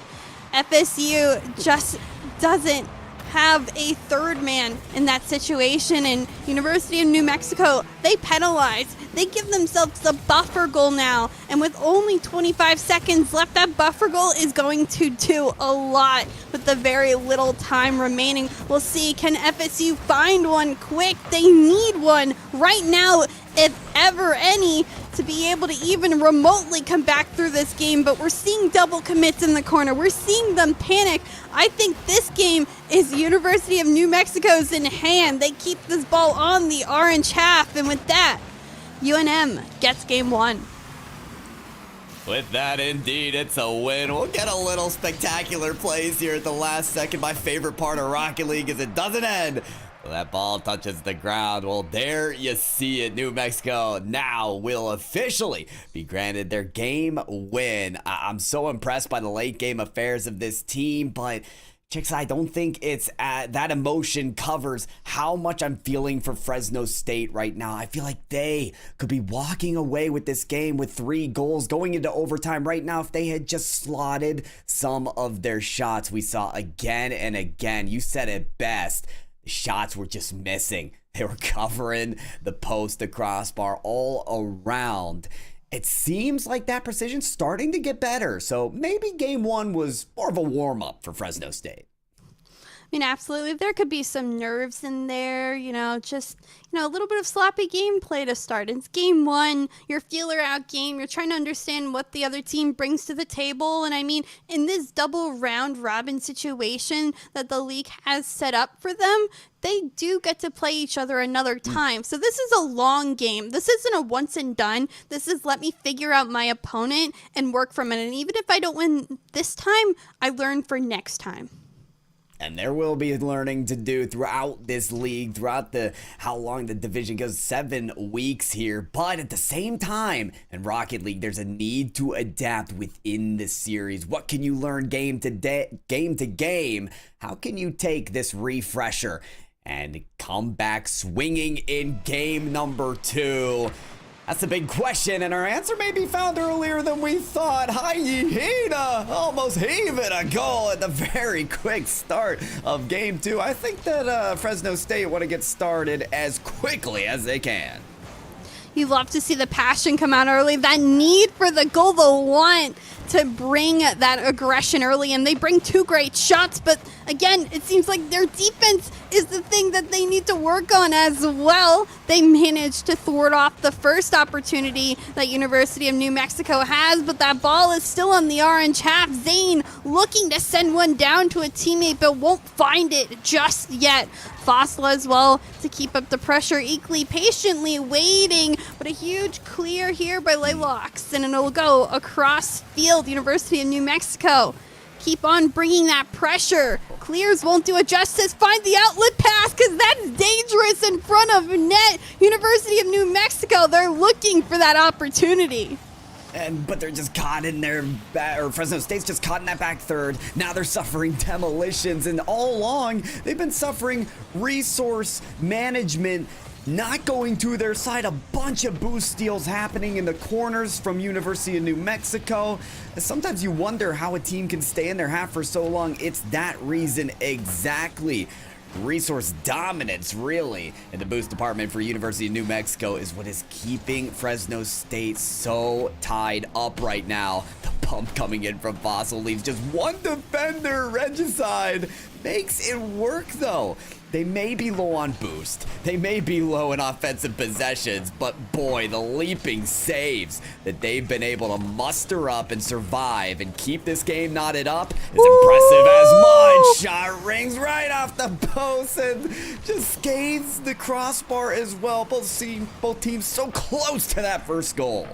FSU just doesn't have a third man in that situation, and University of New Mexico, they penalize. They give themselves a buffer goal now, and with only 25 seconds left, that buffer goal is going to do a lot with the very little time remaining. We'll see, can FSU find one quick? They need one right now, if ever any, to be able to even remotely come back through this game, but we're seeing double commits in the corner. We're seeing them panic. I think this game is University of New Mexico's in hand. They keep this ball on the orange half, and with that, UNM gets game 1. With that, indeed, it's a win. We'll get a little spectacular plays here at the last second. My favorite part of Rocket League is it doesn't end. That ball touches the ground. Well, there you see it. New Mexico now will officially be granted their game win. I'm so impressed by the late game affairs of this team, but Chicks, I don't think it's that emotion covers how much I'm feeling for Fresno State right now. I feel like they could be walking away with this game with 3 goals going into overtime right now if they had just slotted some of their shots. We saw again and again. You said it best. The shots were just missing. They were covering the post, the crossbar, all around. It seems like that precision's starting to get better. So maybe game 1 was more of a warm-up for Fresno State. mean, absolutely. There could be some nerves in there, just, a little bit of sloppy gameplay to start. It's game one, your feeler out game. You're trying to understand what the other team brings to the table. And I mean, in this double round robin situation that the league has set up for them, they do get to play each other another time. So this is a long game. This isn't a once and done. This is let me figure out my opponent and work from it. And even if I don't win this time, I learn for next time. And there will be learning to do throughout this league, throughout how long the division goes, 7 weeks here. But at the same time, in Rocket League, there's a need to adapt within the series. What can you learn game to game? How can you take this refresher and come back swinging in game number 2? That's the big question, and our answer may be found earlier than we thought. Hyena almost heaving a goal at the very quick start of game 2. I think that Fresno State want to get started as quickly as they can. You love to see the passion come out early, that need for the goal, the want to bring that aggression early, and they bring 2 great shots, but again, it seems like their defense is the thing that they need to work on as well. They managed to thwart off the first opportunity that University of New Mexico has, but that ball is still on the orange half. Zane looking to send one down to a teammate, but won't find it just yet. Fossil as well to keep up the pressure, equally patiently waiting, but a huge clear here by Laylox, and it'll go across field. University of New Mexico keep on bringing that pressure. Clears won't do it justice. Find the outlet pass, because that's dangerous in front of net. University of New Mexico, they're looking for that opportunity. But they're just caught in their, or Fresno State's just caught in that back third. Now they're suffering demolitions, and all along they've been suffering resource management not going to their side. A bunch of boost steals happening in the corners from University of New Mexico. Sometimes you wonder how a team can stay in their half for so long. It's that reason exactly. Resource dominance, really, in the boost department for University of New Mexico is what is keeping Fresno State so tied up right now. The pump coming in from Fossil leaves just one defender. Regicide makes it work, though. They may be low on boost, they may be low in offensive possessions, but boy, the leaping saves that they've been able to muster up and survive and keep this game knotted up is impressive as much. Shot rings right off the post and just scathes the crossbar as well. Both teams so close to that first goal.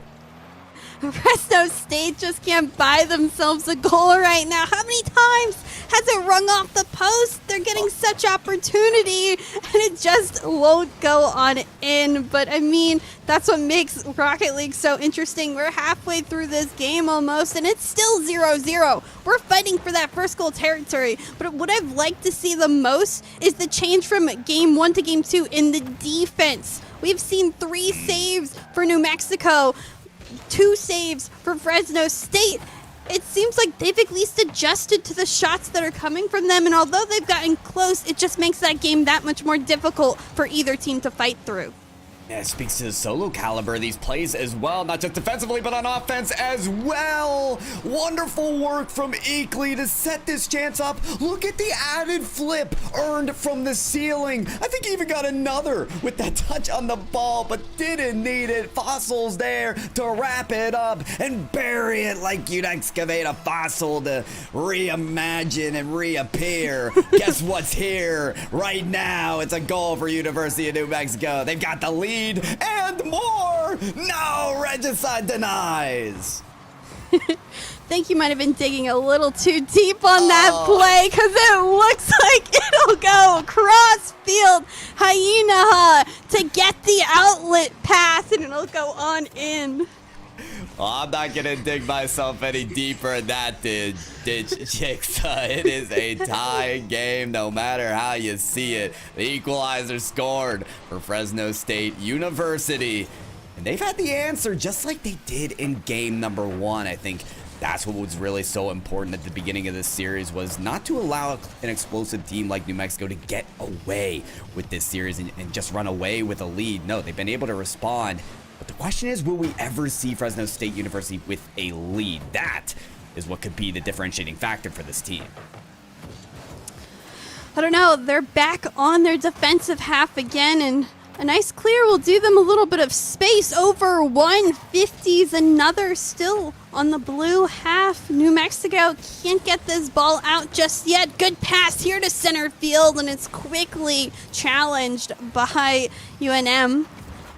Fresno State just can't buy themselves a goal right now. How many times has it rung off the post? They're getting such opportunity, and it just won't go on in. But, I mean, that's what makes Rocket League so interesting. We're halfway through this game almost, and it's still 0-0. We're fighting for that first goal territory. But what I've liked to see the most is the change from game 1 to game 2 in the defense. We've seen 3 saves for New Mexico, 2 saves for Fresno State. It seems like they've at least adjusted to the shots that are coming from them, and although they've gotten close, it just makes that game that much more difficult for either team to fight through. Yeah, it speaks to the solo caliber of these plays as well, not just defensively, but on offense as well. Wonderful work from Eakley to set this chance up. Look at the added flip earned from the ceiling. I think he even got another with that touch on the ball, but didn't need it. Fossil's there to wrap it up and bury it like you'd excavate a fossil to reimagine and reappear. Guess what's here right now? It's a goal for University of New Mexico. They've got the lead and more. No, Regicide denies. Think you might have been digging a little too deep on that play, because it looks like it'll go across field. Hyena to get the outlet pass, and it'll go on in. Well, I'm not gonna dig myself any deeper in that ditch, Jigsaw. It is a tie game, no matter how you see it. The equalizer scored for Fresno State University, and they've had the answer just like they did in game number 1. I think that's what was really so important at the beginning of this series, was not to allow an explosive team like New Mexico to get away with this series and just run away with a lead. No, they've been able to respond. But the question is, will we ever see Fresno State University with a lead? That is what could be the differentiating factor for this team. I don't know, they're back on their defensive half again, and a nice clear will do them a little bit of space. Over 150s, another still on the blue half. New Mexico can't get this ball out just yet. Good pass here to center field, and it's quickly challenged by UNM.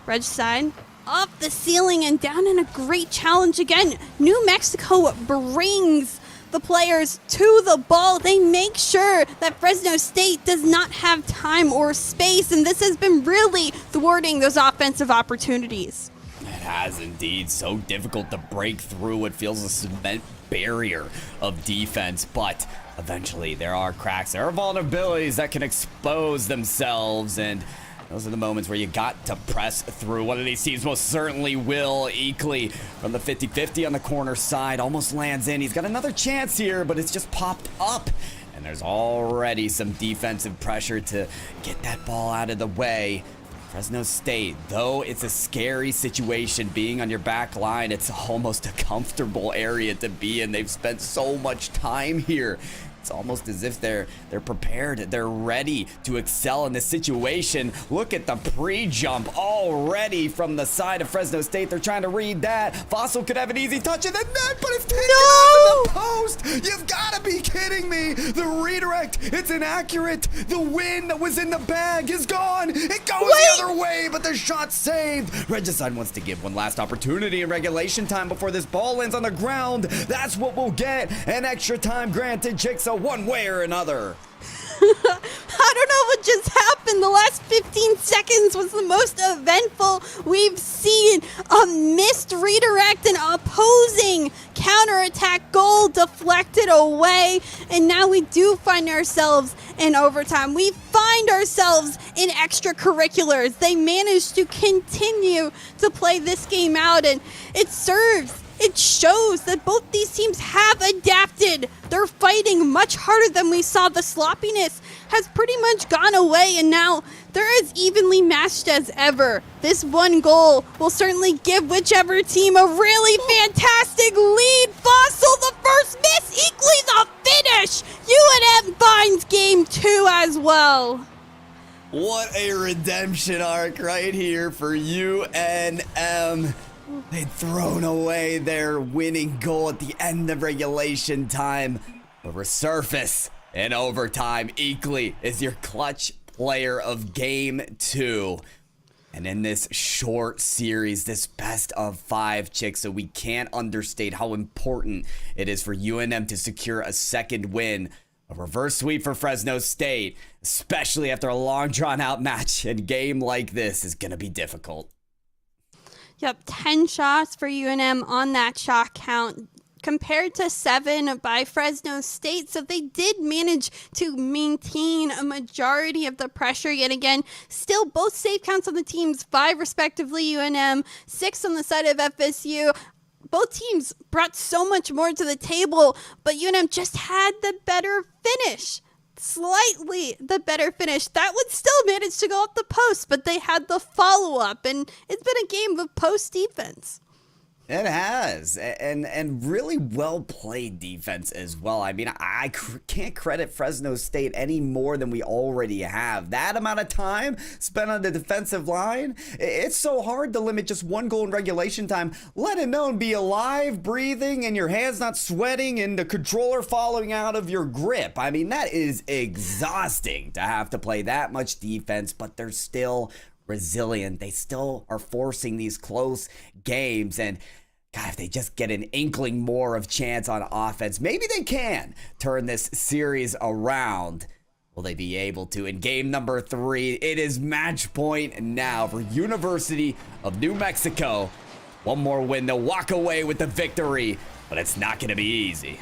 Reg side off the ceiling and down in a great challenge again. New Mexico brings the players to the ball. They make sure that Fresno State does not have time or space, and this has been really thwarting those offensive opportunities. It has indeed. So difficult to break through. It feels a cement barrier of defense, but eventually there are cracks, there are vulnerabilities that can expose themselves, and those are the moments where you got to press through. One of these teams most certainly will. Eakley from the 50-50 on the corner side almost lands in. He's got another chance here, but it's just popped up. And there's already some defensive pressure to get that ball out of the way. Fresno State, though it's a scary situation being on your back line, it's almost a comfortable area to be in. They've spent so much time here. It's almost as if they're prepared, they're ready to excel in this situation. Look at the pre-jump already from the side of Fresno State. They're trying to read that. Fossil could have an easy touch in the net, but it's taken out of the post. You've got to be kidding me. The redirect, it's inaccurate. The win that was in the bag is gone. It goes the other way, but the shot's saved. Regicide wants to give one last opportunity in regulation time before this ball lands on the ground. That's what we'll get. An extra time granted, Jigsaw, one way or another. I don't know what just happened. The last 15 seconds was the most eventful we've seen. A missed redirect, an opposing counterattack goal deflected away, and now we do find ourselves in overtime. We find ourselves in extracurriculars. They managed to continue to play this game out, and it shows that both these teams have adapted. They're fighting much harder than we saw. The sloppiness has pretty much gone away, and now they're as evenly matched as ever. This one goal will certainly give whichever team a really fantastic lead. Fossil, the first miss, Eakley, the finish. UNM finds game 2 as well. What a redemption arc right here for UNM. They'd thrown away their winning goal at the end of regulation time. But resurface in overtime. Eakley is your clutch player of game 2. And in this short series, this best of 5, Chicks, so we can't understate how important it is for UNM to secure a second win. A reverse sweep for Fresno State, especially after a long drawn-out match and game like this, is going to be difficult. Yep, 10 shots for UNM on that shot count compared to 7 by Fresno State. So they did manage to maintain a majority of the pressure yet again. Still both save counts on the teams, 5 respectively UNM, 6 on the side of FSU. Both teams brought so much more to the table, but UNM just had the better finish. Slightly the better finish. That would still manage to go up the post, but they had the follow-up, and it's been a game of post defense. It has, and really well-played defense as well. I mean, I can't credit Fresno State any more than we already have. That amount of time spent on the defensive line, it's so hard to limit just one goal in regulation time, let alone be alive, breathing, and your hands not sweating, and the controller falling out of your grip. I mean, that is exhausting to have to play that much defense, but they're still resilient. They still are forcing these close games, and God, if they just get an inkling more of chance on offense, maybe they can turn this series around. Will they be able to? In game number 3, it is match point now for University of New Mexico. One more win, they'll walk away with the victory, but it's not going to be easy.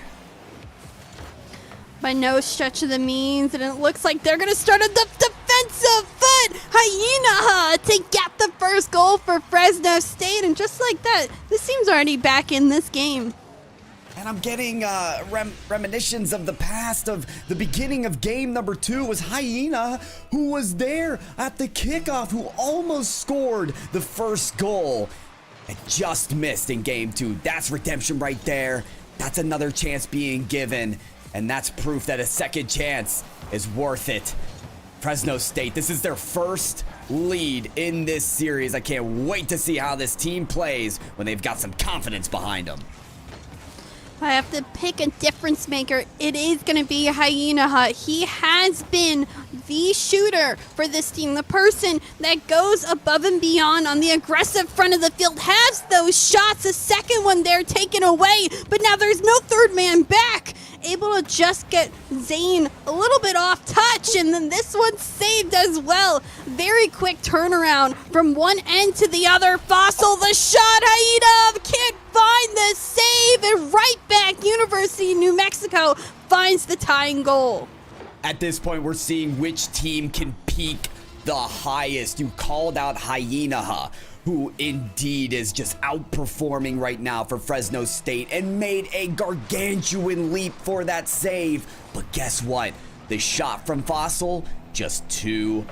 By no stretch of the means, and it looks like they're going to start a defensive foot. Hyena to get the first goal for Fresno State, and just like that, this team's already back in this game. And I'm getting reminiscences of the past, of the beginning of game number 2 was Hyena, who was there at the kickoff, who almost scored the first goal. It just missed in game 2. That's redemption right there. That's another chance being given. and that's proof that a second chance is worth it. Fresno State, this is their first lead in this series. I can't wait to see how this team plays when they've got some confidence behind them. If I have to pick a difference maker, it is going to be Hyena. He has been the shooter for this team, the person that goes above and beyond on the aggressive front of the field, has those shots, a second one there taken away, but now there's no third man back, able to just get Zane a little bit off touch, and then this one's saved as well. Very quick turnaround from one end to the other. Fossil, the shot, Hyena can't find the save, and right back, University of New Mexico finds the tying goal. At this point, we're seeing which team can peak the highest. You called out Hyena, who indeed is just outperforming right now for Fresno State and made a gargantuan leap for that save. But guess what? The shot from Fossil, just too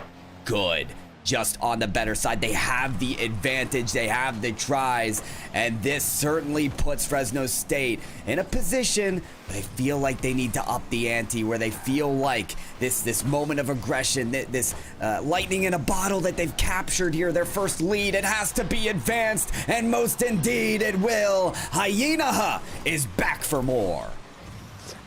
good. Just on the better side. They have the advantage, they have the tries, and this certainly puts Fresno State in a position they feel like they need to up the ante, where they feel like this moment of aggression, this lightning in a bottle that they've captured here, their first lead, it has to be advanced, and most indeed it will. Hyena is back for more.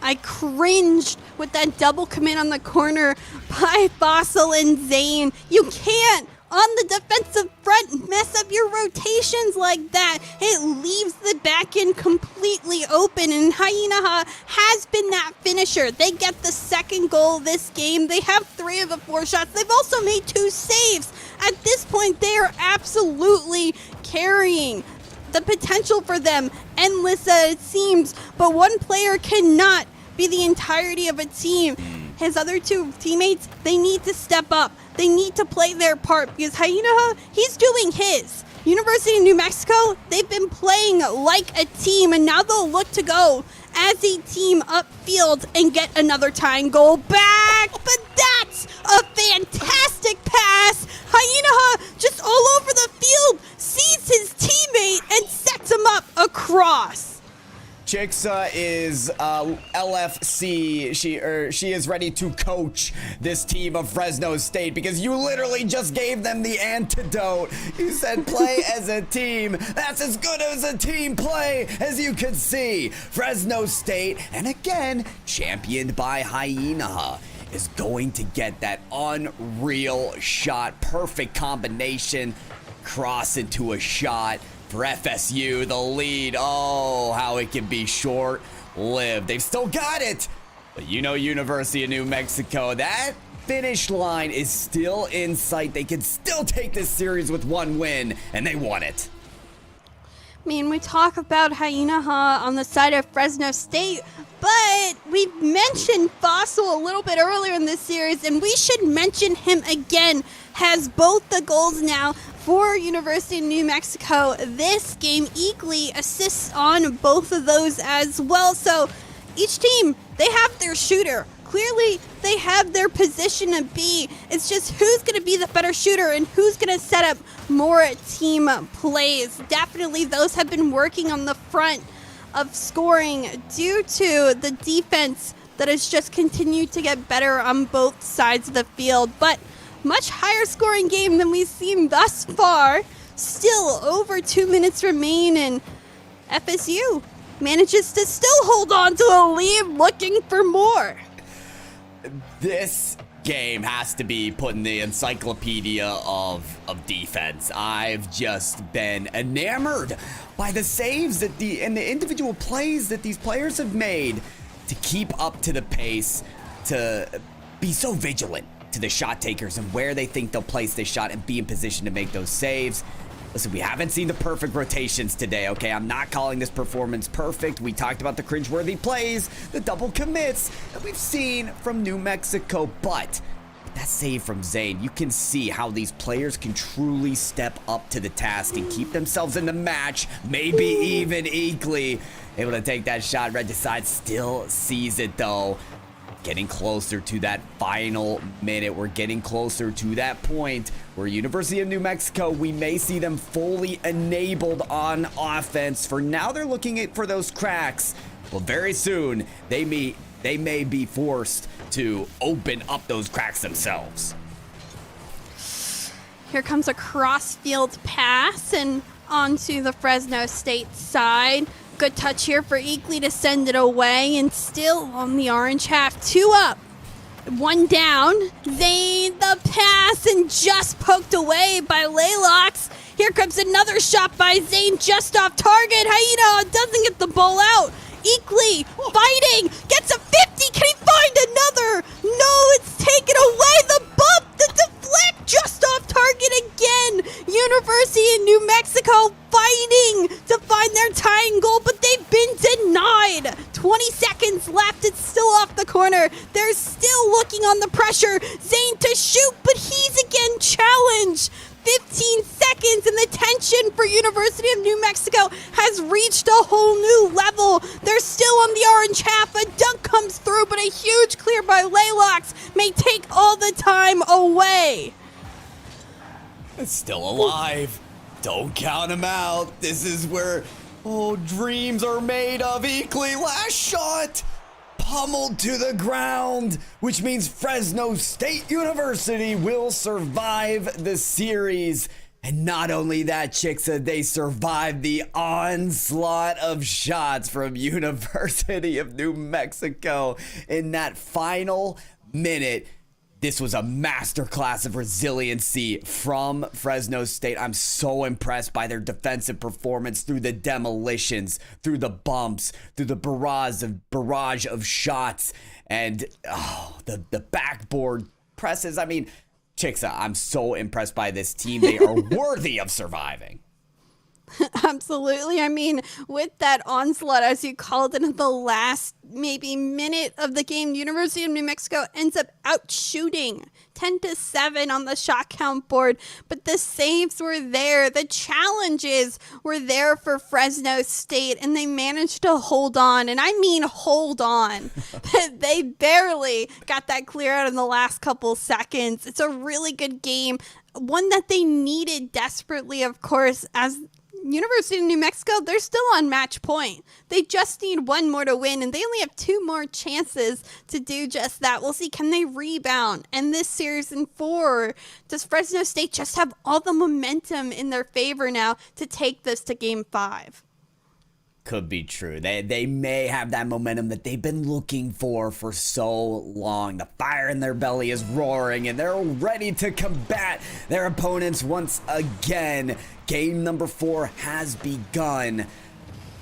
I cringed with that double commit on the corner by Fossil and Zane. You can't, on the defensive front, mess up your rotations like that. It leaves the back end completely open, and Hyena has been that finisher. They get the second goal this game. They have 3 of the 4 shots. They've also made 2 saves. At this point, they are absolutely carrying. The potential for them, endless as it seems, but one player cannot be the entirety of a team. His other 2 teammates, they need to step up. They need to play their part, because Hyena, he's doing his. University of New Mexico, they've been playing like a team, and now they'll look to go as a team upfield and get another tying goal back. But that's a fantastic pass. Hyena just all over the field, sees his teammate and sets him up across. Chixa is LFC. She is ready to coach this team of Fresno State, because you literally just gave them the antidote. You said play as a team. That's as good as a team play as you could see. Fresno State, and again, championed by Hyena, is going to get that unreal shot. Perfect combination. Cross into a shot. For FSU, the lead, oh, how it can be short-lived. They've still got it, but you know University of New Mexico, that finish line is still in sight. They can still take this series with 1 win, and they won it. I mean, we talk about Hyena on the side of Fresno State, but we mentioned Fossil a little bit earlier in this series, and we should mention him again. Has both the goals now for University of New Mexico this game. Equally assists on both of those as well. So each team, they have their shooter. Clearly, they have their position to be. It's just who's going to be the better shooter and who's going to set up more team plays. Definitely those have been working on the front of scoring due to the defense that has just continued to get better on both sides of the field. But much higher scoring game than we've seen thus far. Still over 2 minutes remain, and FSU manages to still hold on to a lead, looking for more. This game has to be put in the encyclopedia of defense. I've just been enamored by the saves and the individual plays that these players have made to keep up to the pace, to be so vigilant to the shot takers and where they think they'll place this shot and be in position to make those saves. Listen, we haven't seen the perfect rotations today, okay? I'm not calling this performance perfect. We talked about the cringeworthy plays, the double commits that we've seen from New Mexico, but that save from Zane, you can see how these players can truly step up to the task and keep themselves in the match, maybe even equally able to take that shot. Red decides, still sees it though. Getting closer to that final minute. We're getting closer to that point where University of New Mexico, we may see them fully enabled on offense. For now, they're looking for those cracks. Well, very soon, they they may be forced to open up those cracks themselves. Here comes a cross-field pass and onto the Fresno State side. Good touch here for Eakley to send it away, and still on the orange half, 2 up. 1 down. Zane, the pass, and just poked away by Laylox. Here comes another shot by Zane, just off target. Hyena doesn't get the ball out. Eakley fighting, gets a 50. Can he find another? No, it's taken away. The bump, the deflect, just off target again. University of New Mexico fighting to find their tying goal, but they've been denied. 20 seconds left. It's still off the corner. They're still looking on the pressure. Zane to shoot, but he's again challenged. 15 seconds, and the tension for University of New Mexico has reached a whole new level. They're still on the orange half. A dunk comes through, but a huge clear by Laylox may take all the time away. It's still alive. Don't count him out. This is where, dreams are made of. Eakley, last shot. Pummeled to the ground, which means Fresno State University will survive the series. And not only that, Chicksa, they survived the onslaught of shots from University of New Mexico in that final minute. This was a masterclass of resiliency from Fresno State. I'm so impressed by their defensive performance through the demolitions, through the bumps, through the barrage of shots, and the backboard presses. I mean, Chicksa, I'm so impressed by this team. They are worthy of surviving. Absolutely. I mean, with that onslaught, as you called it, in the last maybe minute of the game, University of New Mexico ends up outshooting 10-7 on the shot count board. But the saves were there. The challenges were there for Fresno State, and they managed to hold on. And I mean hold on. They barely got that clear out in the last couple seconds. It's a really good game, one that they needed desperately, of course, as University of New Mexico, they're still on match point. They just need one more to win, and they only have 2 more chances to do just that. We'll see, can they rebound? And this series in 4, does Fresno State just have all the momentum in their favor now to take this to game 5? Could be true. They may have that momentum that they've been looking for so long. The fire in their belly is roaring, and they're ready to combat their opponents once again. Game number 4 has begun.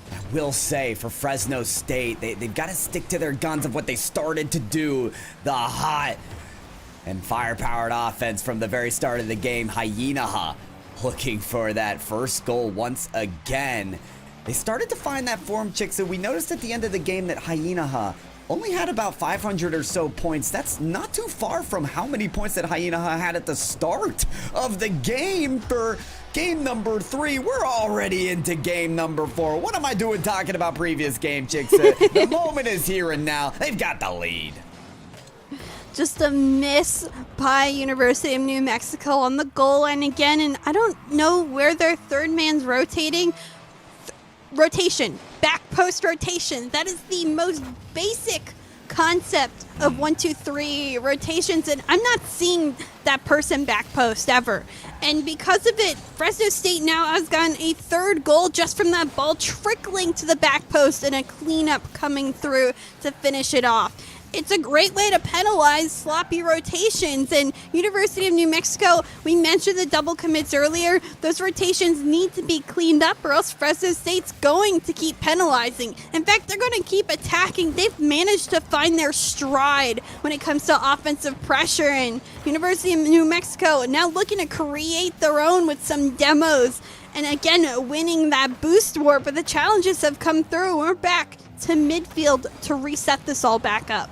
I will say, for Fresno State, they've got to stick to their guns of what they started to do. The hot and fire-powered offense from the very start of the game. Hyena looking for that first goal once again. They started to find that form, Chicksa. We noticed at the end of the game that Hyena only had about 500 or so points. That's not too far from how many points that Hyena had at the start of the game for game number 3. We're already into game number 4. What am I doing talking about previous game, Chicksa? The moment is here and now. They've got the lead. Just a miss by University of New Mexico on the goal line again, and I don't know where their third man's rotating. Rotation, back post rotation. That is the most basic concept of 1-2-3 rotations, and I'm not seeing that person back post ever. And because of it, Fresno State now has gotten a 3rd goal just from that ball trickling to the back post and a cleanup coming through to finish it off. It's a great way to penalize sloppy rotations. And University of New Mexico, we mentioned the double commits earlier. Those rotations need to be cleaned up, or else Fresno State's going to keep penalizing. In fact, they're going to keep attacking. They've managed to find their stride when it comes to offensive pressure. And University of New Mexico now looking to create their own with some demos. And again, winning that boost war. But the challenges have come through. We're back to midfield to reset this all back up.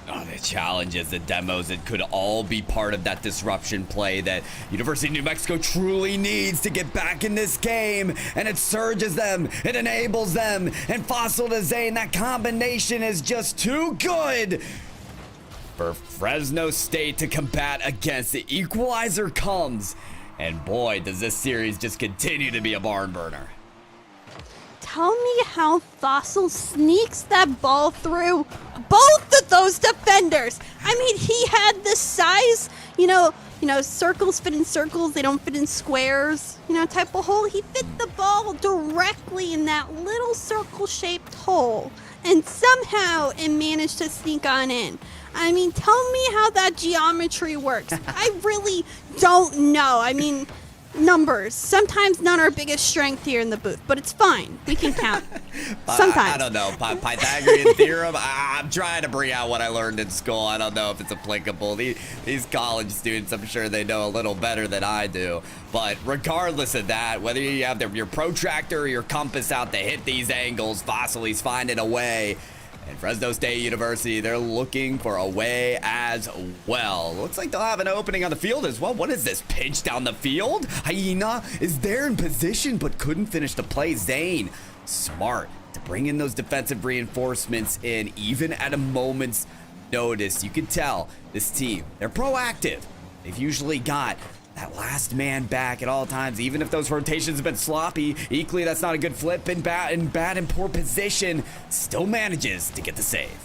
The challenges, the demos, it could all be part of that disruption play that University of New Mexico truly needs to get back in this game. And it surges them, it enables them, and Fossil to Zane, that combination is just too good for Fresno State to combat against. The equalizer comes, and boy, does this series just continue to be a barn burner. tell me how Fossil sneaks that ball through both of those defenders. I mean, he had the size, you know, circles fit in circles, they don't fit in squares, type of hole. He fit the ball directly in that little circle-shaped hole, and somehow it managed to sneak on in. I mean, tell me how that geometry works. I really don't know. I mean, numbers. Sometimes not our biggest strength here in the booth, but it's fine. We can count. Sometimes. I don't know. Pythagorean theorem? I'm trying to bring out what I learned in school. I don't know if it's applicable. These college students, I'm sure they know a little better than I do. But regardless of that, whether you have your protractor or your compass out to hit these angles, Fossili's finding a way. And Fresno State University, they're looking for a way as well. Looks like they'll have an opening on the field as well. What is this, pitch down the field? Hyena is there in position but couldn't finish the play. Zane, smart to bring in those defensive reinforcements in even at a moment's notice. You can tell this team, they're proactive. They've usually got that last man back at all times, even if those rotations have been sloppy. Equally, that's not a good flip, and bad and poor position, still manages to get the save.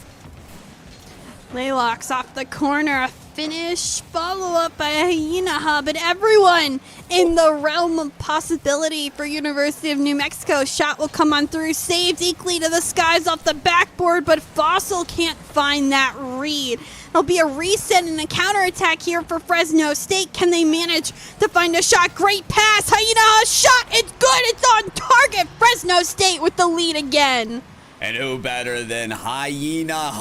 Laylock's off the corner, a finish, follow up by Hyena, but everyone in the realm of possibility for University of New Mexico. Shot will come on through, saved equally to the skies off the backboard, but Fossil can't find that read. There'll be a reset and a counterattack here for Fresno State. Can they manage to find a shot? Great pass. Hyena, shot. It's good. It's on target. Fresno State with the lead again. And who better than Hyena?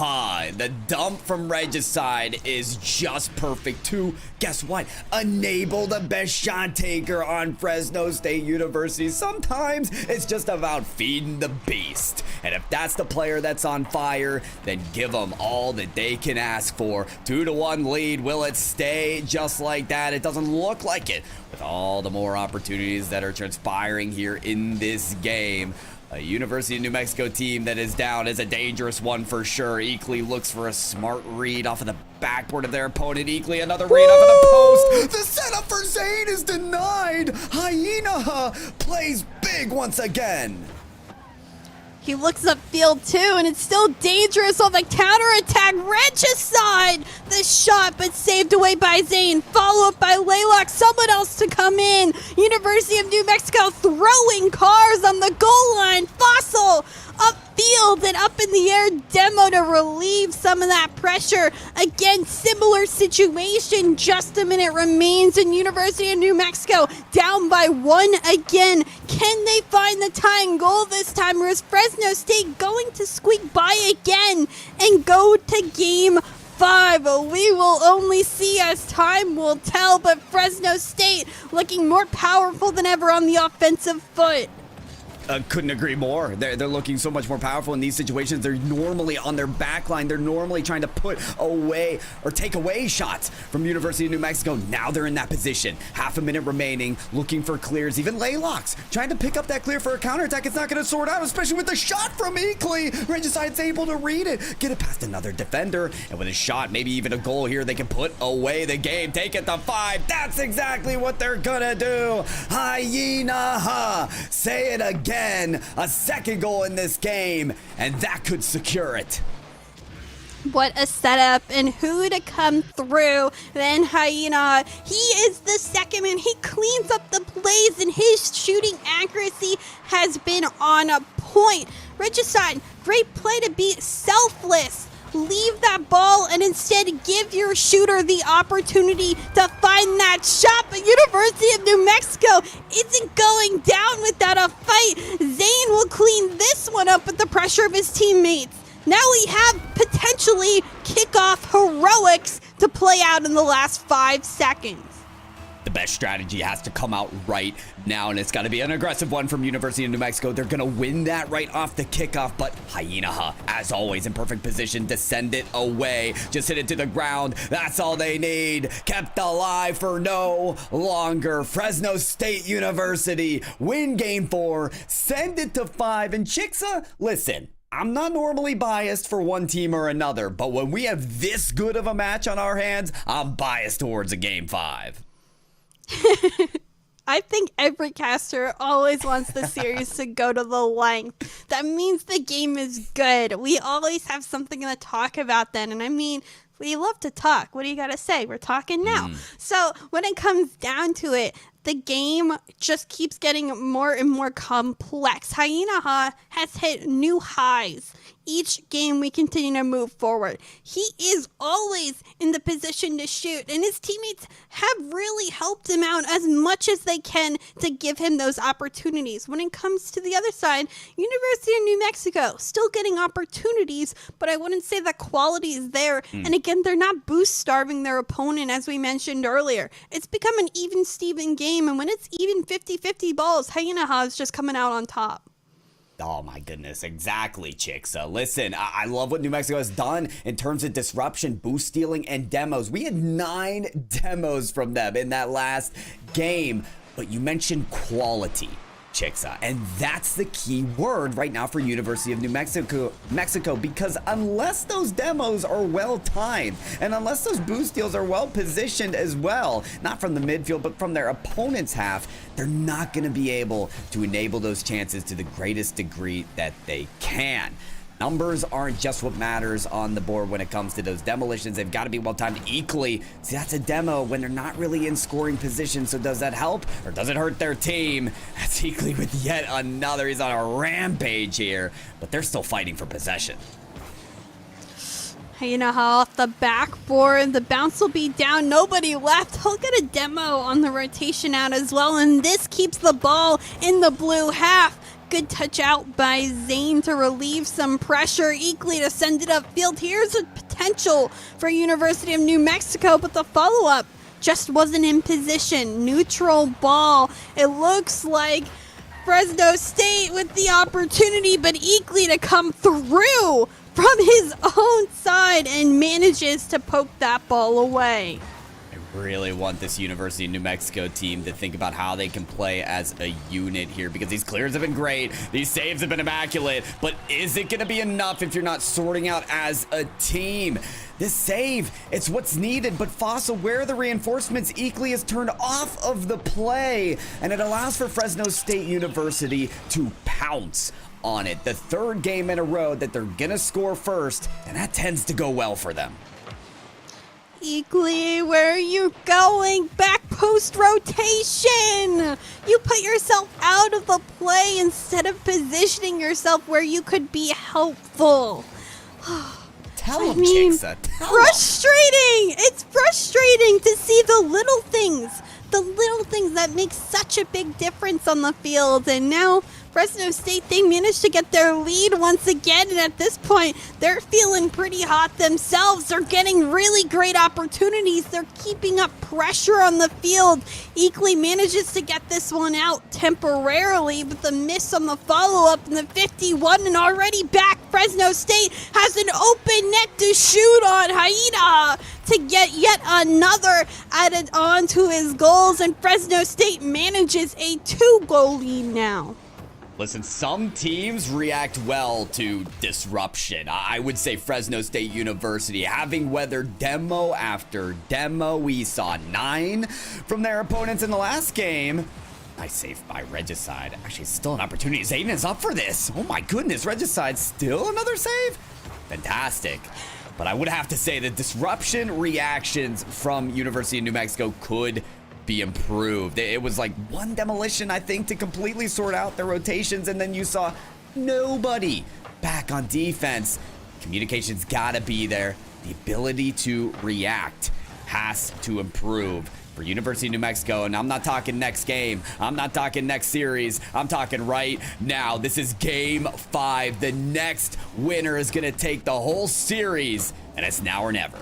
The dump from Regicide is just perfect to, guess what, enable the best shot taker on Fresno State University. Sometimes it's just about feeding the beast. And if that's the player that's on fire, then give them all that they can ask for. 2-1 lead. Will it stay just like that? It doesn't look like it, with all the more opportunities that are transpiring here in this game. A University of New Mexico team that is down is a dangerous one for sure. Eakley looks for a smart read off of the backboard of their opponent. Eakley, another read off of the post. The setup for Zane is denied. Hyena plays big once again. He looks upfield too, and it's still dangerous on the counterattack. Regicide the shot, but saved away by Zane. Follow up by Laylock. Someone else to come in. University of New Mexico throwing cars on the goal line. Fossil upfield and up in the air. Demo to relieve some of that pressure. Again, similar situation. Just a minute remains, in University of New Mexico down by 1 again. Can they find the tying goal this time, or is Fresno State going to squeak by again and go to game 5? We will only see as time will tell, but Fresno State looking more powerful than ever on the offensive foot. Couldn't agree more. They're looking so much more powerful in these situations. They're normally on their back line. They're normally trying to put away or take away shots from University of New Mexico. Now they're in that position. Half a minute remaining, looking for clears. Even Laylocks trying to pick up that clear for a counterattack. It's not going to sort out, especially with the shot from Eakley. Regicide's able to read it, get it past another defender, and with a shot, maybe even a goal here, they can put away the game. Take it to 5. That's exactly what they're gonna do. Hyena, say it again. A second goal in this game, and that could secure it. What a setup, and who to come through then Hyena. He is the second man. He cleans up the plays, and his shooting accuracy has been on a point. Regicide, great play to be selfless. Leave that ball and instead give your shooter the opportunity to find that shot. But University of New Mexico isn't going down without a fight. Zane will clean this one up with the pressure of his teammates. Now we have potentially kickoff heroics to play out in the last 5 seconds. The best strategy has to come out right now, and it's got to be an aggressive one from University of New Mexico. They're going to win that right off the kickoff, but Hyena, as always, in perfect position to send it away. Just hit it to the ground. That's all they need. Kept alive for no longer. Fresno State University win game 4, send it to 5, and Chicksa, listen, I'm not normally biased for one team or another, but when we have this good of a match on our hands, I'm biased towards a game 5. I think every caster always wants the series to go to the length. That means the game is good. We always have something to talk about then. And I mean, we love to talk. What do you got to say? We're talking now. So when it comes down to it, the game just keeps getting more and more complex. Hyena has hit new highs. Each game we continue to move forward. He is always in the position to shoot, and his teammates have really helped him out as much as they can to give him those opportunities. When it comes to the other side, University of New Mexico still getting opportunities, but I wouldn't say the quality is there. And again, they're not boost starving their opponent, as we mentioned earlier. It's become an even Steven game, and when it's even 50-50 balls, Hyena is just coming out on top. Oh my goodness, exactly, Chicks. Listen, I love what New Mexico has done in terms of disruption, boost stealing, and demos. We had 9 demos from them in that last game, but you mentioned quality, Chicksa, and that's the key word right now for University of New Mexico, because unless those demos are well timed and unless those boost deals are well positioned as well, not from the midfield but from their opponent's half, they're not going to be able to enable those chances to the greatest degree that they can. Numbers aren't just what matters on the board when it comes to those demolitions. They've got to be well timed equally. See, that's a demo when they're not really in scoring position. So does that help or does it hurt their team? That's Eakley with yet another. He's on a rampage here, but they're still fighting for possession. Hyena off the backboard. The bounce will be down. Nobody left. He'll get a demo on the rotation out as well. And this keeps the ball in the blue half. Good touch out by Zane to relieve some pressure. Eakley to send it upfield. Here's a potential for University of New Mexico, but the follow-up just wasn't in position. Neutral ball. It looks like Fresno State with the opportunity, but Eakley to come through from his own side and manages to poke that ball away. Really want this University of New Mexico team to think about how they can play as a unit here, because these clears have been great, these saves have been immaculate, but is it going to be enough if you're not sorting out as a team? This save, it's what's needed, but Fossil, where are the reinforcements? Eakley has turned off of the play, and it allows for Fresno State University to pounce on it. The third game in a row that they're going to score first, and that tends to go well for them. Eakley, where are you going? Back post rotation! You put yourself out of the play instead of positioning yourself where you could be helpful. Tell him, Chicksa. Frustrating! It's frustrating to see the little things that make such a big difference on the field. And now Fresno State, they managed to get their lead once again, and at this point, they're feeling pretty hot themselves. They're getting really great opportunities. They're keeping up pressure on the field. Eakley manages to get this one out temporarily, but the miss on the follow-up in the 51, and already back, Fresno State has an open net to shoot on. Hyena to get yet another added on to his goals, and Fresno State manages a 2-goal lead now. Listen, some teams react well to disruption. I would say Fresno State University, having weathered demo after demo. We saw 9 from their opponents in the last game. Nice save by Regicide. Actually, it's still an opportunity. Zayden is up for this. Oh my goodness, Regicide still another save? Fantastic. But I would have to say the disruption reactions from University of New Mexico could be improved. It was like one demolition, I think, to completely sort out the rotations, and then you saw nobody back on defense. Communication's gotta be there. The ability to react has to improve for University of New Mexico, and I'm not talking next game. I'm not talking next series. I'm talking right now. This is game 5. The next winner is gonna take the whole series, and it's now or never.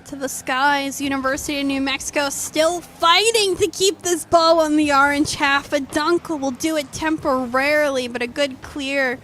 To the skies, University of New Mexico still fighting to keep this ball on the orange half. A dunk will do it temporarily, but a good clear.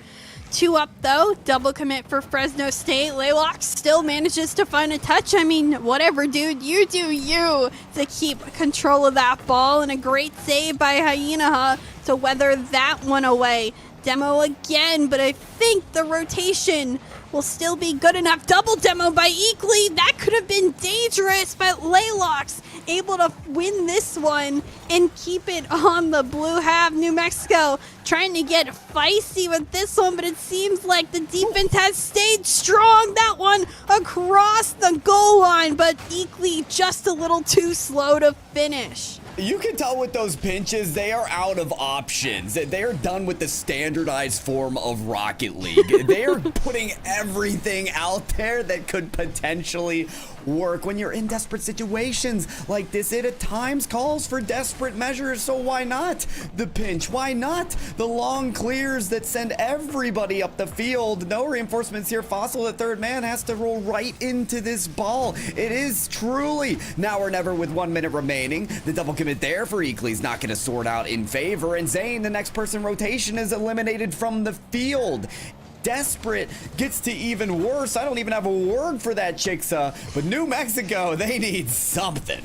2 up though, double commit for Fresno State. Laylock still manages to find a touch. I mean, whatever, dude, you do you to keep control of that ball, and a great save by Hyena to weather that one away. demo again, but I think the rotation will still be good enough. Double demo by Eakley. That could have been dangerous, but Laylock's able to win this one and keep it on the blue half. New Mexico trying to get feisty with this one, but it seems like the defense has stayed strong. That one across the goal line, but Eakley just a little too slow to finish. You can tell with those pinches, they are out of options. They are done with the standardized form of Rocket League. They are putting everything out there that could potentially work when you're in desperate situations like this. It at times calls for desperate measures, so why not the pinch? Why not the long clears that send everybody up the field? No reinforcements here. Fossil, the third man, has to roll right into this ball. It is truly now or never with 1 minute remaining. The double commit there for Eakley's not going to sort out in favor, and Zane, the next person rotation, is eliminated from the field. Desperate gets to even worse. I don't even have a word for that, Chicksa, but New Mexico, they need something.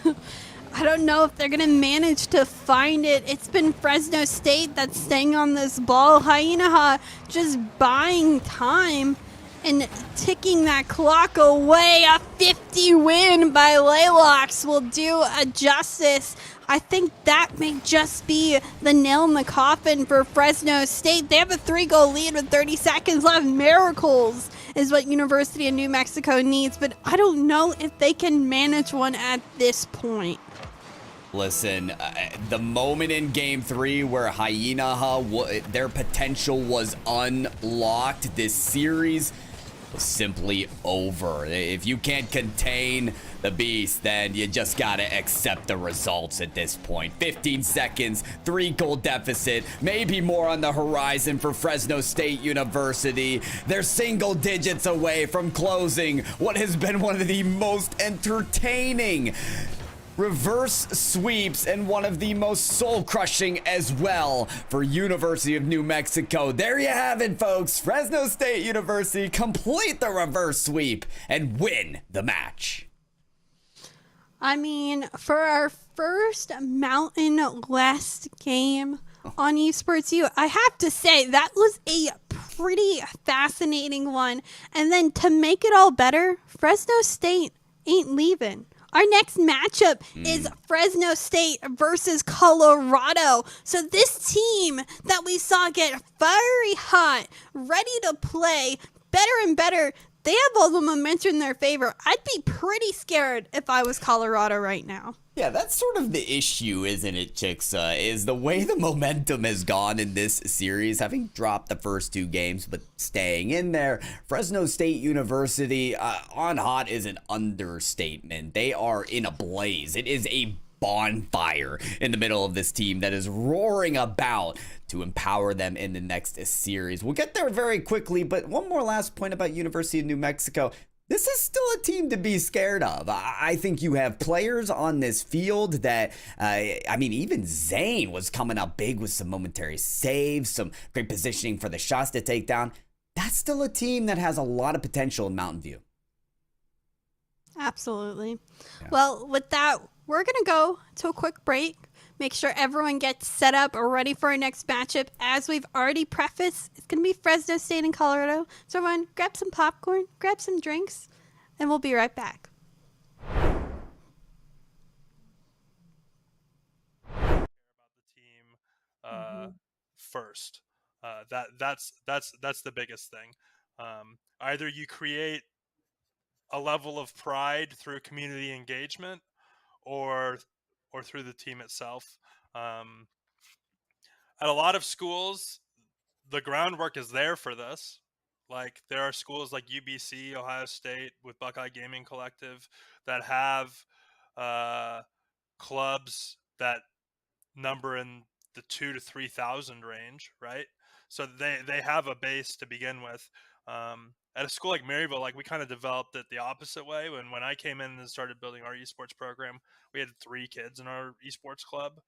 I don't know if they're going to manage to find it. It's been Fresno State that's staying on this ball. Hyenaha just buying time and ticking that clock away. A 50 win by Laylocks will do a justice. I think that may just be the nail in the coffin for Fresno State. They have a 3-goal lead with 30 seconds left. Miracles is what University of New Mexico needs, but I don't know if they can manage one at this point. Listen, the moment in Game 3 where Hyenaha, their potential was unlocked, this series was simply over. If you can't contain the beast, then you just gotta accept the results at this point. 15 seconds, 3-goal deficit, maybe more on the horizon for Fresno State University. They're single digits away from closing what has been one of the most entertaining reverse sweeps and one of the most soul-crushing as well for University of New Mexico. There you have it, folks. Fresno State University complete the reverse sweep and win the match. I mean, for our first Mountain West game on Esports U, I have to say that was a pretty fascinating one. And then to make it all better, Fresno State ain't leaving. Our next matchup is Fresno State versus Colorado. So this team that we saw get fiery hot, ready to play, better and better, they have all the momentum in their favor. I'd be pretty scared if I was Colorado right now. Yeah, that's sort of the issue, isn't it, Chicksa? Is the way the momentum has gone in this series, having dropped the first 2 games, but staying in there. Fresno State University on hot is an understatement. They are in a blaze. It is a bonfire in the middle of this team that is roaring about to empower them in the next series. We'll get there very quickly, but one more last point about University of New Mexico. This is still a team to be scared of. I think you have players on this field that, I mean, even Zane was coming up big with some momentary saves, some great positioning for the shots to take down. That's still a team that has a lot of potential in Mountain View. Absolutely. Yeah. Well, with that, we're going to go to a quick break. Make sure everyone gets set up or ready for our next matchup. As we've already prefaced, it's going to be Fresno State and Colorado. So everyone, grab some popcorn, grab some drinks, and we'll be right back. About the team first. That's the biggest thing. Either you create a level of pride through community engagement, or through the team itself. At a lot of schools, the groundwork is there for this. Like, there are schools like UBC, Ohio State, with Buckeye Gaming Collective that have clubs that number in the 2,000 to 3,000 range, right? So they have a base to begin with. At a school like Maryville, like, we kind of developed it the opposite way. When I came in and started building our esports program, we had 3 kids in our esports club.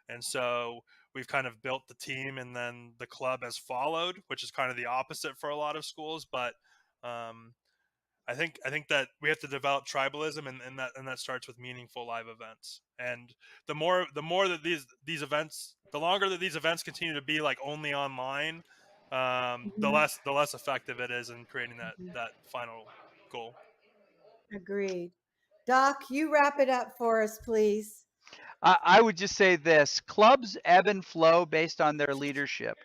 And so we've kind of built the team, and then the club has followed, which is kind of the opposite for a lot of schools. But I think that we have to develop tribalism, and that starts with meaningful live events. And the more that these events the longer that these events continue to be like only online, the Mhm. less effective it is in creating that final goal. Agreed. Doc, you wrap it up for us, please. I would just say this: clubs ebb and flow based on their leadership.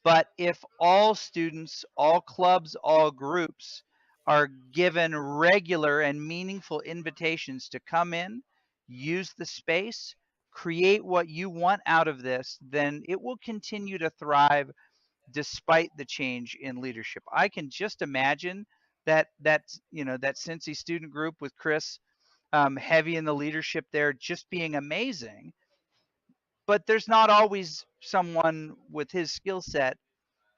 But if all students, all clubs, all groups are given regular and meaningful invitations to come in, use the space, create what you want out of this, then it will continue to thrive despite the change in leadership. I can just imagine that that Cincy student group with Chris heavy in the leadership there just being amazing. But there's not always someone with his skill set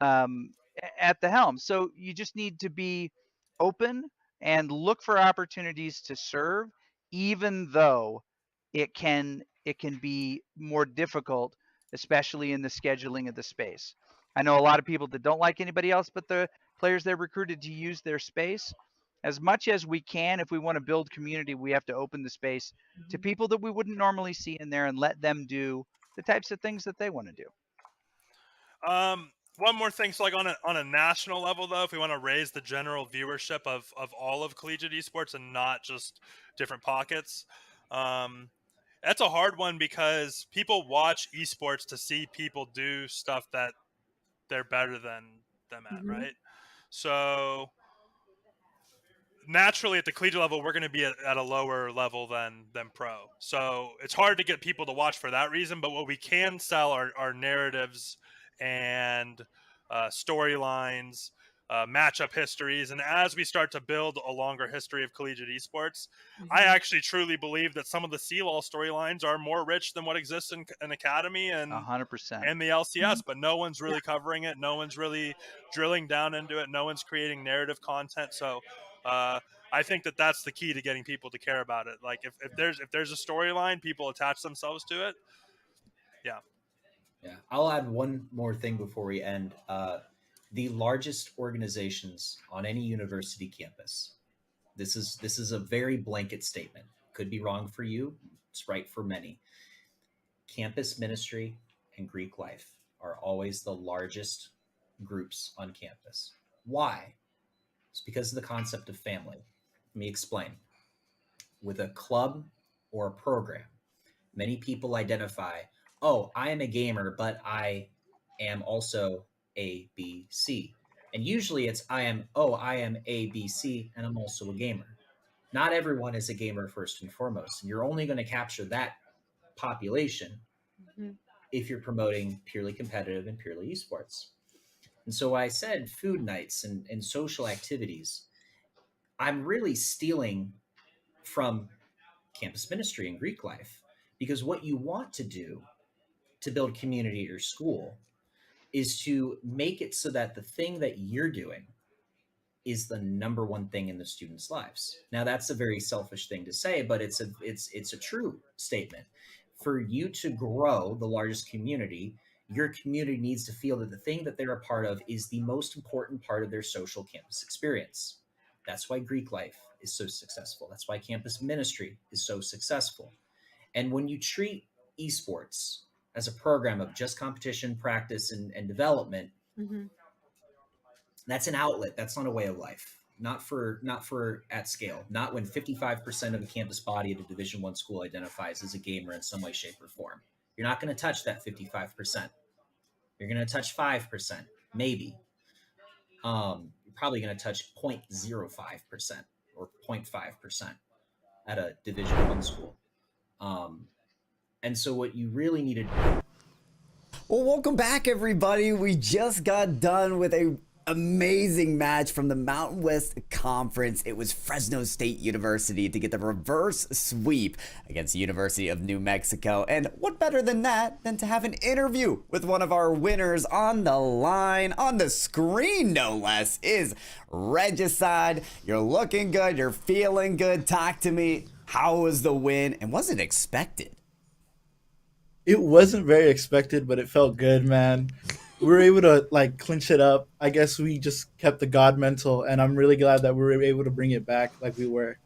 at the helm. So you just need to be open and look for opportunities to serve, even though it can be more difficult, especially in the scheduling of the space. I know a lot of people that don't like anybody else but the players they're recruited to use their space. As much as we can, if we want to build community, we have to open the space to people that we wouldn't normally see in there and let them do the types of things that they want to do. One more thing, so like on a national level though, if we want to raise the general viewership of all of collegiate esports and not just different pockets, that's a hard one because people watch esports to see people do stuff that they're better than them at, right? So naturally at the collegiate level, we're going to be at a lower level than pro. So it's hard to get people to watch for that reason. But what we can sell are narratives and storylines, matchup histories. And as we start to build a longer history of collegiate esports, I actually truly believe that some of the CLOL storylines are more rich than what exists in Academy and 100%. and the LCS, but no one's really covering it. No one's really drilling down into it. No one's creating narrative content. So I think that's the key to getting people to care about it. Like if there's a storyline, people attach themselves to it. Yeah. Yeah, I'll add one more thing before we end. The largest organizations on any university campus. This is a very blanket statement. Could be wrong for you. It's right for many. Campus ministry and Greek life are always the largest groups on campus. Why? It's because of the concept of family. Let me explain. With a club or a program, many people identify, oh, I am a gamer, but I am also A, B, C. And usually it's I am A, B, C, and I'm also a gamer. Not everyone is a gamer first and foremost. And you're only going to capture that population if you're promoting purely competitive and purely esports. And so I said food nights and social activities. I'm really stealing from campus ministry and Greek life because what you want to do to build community at your school is to make it so that the thing that you're doing is the number one thing in the students' lives. Now that's a very selfish thing to say, but it's a true statement. For you to grow the largest community, your community needs to feel that the thing that they're a part of is the most important part of their social campus experience. That's why Greek life is so successful. That's why campus ministry is so successful. And when you treat esports as a program of just competition, practice, and development, that's an outlet. That's not a way of life. Not for at scale. Not when 55% of the campus body at a Division I school identifies as a gamer in some way, shape, or form. You're not going to touch that 55%. You're going to touch 5%, maybe. You're probably going to touch 0.05% or 0.5% at a Division I school. And so what you really need to do. Well, welcome back, everybody. We just got done with a amazing match from the Mountain West Conference. It was Fresno State University to get the reverse sweep against the University of New Mexico. And what better than that than to have an interview with one of our winners on the line, on the screen no less, is Regicide. You're looking good. You're feeling good. Talk to me. How was the win and was it expected? It wasn't very expected, but it felt good, man. We were able to like clinch it up. I guess we just kept the God mental, and I'm really glad that we were able to bring it back like we were.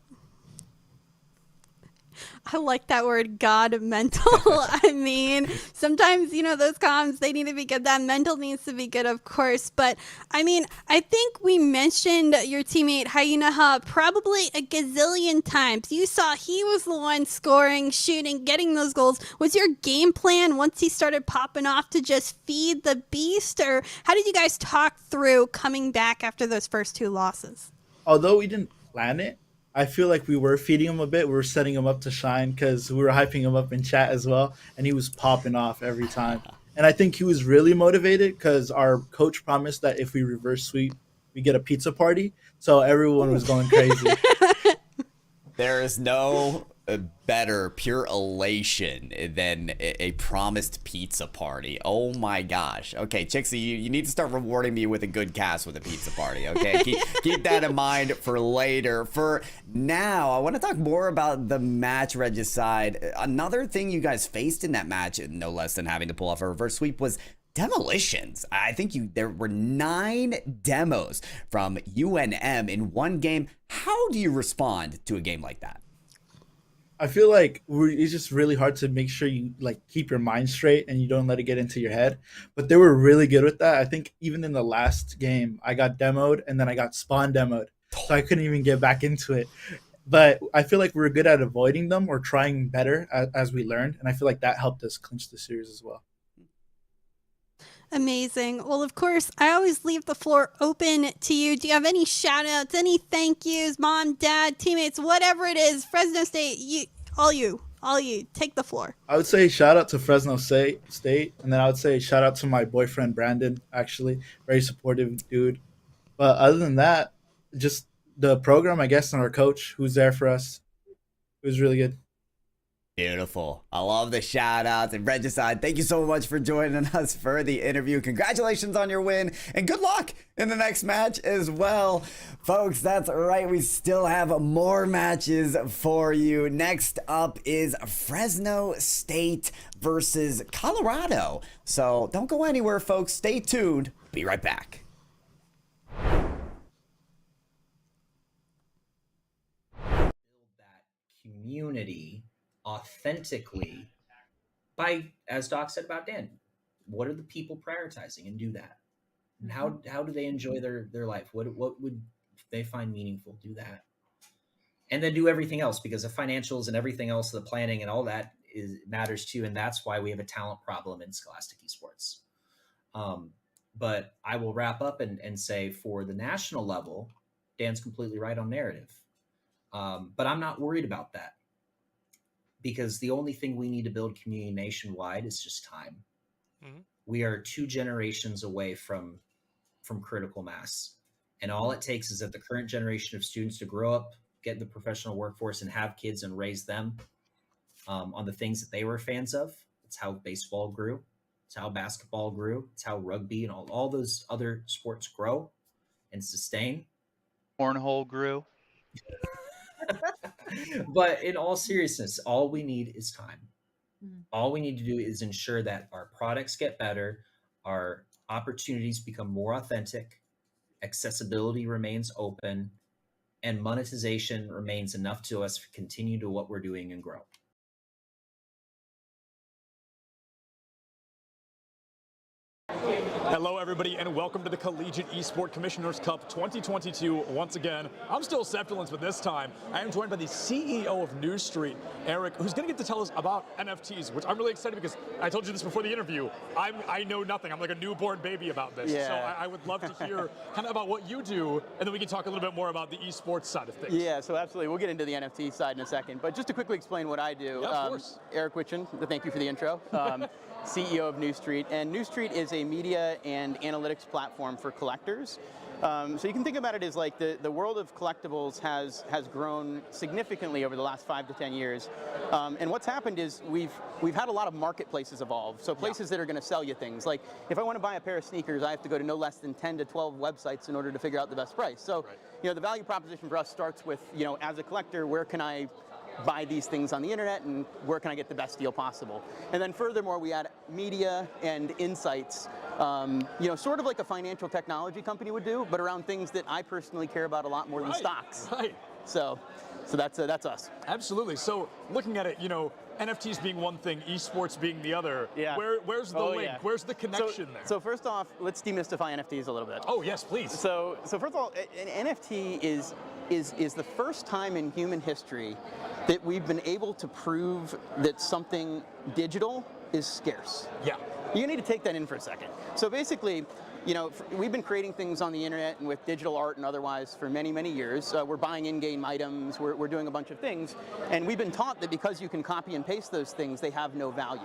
I like that word, God mental. I mean, sometimes, those comms, they need to be good. That mental needs to be good, of course. But, I mean, I think we mentioned your teammate, Hyena, probably a gazillion times. You saw he was the one scoring, shooting, getting those goals. Was your game plan once he started popping off to just feed the beast? Or how did you guys talk through coming back after those first 2 losses? Although we didn't plan it, I feel like we were feeding him a bit. We were setting him up to shine because we were hyping him up in chat as well, and he was popping off every time. And I think he was really motivated because our coach promised that if we reverse sweep, we get a pizza party. So everyone was going crazy. There is no better pure elation than a promised pizza party. Oh my gosh. Okay, Chixie, you need to start rewarding me with a good cast with a pizza party, okay? keep that in mind for later. For now, I want to talk more about the match, Regicide. Another thing you guys faced in that match, no less than having to pull off a reverse sweep, was demolitions. I think there were 9 demos from UNM in one game. How do you respond to a game like that? I feel like it's just really hard to make sure you keep your mind straight and you don't let it get into your head. But they were really good with that. I think even in the last game, I got demoed and then I got spawn demoed, so I couldn't even get back into it. But I feel like we were good at avoiding them or trying better as we learned, and I feel like that helped us clinch the series as well. Amazing. Well, of course, I always leave the floor open to you. Do you have any shout outs, any thank yous, mom, dad, teammates, whatever it is, Fresno State, all you, take the floor. I would say shout out to Fresno State, and then I would say shout out to my boyfriend, Brandon, actually. Very supportive dude. But other than that, just the program, I guess, and our coach who's there for us. It was really good. Beautiful. I love the shout outs. And Regicide, thank you so much for joining us for the interview. Congratulations on your win and good luck in the next match as well. Folks, that's right. We still have more matches for you. Next up is Fresno State versus Colorado. So don't go anywhere, folks. Stay tuned. Be right back. Community authentically by, as Doc said about Dan, what are the people prioritizing, and do that. And how do they enjoy their life? What would they find meaningful? Do that. And then do everything else, because the financials and everything else, the planning and all that matters too. And that's why we have a talent problem in Scholastic Esports. But I will wrap up and say, for the national level, Dan's completely right on narrative. But I'm not worried about that, because the only thing we need to build community nationwide is just time. Mm-hmm. We are 2 generations away from critical mass. And all it takes is that the current generation of students to grow up, get in the professional workforce, and have kids and raise them on the things that they were fans of. It's how baseball grew. It's how basketball grew. It's how rugby and all those other sports grow and sustain. Cornhole grew. But in all seriousness, all we need is time. All we need to do is ensure that our products get better, our opportunities become more authentic, accessibility remains open, and monetization remains enough to us to continue to what we're doing and grow. Hello, everybody, and welcome to the Collegiate Esport Commissioners Cup 2022. Once again, I'm still Septulence, but this time I am joined by the CEO of News Street, Eric, who's going to get to tell us about NFTs, which I'm really excited because I told you this before the interview. I know nothing. I'm like a newborn baby about this. Yeah. So I would love to hear kind of about what you do, and then we can talk a little bit more about the esports side of things. Yeah, so absolutely. We'll get into the NFT side in a second. But just to quickly explain what I do, yeah, of course. Eric Witchen, thank you for the intro. CEO of News Street, and News Street is a media and analytics platform for collectors. So you can think about it as like the world of collectibles has grown significantly over the last 5 to 10 years. And what's happened is we've had a lot of marketplaces evolve. So places that are going to sell you things. Like if I want to buy a pair of sneakers, I have to go to no less than 10 to 12 websites in order to figure out the best price. So the value proposition for us starts with as a collector, where can I buy these things on the internet, and where can I get the best deal possible? And then furthermore, we add media and insights, sort of like a financial technology company would do, but around things that I personally care about a lot more than stocks. Right. So So that's us. Absolutely. So looking at it, NFTs being one thing, esports being the other. Yeah. Where's the link? Yeah. Where's the connection there? So first off, let's demystify NFTs a little bit. Oh yes, please. So first of all, an NFT is the first time in human history that we've been able to prove that something digital is scarce. Yeah. You need to take that in for a second. So basically, we've been creating things on the internet and with digital art and otherwise for many, many years. We're buying in-game items, we're doing a bunch of things, and we've been taught that because you can copy and paste those things, they have no value,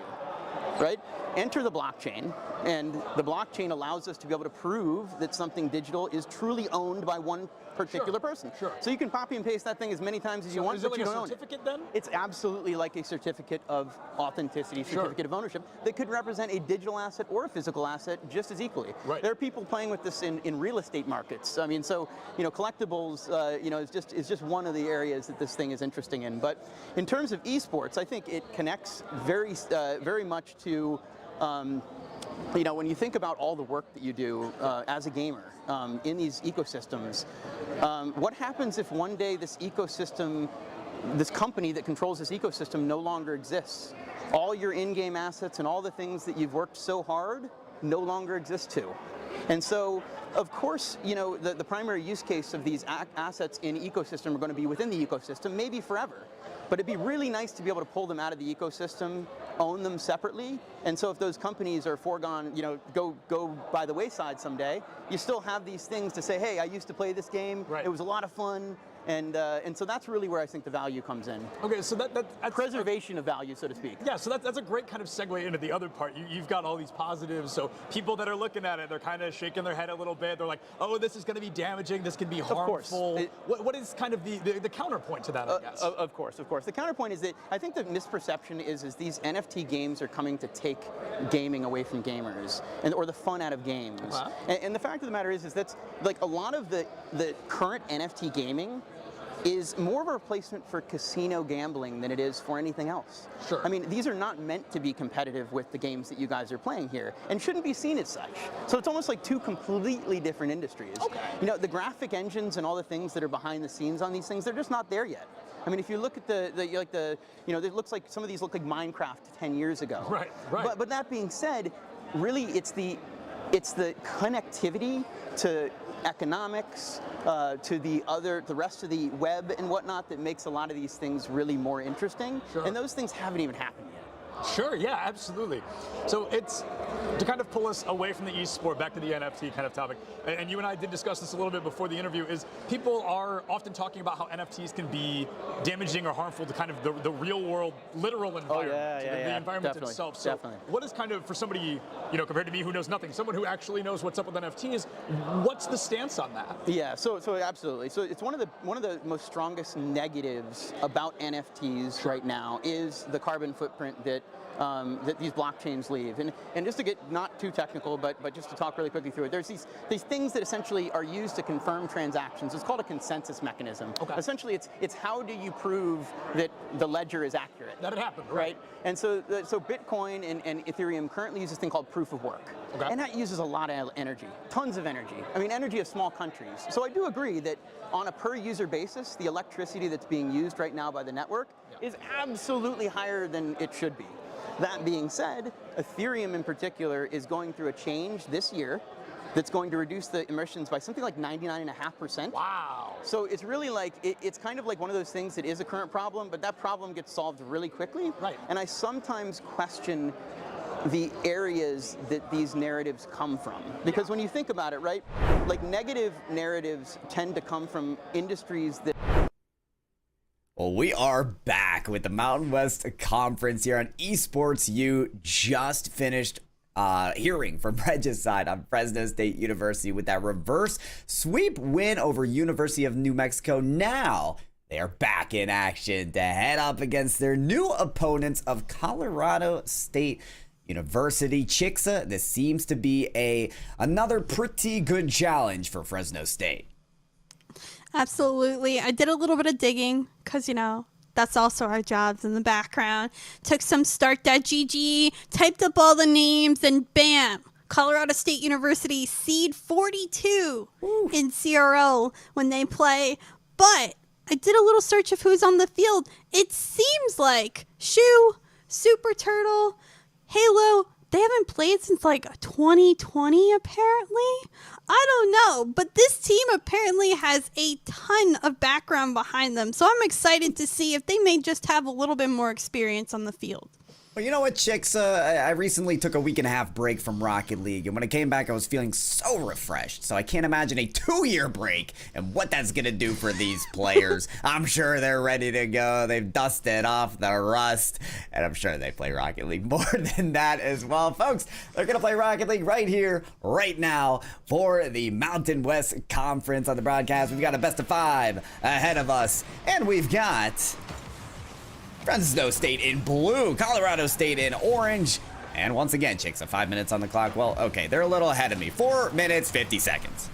right? Enter the blockchain, and the blockchain allows us to be able to prove that something digital is truly owned by one particular person. Sure. So you can copy and paste that thing as many times as you want, is it but like you a don't own it. certificate then? It's absolutely like a certificate of authenticity, certificate of ownership that could represent a digital asset or a physical asset just as equally. Right. There are people playing with this in real estate markets. I mean, so collectibles, is just one of the areas that this thing is interesting in. But in terms of esports, I think it connects very much to. When you think about all the work that you do as a gamer in these ecosystems, what happens if one day this ecosystem, this company that controls this ecosystem no longer exists? All your in-game assets and all the things that you've worked so hard no longer exist too. And so, of course, the primary use case of these assets in ecosystem are going to be within the ecosystem, maybe forever. But it'd be really nice to be able to pull them out of the ecosystem, own them separately, and so if those companies are foregone, go by the wayside someday, you still have these things to say, hey, I used to play this game, right. It was a lot of fun, and so that's really where I think the value comes in. Okay, so that's preservation of value, so to speak. Yeah, so that's a great kind of segue into the other part. You've got all these positives, so people that are looking at it, they're kind of shaking their head a little bit. They're like, oh, this is going to be damaging, this can be harmful. Of course. What is kind of the counterpoint to that, I guess? Of course. The counterpoint is that I think the misperception is these NFT games are coming to take gaming away from gamers, or the fun out of games. Wow. And the fact of the matter is that's like a lot of the current NFT gaming is more of a replacement for casino gambling than it is for anything else. Sure. I mean, these are not meant to be competitive with the games that you guys are playing here, and shouldn't be seen as such. So it's almost like two completely different industries. Okay. The graphic engines and all the things that are behind the scenes on these things, they're just not there yet. I mean, if you look at it looks like some of these look like Minecraft 10 years ago. Right. But that being said, really, it's the connectivity to economics, to the rest of the web and whatnot that makes a lot of these things really more interesting. Sure. And those things haven't even happened yet. Sure, yeah, absolutely. So it's to kind of pull us away from the esport back to the NFT kind of topic. And you and I did discuss this a little bit before the interview, is people are often talking about how NFTs can be damaging or harmful to kind of the real world, literal environment, the environment definitely, itself. So what is kind of, for somebody, compared to me who knows nothing, someone who actually knows what's up with NFTs, what's the stance on that? Yeah, so absolutely. So it's one of the most strongest negatives about NFTs right now is the carbon footprint that these blockchains leave. And just to get not too technical, but just to talk really quickly through it, there's these things that essentially are used to confirm transactions. It's called a consensus mechanism. Okay. Essentially, it's how do you prove that the ledger is accurate? That it happened, right? And so Bitcoin and Ethereum currently use this thing called proof of work. Okay. And that uses a lot of energy, tons of energy. I mean, energy of small countries. So I do agree that on a per user basis, the electricity that's being used right now by the network is absolutely higher than it should be. That being said, Ethereum in particular is going through a change this year that's going to reduce the emissions by something like 99.5%. Wow. So it's really like, it's kind of like one of those things that is a current problem, but that problem gets solved really quickly. Right. And I sometimes question the areas that these narratives come from. Because when you think about it, right, like negative narratives tend to come from industries that... Well, we are back with the Mountain West Conference here on Esports U. Just finished hearing from Regicide on Fresno State University with that reverse sweep win over University of New Mexico. Now they are back in action to head up against their new opponents of Colorado State University. Chicksa, this seems to be another pretty good challenge for Fresno State. Absolutely. I did a little bit of digging because, that's also our jobs in the background. Took some start.gg, typed up all the names, and bam, Colorado State University seed 42 in CRL when they play. But I did a little search of who's on the field. It seems like Shu, Super Turtle, Halo, they haven't played since like 2020 apparently. I don't know, but this team apparently has a ton of background behind them. So I'm excited to see if they may just have a little bit more experience on the field. Well, you know what, chicks? I recently took a 1.5 week break from Rocket League, and when I came back, I was feeling so refreshed. So I can't imagine a 2-year break and what that's going to do for these players. I'm sure they're ready to go. They've dusted off the rust, and I'm sure they play Rocket League more than that as well. Folks, they're going to play Rocket League right here, right now, for the Mountain West Conference on the broadcast. We've got a best of 5 ahead of us, and we've got Fresno State in blue, Colorado State in orange. And once again, chicks, 5 minutes on the clock. Well, okay, they're a little ahead of me. 4 minutes, 50 seconds.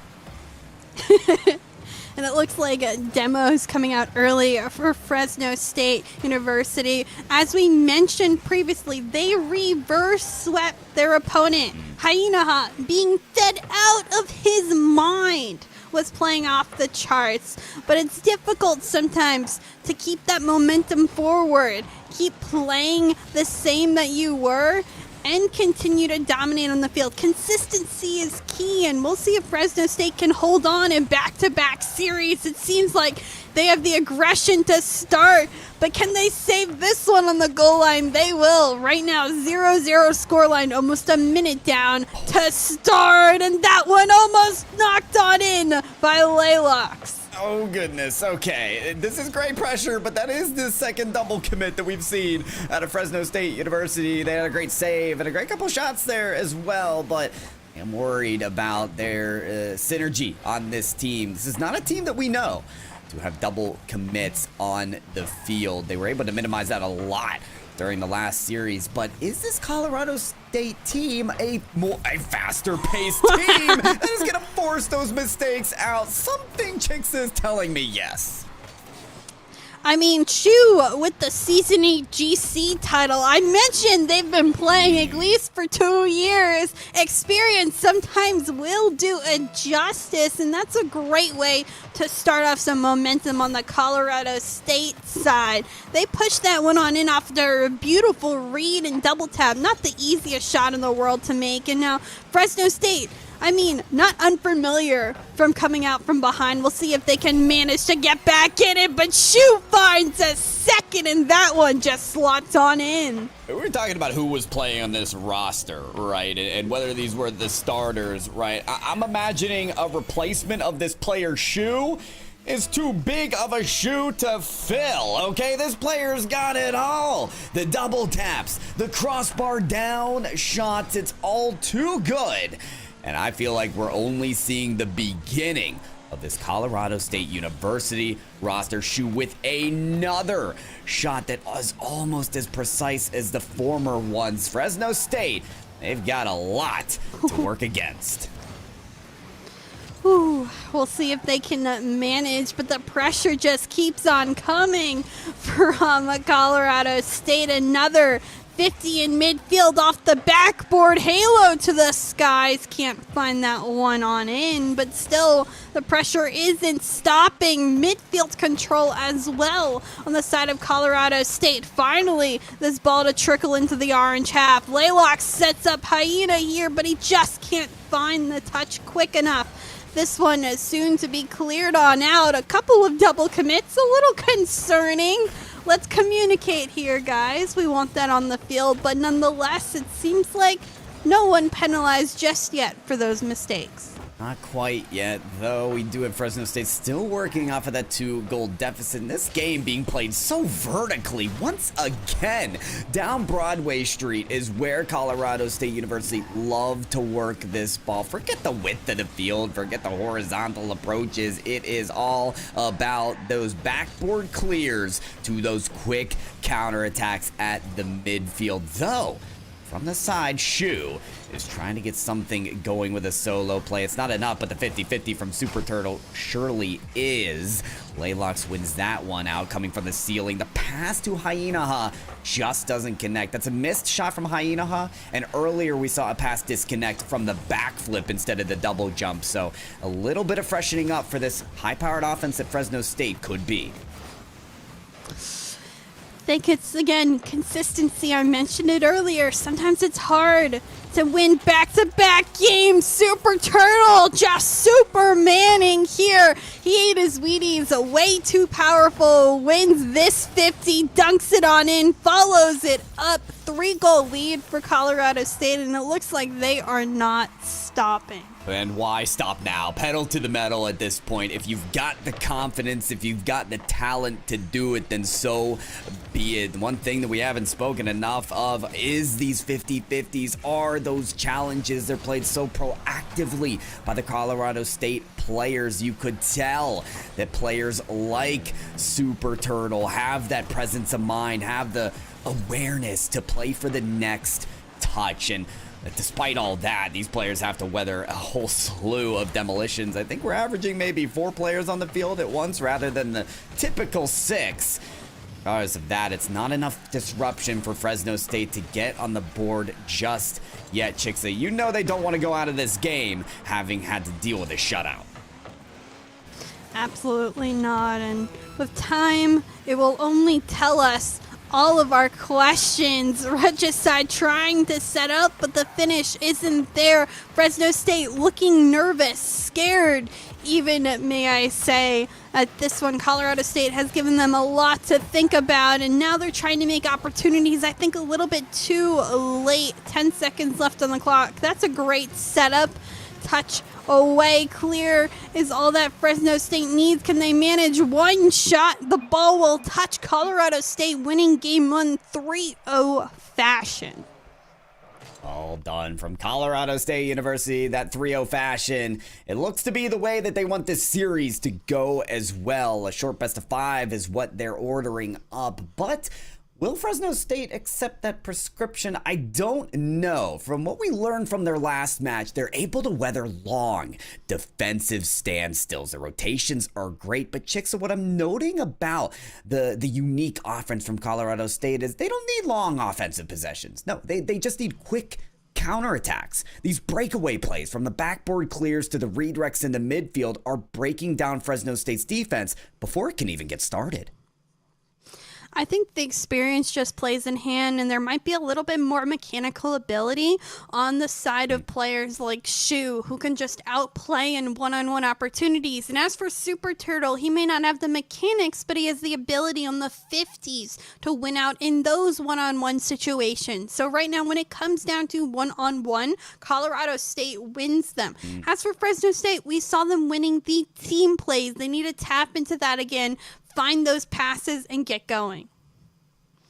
And it looks like demos coming out early for Fresno State University. As we mentioned previously, they reverse swept their opponent. Hyena being fed out of his mind was playing off the charts, but it's difficult sometimes to keep that momentum forward, keep playing the same that you were, and continue to dominate on the field. Consistency is key, and we'll see if Fresno State can hold on in back-to-back series. It seems like they have the aggression to start, but can they save this one on the goal line? They will. Right now, 0-0 scoreline, almost a minute down to start, and that one almost knocked on in by Laylox. Oh, goodness. Okay. This is great pressure, but that is the second double commit that we've seen out of Fresno State University. They had a great save and a great couple shots there as well, but I'm worried about their synergy on this team. This is not a team that we know to have double commits on the field. They were able to minimize that a lot during the last series, but is this Colorado State team a faster paced team that is gonna force those mistakes out? Something, chicks, is telling me yes. I mean, Shu with the Season 8 GC title. I mentioned they've been playing at least for 2 years. Experience sometimes will do it justice, and that's a great way to start off some momentum on the Colorado State side. They pushed that one on in after a beautiful read and double tap. Not the easiest shot in the world to make. And now Fresno State, I mean, not unfamiliar from coming out from behind. We'll see if they can manage to get back in it, but Shu finds a second, and that one just slots on in. We were talking about who was playing on this roster, right? And whether these were the starters, right? I'm imagining a replacement of this player, Shu, is too big of a shoe to fill, okay? This player's got it all. The double taps, the crossbar down shots, it's all too good. And I feel like we're only seeing the beginning of this Colorado State University roster. Shu with another shot that was almost as precise as the former ones. Fresno State, they've got a lot to work against. Ooh, we'll see if they can manage, but the pressure just keeps on coming from Colorado State. Another 50 in midfield off the backboard. Halo to the skies. Can't find that one on in, but still the pressure isn't stopping. Midfield control as well on the side of Colorado State. Finally, this ball to trickle into the orange half. Laylox sets up Hyena here, but he just can't find the touch quick enough. This one is soon to be cleared on out. A couple of double commits, a little concerning. Let's communicate here, guys. We want that on the field, but nonetheless, it seems like no one penalized just yet for those mistakes. Not quite yet, though. We do have Fresno State still working off of that 2-goal deficit. And this game being played so vertically once again. Down Broadway Street is where Colorado State University love to work this ball. Forget the width of the field. Forget the horizontal approaches. It is all about those backboard clears to those quick counterattacks at the midfield. Though, from the side, Shu is trying to get something going with a solo play. It's not enough, but the 50-50 from Super Turtle surely is. Laylox wins that one out, coming from the ceiling. The pass to Hyenaha just doesn't connect. That's a missed shot from Hyenaha, and earlier we saw a pass disconnect from the backflip instead of the double jump, so a little bit of freshening up for this high-powered offense that Fresno State could be. I think it's, again, consistency. I mentioned it earlier. Sometimes it's hard to win back-to-back games. Super Turtle just supermaning here. He ate his Wheaties, way too powerful, wins this 50, dunks it on in, follows it up. 3-goal lead for Colorado State, and it looks like they are not stopping. And why stop now? Pedal to the metal at this point. If you've got the confidence, if you've got the talent to do it, then so be it. One thing that we haven't spoken enough of is these 50-50s are those challenges. They're played so proactively by the Colorado State players. You could tell that players like Super Turtle have that presence of mind, have the awareness to play for the next touch. And despite all that, these players have to weather a whole slew of demolitions. I think we're averaging maybe 4 players on the field at once rather than the typical 6. Regardless of that, it's not enough disruption for Fresno State to get on the board just yet, Chicksa. You know they don't want to go out of this game having had to deal with a shutout. Absolutely not. And with time, it will only tell us all of our questions. Regicide trying to set up, but the finish isn't there. Fresno State looking nervous, scared even, may I say. At this one, Colorado State has given them a lot to think about, and now they're trying to make opportunities, I think, a little bit too late. 10 seconds left on the clock. That's a great setup. Touch away, clear is all that Fresno State needs. Can they manage one shot? The ball will touch. Colorado State winning game 1 3-0 fashion. All done from Colorado State University, that 3-0 fashion. It looks to be the way that they want this series to go as well. A short best of 5 is what they're ordering up, but will Fresno State accept that prescription? I don't know. From what we learned from their last match, they're able to weather long defensive standstills. The rotations are great, but Chicksa, what I'm noting about the unique offense from Colorado State is they don't need long offensive possessions. No, they just need quick counterattacks. These breakaway plays from the backboard clears to the redirects in the midfield are breaking down Fresno State's defense before it can even get started. I think the experience just plays in hand, and there might be a little bit more mechanical ability on the side of players like Shu, who can just outplay in one-on-one opportunities. And as for Super Turtle, he may not have the mechanics, but he has the ability on the 50s to win out in those one-on-one situations. So right now, when it comes down to one-on-one, Colorado State wins them. As for Fresno State, we saw them winning the team plays. They need to tap into that again, find those passes, and get going.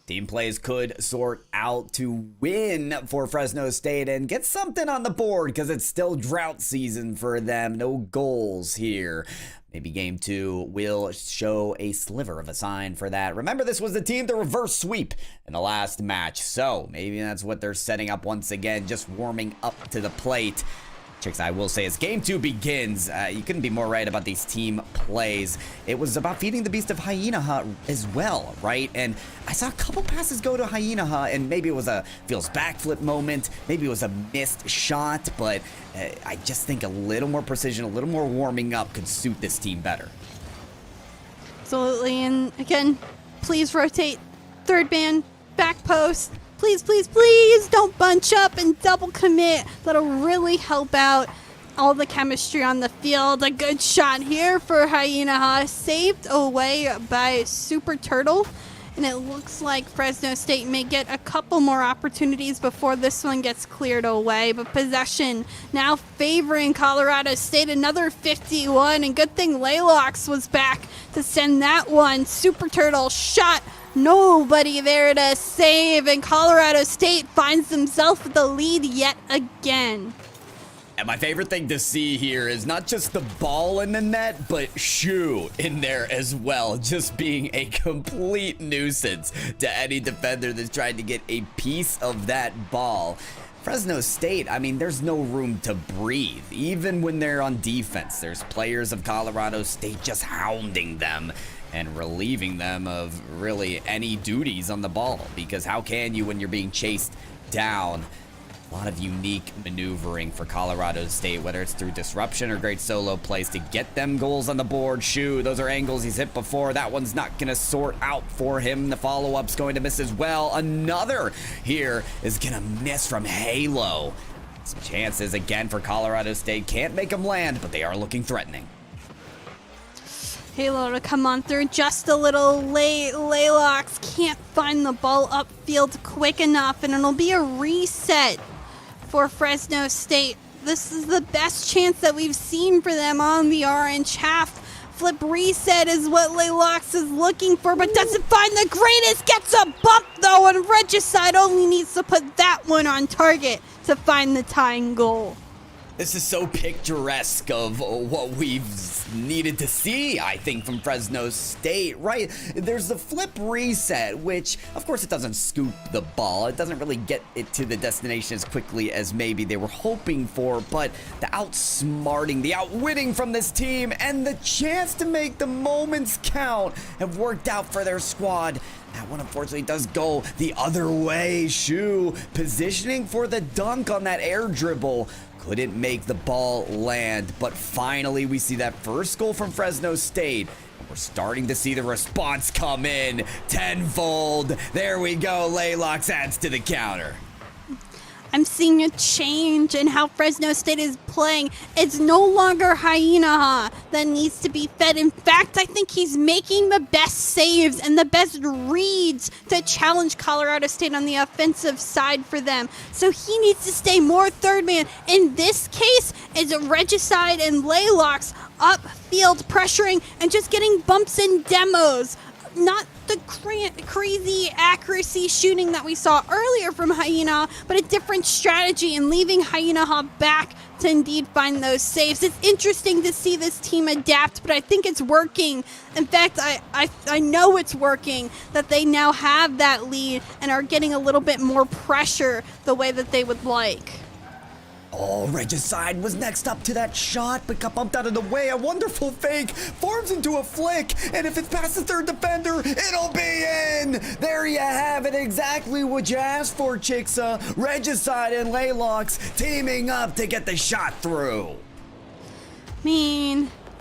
Team plays could sort out to win for Fresno State and get something on the board because it's still drought season for them. No goals here. Maybe game 2 will show a sliver of a sign for that. Remember, this was the team to reverse sweep in the last match, so maybe that's what they're setting up once again, just warming up to the plate. Chicks, I will say, as game 2 begins, you couldn't be more right about these team plays. It was about feeding the beast of Hyenaha as well, right? And I saw a couple passes go to Hyenaha, and maybe it was a feels backflip moment, maybe it was a missed shot, but I just think a little more precision, a little more warming up could suit this team better. Absolutely, and again, please rotate. Third man, back post. Please, please, please don't bunch up and double commit. That'll really help out all the chemistry on the field. A good shot here for Hyenaha, saved away by Super Turtle. And it looks like Fresno State may get a couple more opportunities before this one gets cleared away. But possession now favoring Colorado State. Another 51, and good thing Laylox was back to send that one. Super Turtle shot. Nobody there to save, and Colorado State finds themselves with the lead yet again. And my favorite thing to see here is not just the ball in the net, but Shu in there as well, just being a complete nuisance to any defender that's trying to get a piece of that ball. Fresno State, I mean, there's no room to breathe. Even when they're on defense, there's players of Colorado State just hounding them and relieving them of really any duties on the ball, because how can you when you're being chased down? A lot of unique maneuvering for Colorado State, whether it's through disruption or great solo plays to get them goals on the board. Shu, those are angles he's hit before. That one's not going to sort out for him. The follow-up's going to miss as well. Another here is going to miss from Halo. Some chances again for Colorado State. Can't make them land, but they are looking threatening. Halo to come on through just a little late. Laylox can't find the ball upfield quick enough, and it'll be a reset for Fresno State. This is the best chance that we've seen for them on the orange half. Flip reset is what Laylox is looking for, but doesn't find the greatest. Gets a bump, though, and Regicide only needs to put that one on target to find the tying goal. This is so picturesque of what we've needed to see, I think, from Fresno State, right? There's the flip reset, which, of course, it doesn't scoop the ball. It doesn't really get it to the destination as quickly as maybe they were hoping for, but the outsmarting, the outwitting from this team, and the chance to make the moments count have worked out for their squad. That one, unfortunately, does go the other way. Shu positioning for the dunk on that air dribble. Couldn't make the ball land, but finally we see that first goal from Fresno State. And we're starting to see the response come in tenfold. There we go. Laylox adds to the counter. I'm seeing a change in how Fresno State is playing. It's no longer Hyena that needs to be fed. In fact, I think he's making the best saves and the best reads to challenge Colorado State on the offensive side for them. So he needs to stay more third man. In this case, it's Regicide and Laylox upfield pressuring and just getting bumps and demos. Not the crazy accuracy shooting that we saw earlier from Hyena, but a different strategy and leaving Hyena back to indeed find those saves. It's interesting to see this team adapt, but I think it's working. In fact, I know it's working, that they now have that lead and are getting a little bit more pressure the way that they would like. Oh, Regicide was next up to that shot, but got bumped out of the way. A wonderful fake, forms into a flick, and if it's past the third defender, it'll be in! There you have it, exactly what you asked for, Chicksa. Regicide and Laylox teaming up to get the shot through.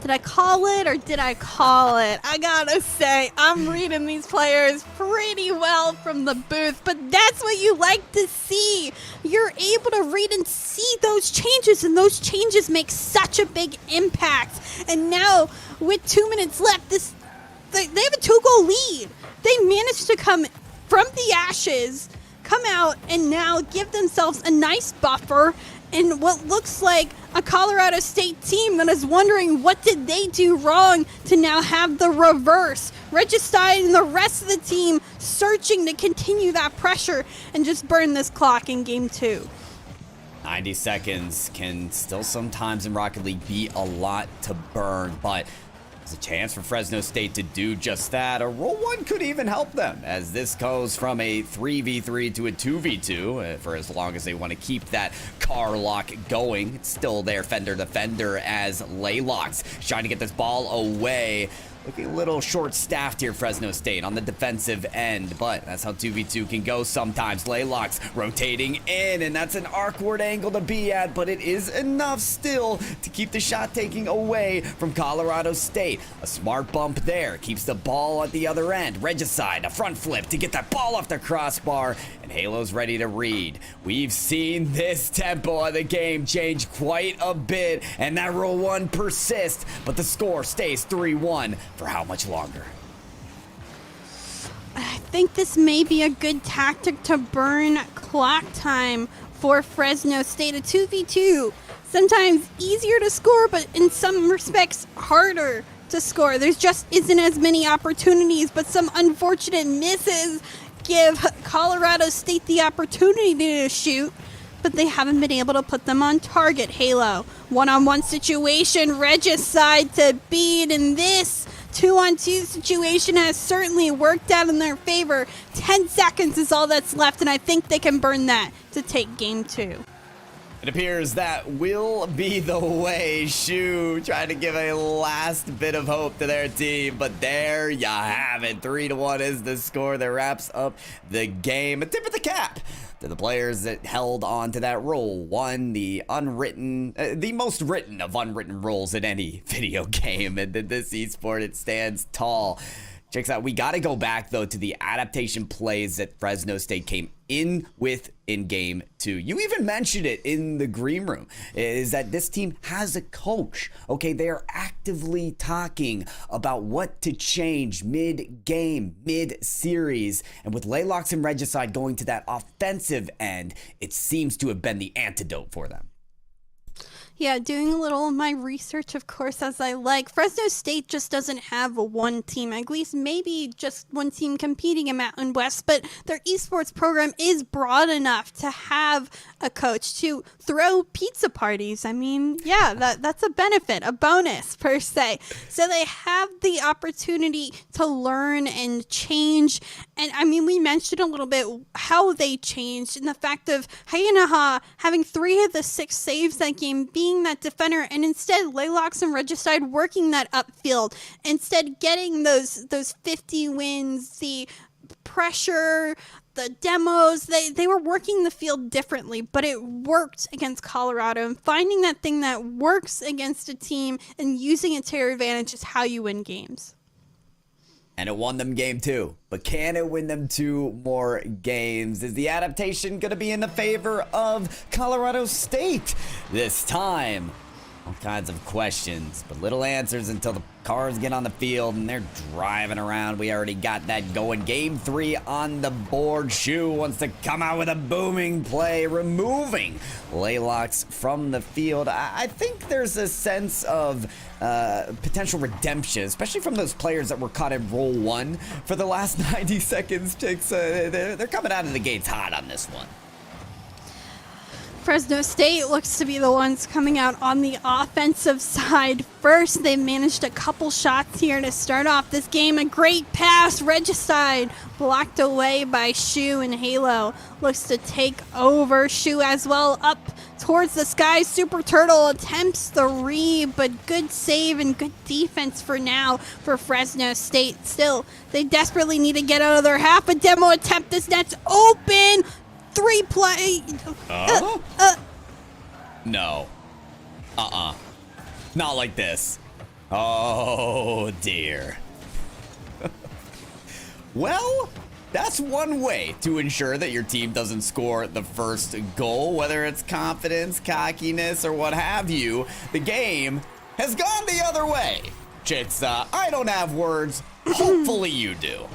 Did I call it or did I call it? I gotta say, I'm reading these players pretty well from the booth, but that's what you like to see. You're able to read and see those changes, and those changes make such a big impact. And now, with 2 minutes left, they have a 2-goal lead. They managed to come from the ashes, come out, and now give themselves a nice buffer in what looks like a Colorado State team that is wondering what did they do wrong to now have the reverse. Regicide and the rest of the team searching to continue that pressure and just burn this clock in game 2. 90 seconds can still sometimes in Rocket League be a lot to burn, but there's a chance for Fresno State to do just that. A roll one could even help them, as this goes from a 3v3 to a 2v2 for as long as they want to keep that car lock going. It's still there, fender to fender, as Laylox trying to get this ball away. Looking a little short-staffed here, Fresno State, on the defensive end, but that's how 2v2 can go sometimes. Laylox rotating in, and that's an awkward angle to be at, but it is enough still to keep the shot taking away from Colorado State. A smart bump there keeps the ball at the other end. Regicide, a front flip to get that ball off the crossbar, and Halo's ready to read. We've seen this tempo of the game change quite a bit, and that roll one persists, but the score stays 3-1. For how much longer? I think this may be a good tactic to burn clock time for Fresno State. A 2v2, sometimes easier to score, but in some respects harder to score. There's just isn't as many opportunities, but some unfortunate misses give Colorado State the opportunity to shoot. but they haven't been able to put them on target. Halo, one-on-one situation, Regicide to beat, and this 2-on-2 situation has certainly worked out in their favor. 10 seconds is all that's left, and I think they can burn that to take game 2. It appears that will be the way. Shu trying to give a last bit of hope to their team, but there you have it. 3-1 is the score that wraps up the game. A tip of the cap to the players that held on to that role. One, the unwritten, the most written of unwritten rules in any video game, and this esport, it stands tall. Checks out, we got to go back, though, to the adaptation plays that Fresno State came in with in game 2. You even mentioned it in the green room, is that this team has a coach. Okay, they are actively talking about what to change mid-game, mid-series. And with Laylox and Regicide going to that offensive end, it seems to have been the antidote for them. Yeah, doing a little of my research, of course, as I like. Fresno State just doesn't have one team, at least maybe just one team competing in Mountain West, but their esports program is broad enough to have a coach to throw pizza parties. I mean, yeah, that's a benefit, a bonus per se. So they have the opportunity to learn and change. And I mean, we mentioned a little bit how they changed, and the fact of Hayanaha having 3 of the 6 saves that game, being that defender, and instead Laylox and Regicide working that upfield, instead getting those 50 wins, the pressure, the demos. They were working the field differently, but it worked against Colorado, and finding that thing that works against a team and using it to your advantage is how you win games. And it won them game 2. But can it win them 2 more games? Is the adaptation going to be in the favor of Colorado State this time? All kinds of questions, but little answers until the cars get on the field and they're driving around. We already got that going. Game 3 on the board. Shu wants to come out with a booming play, removing Laylox from the field. I think there's a sense of potential redemption, especially from those players that were caught in roll 1 for the last 90 seconds. Chicks, they're coming out of the gates hot on this one. Fresno State looks to be the ones coming out on the offensive side first. They managed a couple shots here to start off this game. A great pass, Regicide, blocked away by Shu, and Halo looks to take over. Shu as well up towards the sky. Super Turtle attempts the read, but good save and good defense for now for Fresno State. Still, they desperately need to get out of their half. A demo attempt, this net's open. 3 play. No. Not like this. Oh, dear. Well, that's one way to ensure that your team doesn't score the first goal, whether it's confidence, cockiness, or what have you. The game has gone the other way. Chicks, I don't have words. Hopefully you do.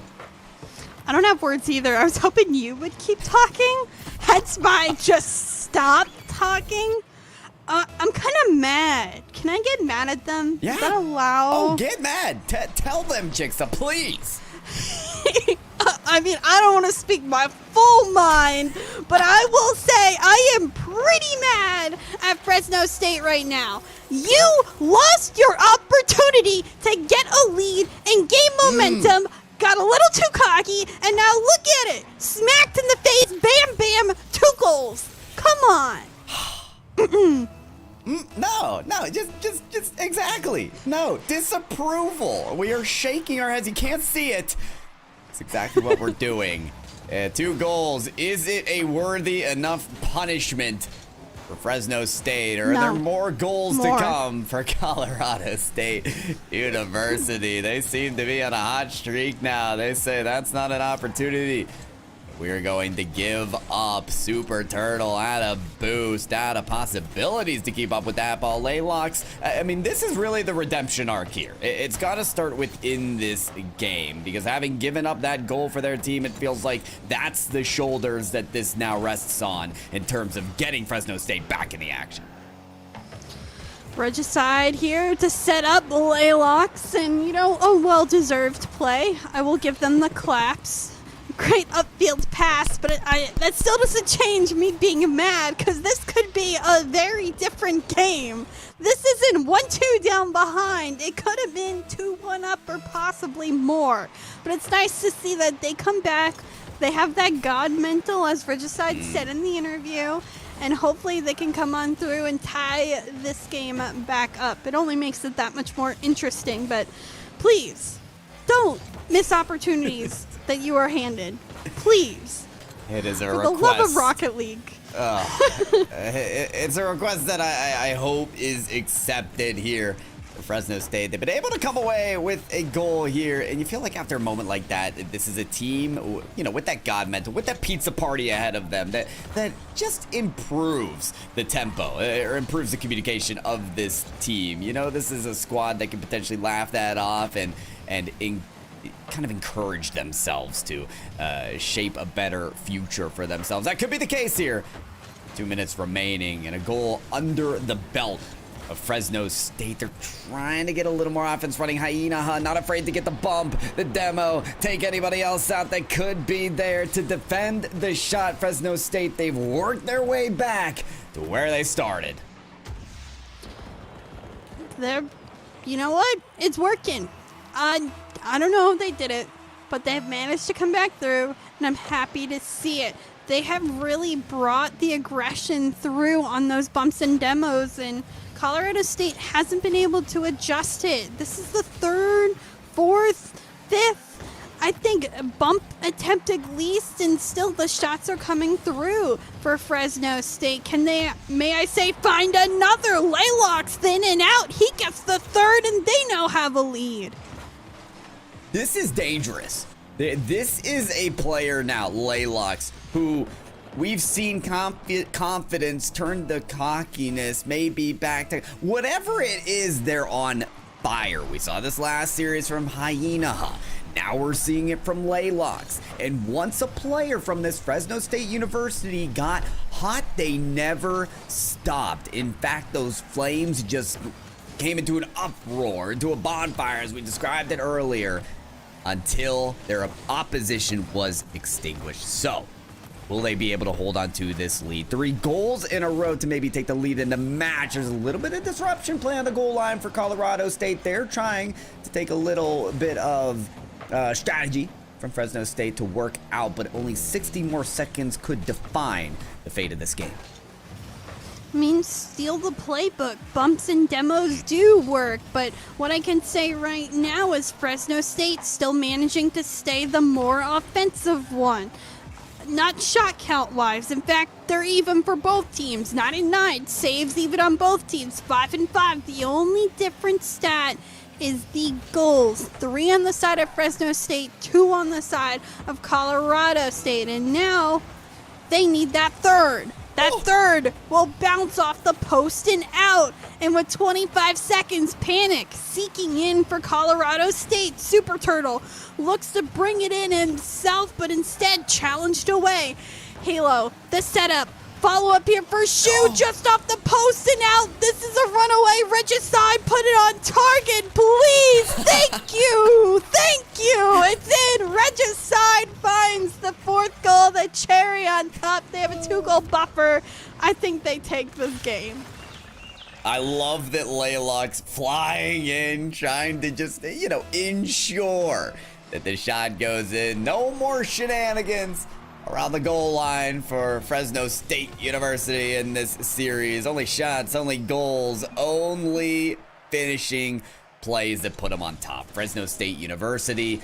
I don't have words either. I was hoping you would keep talking. Hence my just stop talking. I'm kind of mad. Can I get mad at them? Yeah. Is that allowed? Oh, get mad. Tell them, Chicksa, please. I mean, I don't want to speak my full mind, but I will say I am pretty mad at Fresno State right now. You lost your opportunity to get a lead and gain momentum. Got a little too cocky, and now look at it. Smacked in the face, bam, bam, 2 goals. Come on. No, just exactly. No, disapproval. We are shaking our heads. You can't see it. That's exactly what we're doing. 2 goals. Is it a worthy enough punishment for Fresno State, or are there more goals to come for Colorado State University? They seem to be on a hot streak now. They say that's not an opportunity. We're going to give up. Super Turtle out of boost, out of possibilities to keep up with that ball. Laylox, I mean, this is really the redemption arc here. It's got to start within this game, because having given up that goal for their team, it feels like that's the shoulders that this now rests on in terms of getting Fresno State back in the action. Regicide here to set up Laylox, and, you know, a well-deserved play. I will give them the claps. great upfield pass, but that still doesn't change me being mad, because this could be a very different game. This isn't 1-2 down behind. It could have been 2-1 up or possibly more. But it's nice to see that they come back. They have that God mental, as Regicide said in the interview, and hopefully they can come on through and tie this game back up. It only makes it that much more interesting, but please, don't miss opportunities that you are handed. Please. It is a For request. the love of Rocket League. It's a request that I hope is accepted here for Fresno State. They've been able to come away with a goal here, and you feel like after a moment like that, this is a team, you know, with that God mental, with that pizza party ahead of them, that just improves the tempo, or improves the communication of this team. You know, this is a squad that can potentially laugh that off and kind of encourage themselves to shape a better future for themselves. That could be the case here. 2 minutes remaining and a goal under the belt of Fresno State. They're trying to get a little more offense running. Hyena, not afraid to get the bump, the demo, take anybody else out that could be there to defend the shot. Fresno State, they've worked their way back to where they started. You know what? It's working. I don't know if they did it, but they've managed to come back through, and I'm happy to see it. They have really brought the aggression through on those bumps and demos, and Colorado State hasn't been able to adjust it. This is the third, fourth, fifth, I think, bump attempt at least, and still the shots are coming through for Fresno State. Can they, may I say, find another? Laylock's thin and out. He gets the third, and they now have a lead. This is dangerous. This is a player now, Laylox, who we've seen confidence turn to cockiness, maybe back to whatever it is, they're on fire. We saw this last series from Hyena. Now we're seeing it from Laylox. And once a player from this Fresno State University got hot, they never stopped. In fact, those flames just came into an uproar, into a bonfire, as we described it earlier, until their opposition was extinguished. So, will they be able to hold on to this lead? 3 goals in a row to maybe take the lead in the match. There's a little bit of disruption play on the goal line for Colorado State. They're trying to take a little bit of strategy from Fresno State to work out, but only 60 more seconds could define the fate of this game. I mean, steal the playbook. Bumps and demos do work, but what I can say right now is Fresno State still managing to stay the more offensive one. Not shot count wise. In fact, they're even for both teams. 9-9. Saves even on both teams. 5-5. The only different stat is the goals. 3 on the side of Fresno State, 2 on the side of Colorado State. And now they need that third. That third will bounce off the post and out. And with 25 seconds, Panic seeking in for Colorado State. Super Turtle looks to bring it in himself, but instead challenged away. Halo, the setup. Follow up here for Shu, just off the post and out. This is a runaway. Regicide, put it on target, please. Thank you. Thank you. It's in. Regicide finds the 4th goal, the cherry on top. They have a 2-goal buffer. I think they take this game. I love that Laylock's flying in, trying to just, you know, ensure that the shot goes in. No more shenanigans around the goal line for Fresno State University in this series. Only shots, only goals, only finishing plays that put them on top. Fresno State University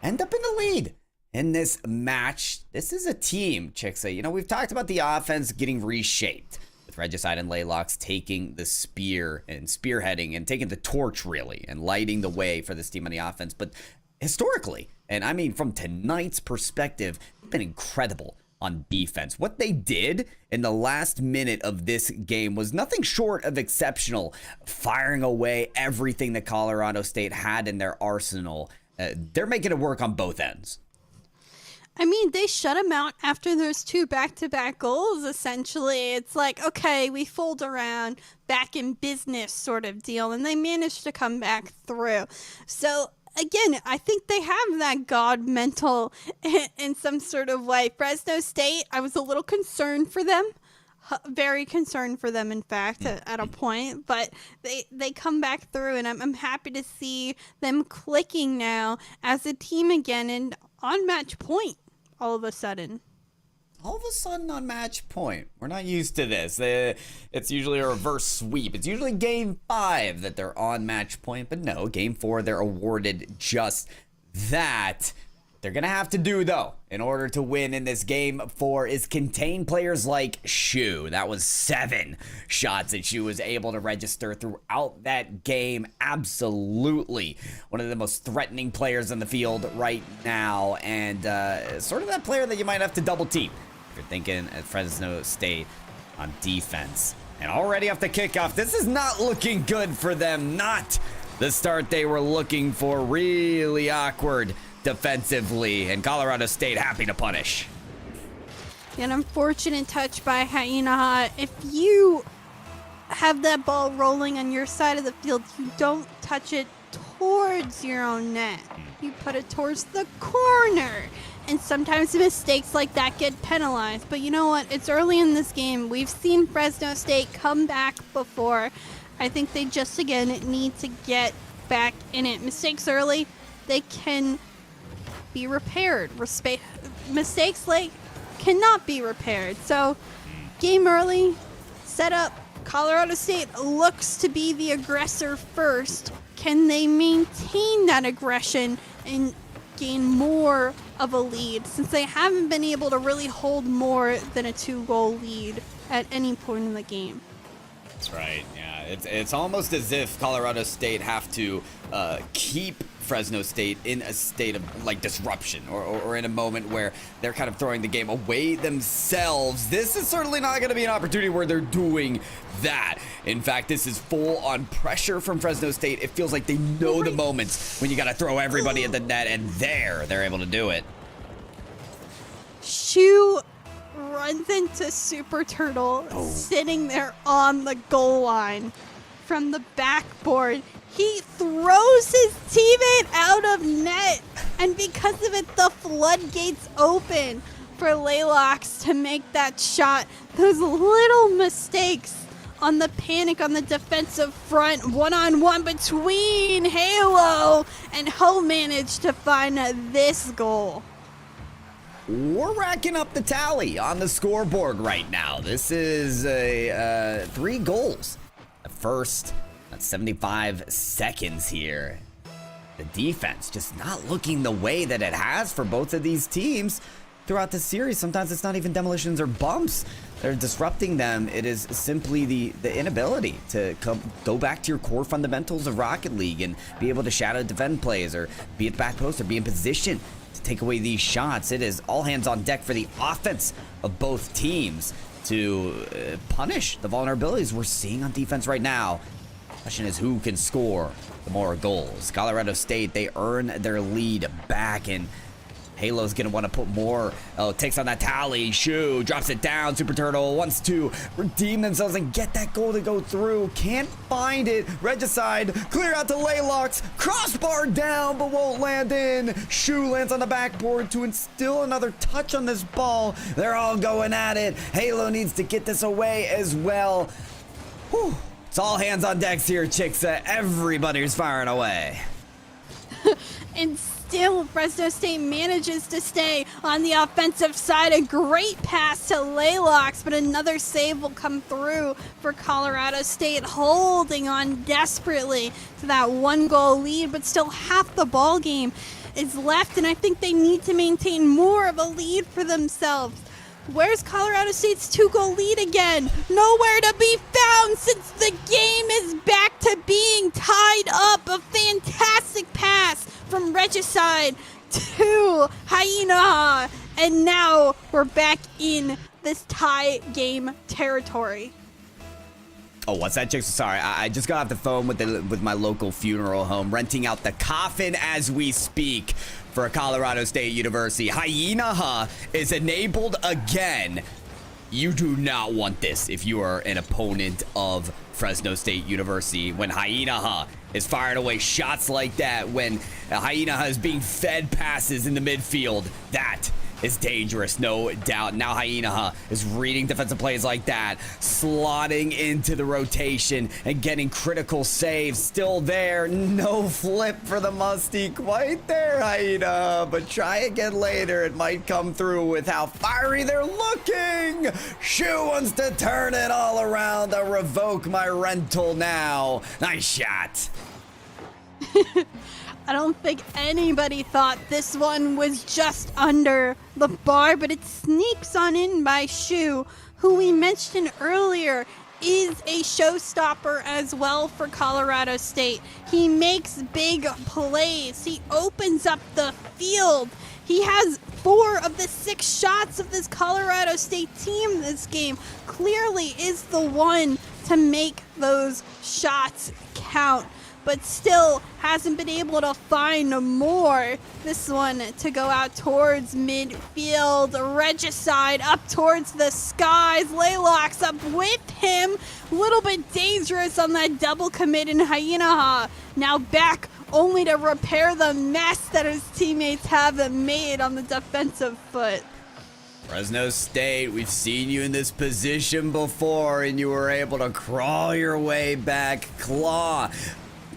end up in the lead in this match. This is a team, Chicksa. You know, we've talked about the offense getting reshaped with Regicide and Laylox taking the spear and spearheading and taking the torch, really, and lighting the way for this team on the offense. But historically, and I mean from tonight's perspective, they've been incredible on defense. What they did in the last minute of this game was nothing short of exceptional, firing away everything that Colorado State had in their arsenal. They're making it work on both ends. I mean, they shut him out after those 2 back-to-back goals, essentially. It's like, okay, we fold around, back in business sort of deal, and they managed to come back through. So again, I think they have that God mental in some sort of way. Fresno State, I was a little concerned for them. Very concerned for them, in fact, at a point. But they come back through, and I'm happy to see them clicking now as a team again and on match point all of a sudden. All of a sudden on match point. We're not used to this. It's usually a reverse sweep. It's usually game 5 that they're on match point. But no, game 4, they're awarded just that. They're going to have to do, though, in order to win in this game 4 is contain players like Shu. That was 7 shots that Shu was able to register throughout that game. Absolutely one of the most threatening players on the field right now. And sort of that player that you might have to double team if you're thinking at Fresno State on defense. And already off the kickoff, this is not looking good for them. Not the start they were looking for. Really awkward defensively, and Colorado State happy to punish. An unfortunate touch by Hyena. If you have that ball rolling on your side of the field, you don't touch it towards your own net. You put it towards the corner. And sometimes mistakes like that get penalized. But you know what? It's early in this game. We've seen Fresno State come back before. I think they just, again, need to get back in it. Mistakes early, they can be repaired. Mistakes late cannot be repaired. So game early, set up. Colorado State looks to be the aggressor first. Can they maintain that aggression and gain more of a lead, since they haven't been able to really hold more than a 2-goal lead at any point in the game? That's right. Yeah, it's almost as if Colorado State have to keep Fresno State in a state of like disruption, or in a moment where they're kind of throwing the game away themselves. This is certainly not going to be an opportunity where they're doing that. In fact, this is full on pressure from Fresno State. It feels like they know the moments when you got to throw everybody at the net, and they're able to do it. Shu runs into Super Turtle sitting there on the goal line from the backboard. He throws his teammate out of net, and because of it, the floodgates open for Laylox to make that shot. Those little mistakes on the panic on the defensive front, one-on-one between Halo and Ho managed to find this goal. We're racking up the tally on the scoreboard right now. This is 3 goals. The first, that's 75 seconds here. The defense just not looking the way that it has for both of these teams throughout the series. Sometimes it's not even demolitions or bumps that are disrupting them. It is simply the inability to go back to your core fundamentals of Rocket League and be able to shadow defend plays, or be at the back post, or be in position to take away these shots. It is all hands on deck for the offense of both teams to punish the vulnerabilities we're seeing on defense right now. Question is, who can score the more goals? Colorado State, they earn their lead back, and Halo's gonna want to put more. Oh, takes on that tally. Shu drops it down. Super Turtle wants to redeem themselves and get that goal to go through. Can't find it. Regicide, clear out to Laylox. Crossbar down, but won't land in. Shu lands on the backboard to instill another touch on this ball. They're all going at it. Halo needs to get this away as well. Whew. It's all hands on decks here, Chicksa. Everybody's firing away. And still, Fresno State manages to stay on the offensive side. A great pass to Laylox, but another save will come through for Colorado State, holding on desperately to that 1-goal lead, but still half the ball game is left, and I think they need to maintain more of a lead for themselves. Where's Colorado State's 2-goal lead again? Nowhere to be found since the game is back to being tied up. A fantastic pass from Regicide to Hyena. And now we're back in this tie game territory. Oh, what's that, Chick? Sorry, I just got off the phone with my local funeral home, renting out the coffin as we speak for Colorado State University. Hyena is enabled again. You do not want this if you are an opponent of Fresno State University. When Hainaha is firing away shots like that, when Hainaha is being fed passes in the midfield, that is dangerous, no doubt. Now Hainaha is reading defensive plays like that, slotting into the rotation and getting critical saves. Still there, no flip for the musty. Quite there, Hainaha, but try again later. It might come through with how fiery they're looking. Shu wants to turn it all around. To revoke my rental now. Nice shot. I don't think anybody thought this one was just under the bar, but it sneaks on in by Shu, who we mentioned earlier is a showstopper as well for Colorado State. He makes big plays. He opens up the field. He has 4 of the 6 shots of this Colorado State team this game. Clearly is the one to make those shots count, but still hasn't been able to find more. This one to go out towards midfield. Regicide up towards the skies. Laylock's up with him. A little bit dangerous on that double commit in Hainaha. Now back only to repair the mess that his teammates have made on the defensive foot. Fresno State, we've seen you in this position before, and you were able to crawl your way back, claw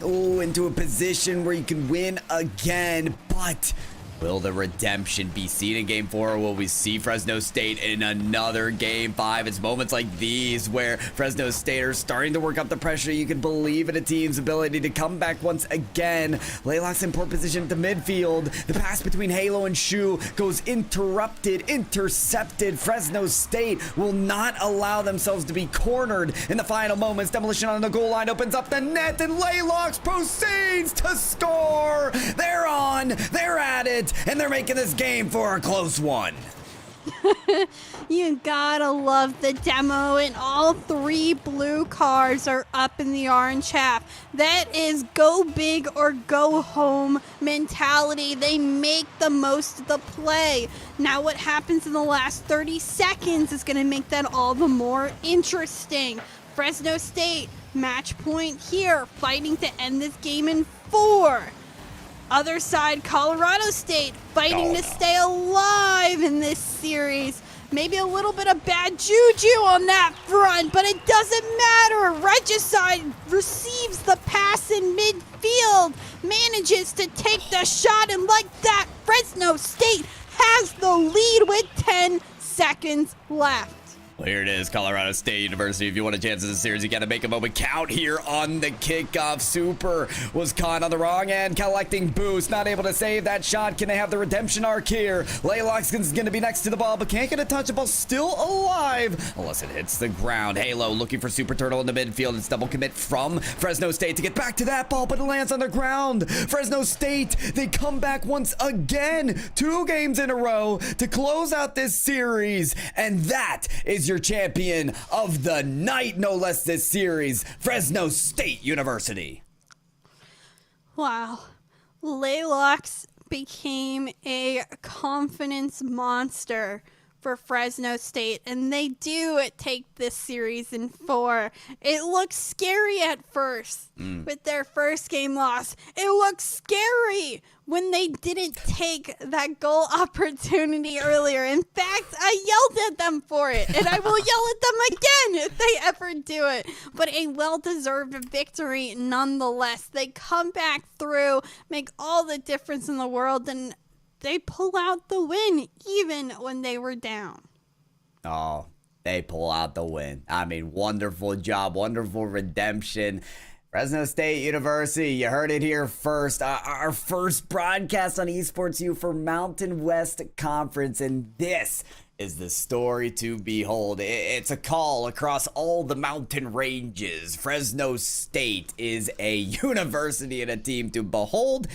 into a position where you can win again. But will the redemption be seen in Game 4, or will we see Fresno State in another Game 5? It's moments like these where Fresno State are starting to work up the pressure. You can believe in a team's ability to come back once again. Laylock's in poor position at the midfield. The pass between Halo and Shu goes intercepted. Fresno State will not allow themselves to be cornered in the final moments. Demolition on the goal line opens up the net, and Laylock's proceeds to score. They're on. They're at it. And they're making this game for a close one. You gotta love the demo, and all 3 blue cars are up in the orange half. That is go big or go home mentality. They make the most of the play. Now what happens in the last 30 seconds is gonna make that all the more interesting. Fresno State, match point here, fighting to end this game in 4. Other side, Colorado State fighting to stay alive in this series. Maybe a little bit of bad juju on that front, but it doesn't matter. Regicide receives the pass in midfield, manages to take the shot, and like that, Fresno State has the lead with 10 seconds left. Well, here it is, Colorado State University. If you want a chance in the series, you got to make a moment count here on the kickoff. Super was caught on the wrong end, collecting boost, not able to save that shot. Can they have the redemption arc here? Laylock's going to be next to the ball, but can't get a touch. The ball still alive unless it hits the ground. Halo looking for Super Turtle in the midfield. It's double commit from Fresno State to get back to that ball, but it lands on the ground. Fresno State, they come back once again, 2 games in a row to close out this series, and that is your champion of the night, no less, this series, Fresno State University. Wow. Laylock's became a confidence monster for Fresno State, and they do take this series in 4. It looks scary at first with their first game loss. It looks scary when they didn't take that goal opportunity earlier. In fact, I yelled at them for it, and I will yell at them again if they ever do it. But a well-deserved victory nonetheless. They come back through, make all the difference in the world, and they pull out the win even when they were down. Oh, they pull out the win. I mean, wonderful job, wonderful redemption. Fresno State University, you heard it here first. Our first broadcast on Esports U for Mountain West Conference, and this is the story to behold. It's a call across all the mountain ranges. Fresno State is a university and a team to behold,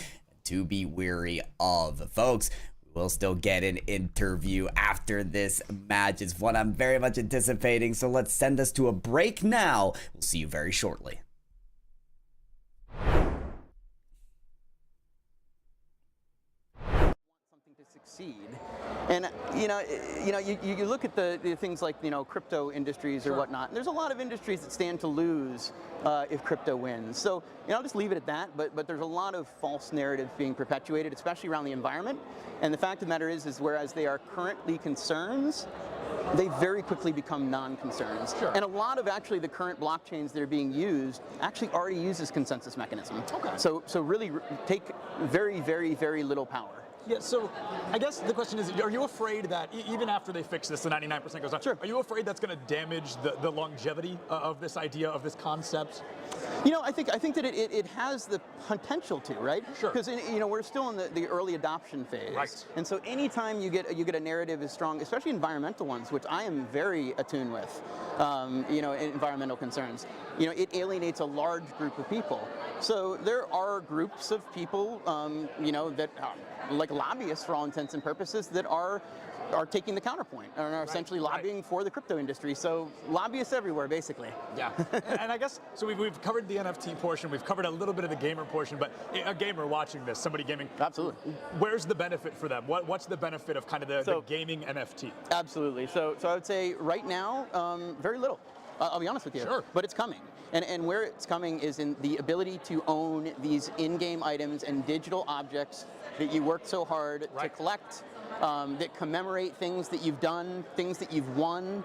to be weary of. Folks, we'll still get an interview after this match. It's one I'm very much anticipating, so let's send us to a break now. We'll see you very shortly. Something to succeed. And you look at the things like crypto industries or whatnot. And there's a lot of industries that stand to lose if crypto wins. So I'll just leave it at that. But there's a lot of false narratives being perpetuated, especially around the environment. And the fact of the matter is whereas they are currently concerns, they very quickly become non-concerns. Sure. And a lot of actually the current blockchains that are being used actually already uses consensus mechanism. Okay. So really take very, very, very little power. Yeah, so I guess the question is, are you afraid that even after they fix this, the 99% goes on? Sure. Are you afraid that's going to damage the longevity of this idea, of this concept? I think that it has the potential to, right? Sure. Because we're still in the early adoption phase. Right. And so anytime you get a narrative as strong, especially environmental ones, which I am very attuned with, environmental concerns, it alienates a large group of people. So there are groups of people, that like lobbyists for all intents and purposes that are taking the counterpoint and are essentially lobbying for the crypto industry. So lobbyists everywhere, basically. Yeah, and I guess, so we've covered the NFT portion, we've covered a little bit of the gamer portion, but a gamer watching this, somebody gaming. Absolutely. Where's the benefit for them? What's the benefit of kind of the gaming NFT? Absolutely. So I would say right now, very little. I'll be honest with you. Sure. But it's coming. And where it's coming is in the ability to own these in-game items and digital objects that you worked so hard to collect, that commemorate things that you've done, things that you've won.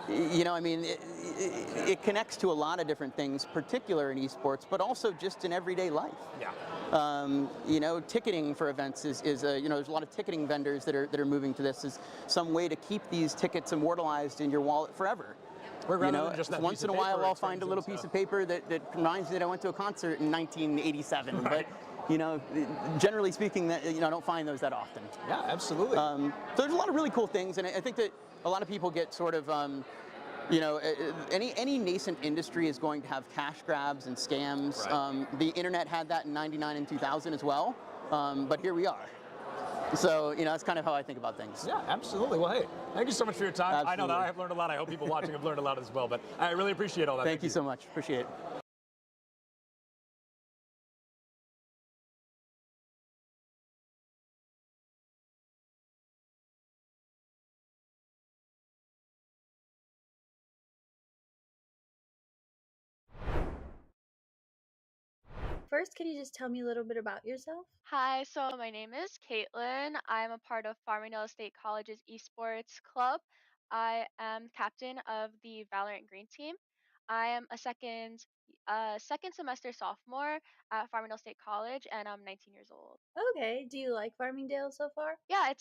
It connects to a lot of different things, particular in esports, but also just in everyday life. Yeah. Ticketing for events is there's a lot of ticketing vendors that are moving to this as some way to keep these tickets immortalized in your wallet forever. Once in a while I'll find a little piece of paper that reminds me that I went to a concert in 1987. Right. But generally speaking, I don't find those that often. Yeah, absolutely. So there's a lot of really cool things, and I think that a lot of people get sort of, any nascent industry is going to have cash grabs and scams. Right. The internet had that in '99 and 2000 as well, but here we are. So, that's kind of how I think about things. Yeah, absolutely. Well, hey, thank you so much for your time. Absolutely. I know that I have learned a lot. I hope people watching have learned a lot as well, but I really appreciate all that. Thank you so much. Appreciate it. First, can you just tell me a little bit about yourself? Hi, so my name is Caitlin. I'm a part of Farmingdale State College's esports club. I am captain of the Valorant Green team. I am a second semester sophomore at Farmingdale State College, and I'm 19 years old. Okay, do you like Farmingdale so far? Yeah,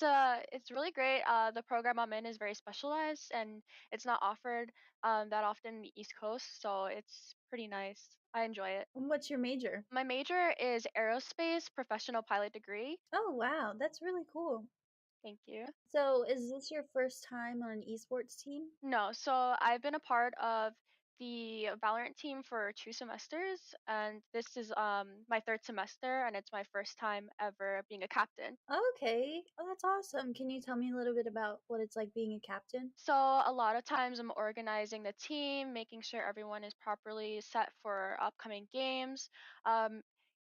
it's really great. The program I'm in is very specialized, and it's not offered that often in the East Coast, so it's pretty nice. I enjoy it. And what's your major? My major is aerospace professional pilot degree. Oh, wow, that's really cool. Thank you. So, is this your first time on an esports team? No, so I've been a part of the Valorant team for 2 semesters, and this is my third semester, and it's my first time ever being a captain. Okay, oh, that's awesome. Can you tell me a little bit about what it's like being a captain? So a lot of times I'm organizing the team, making sure everyone is properly set for upcoming games, um,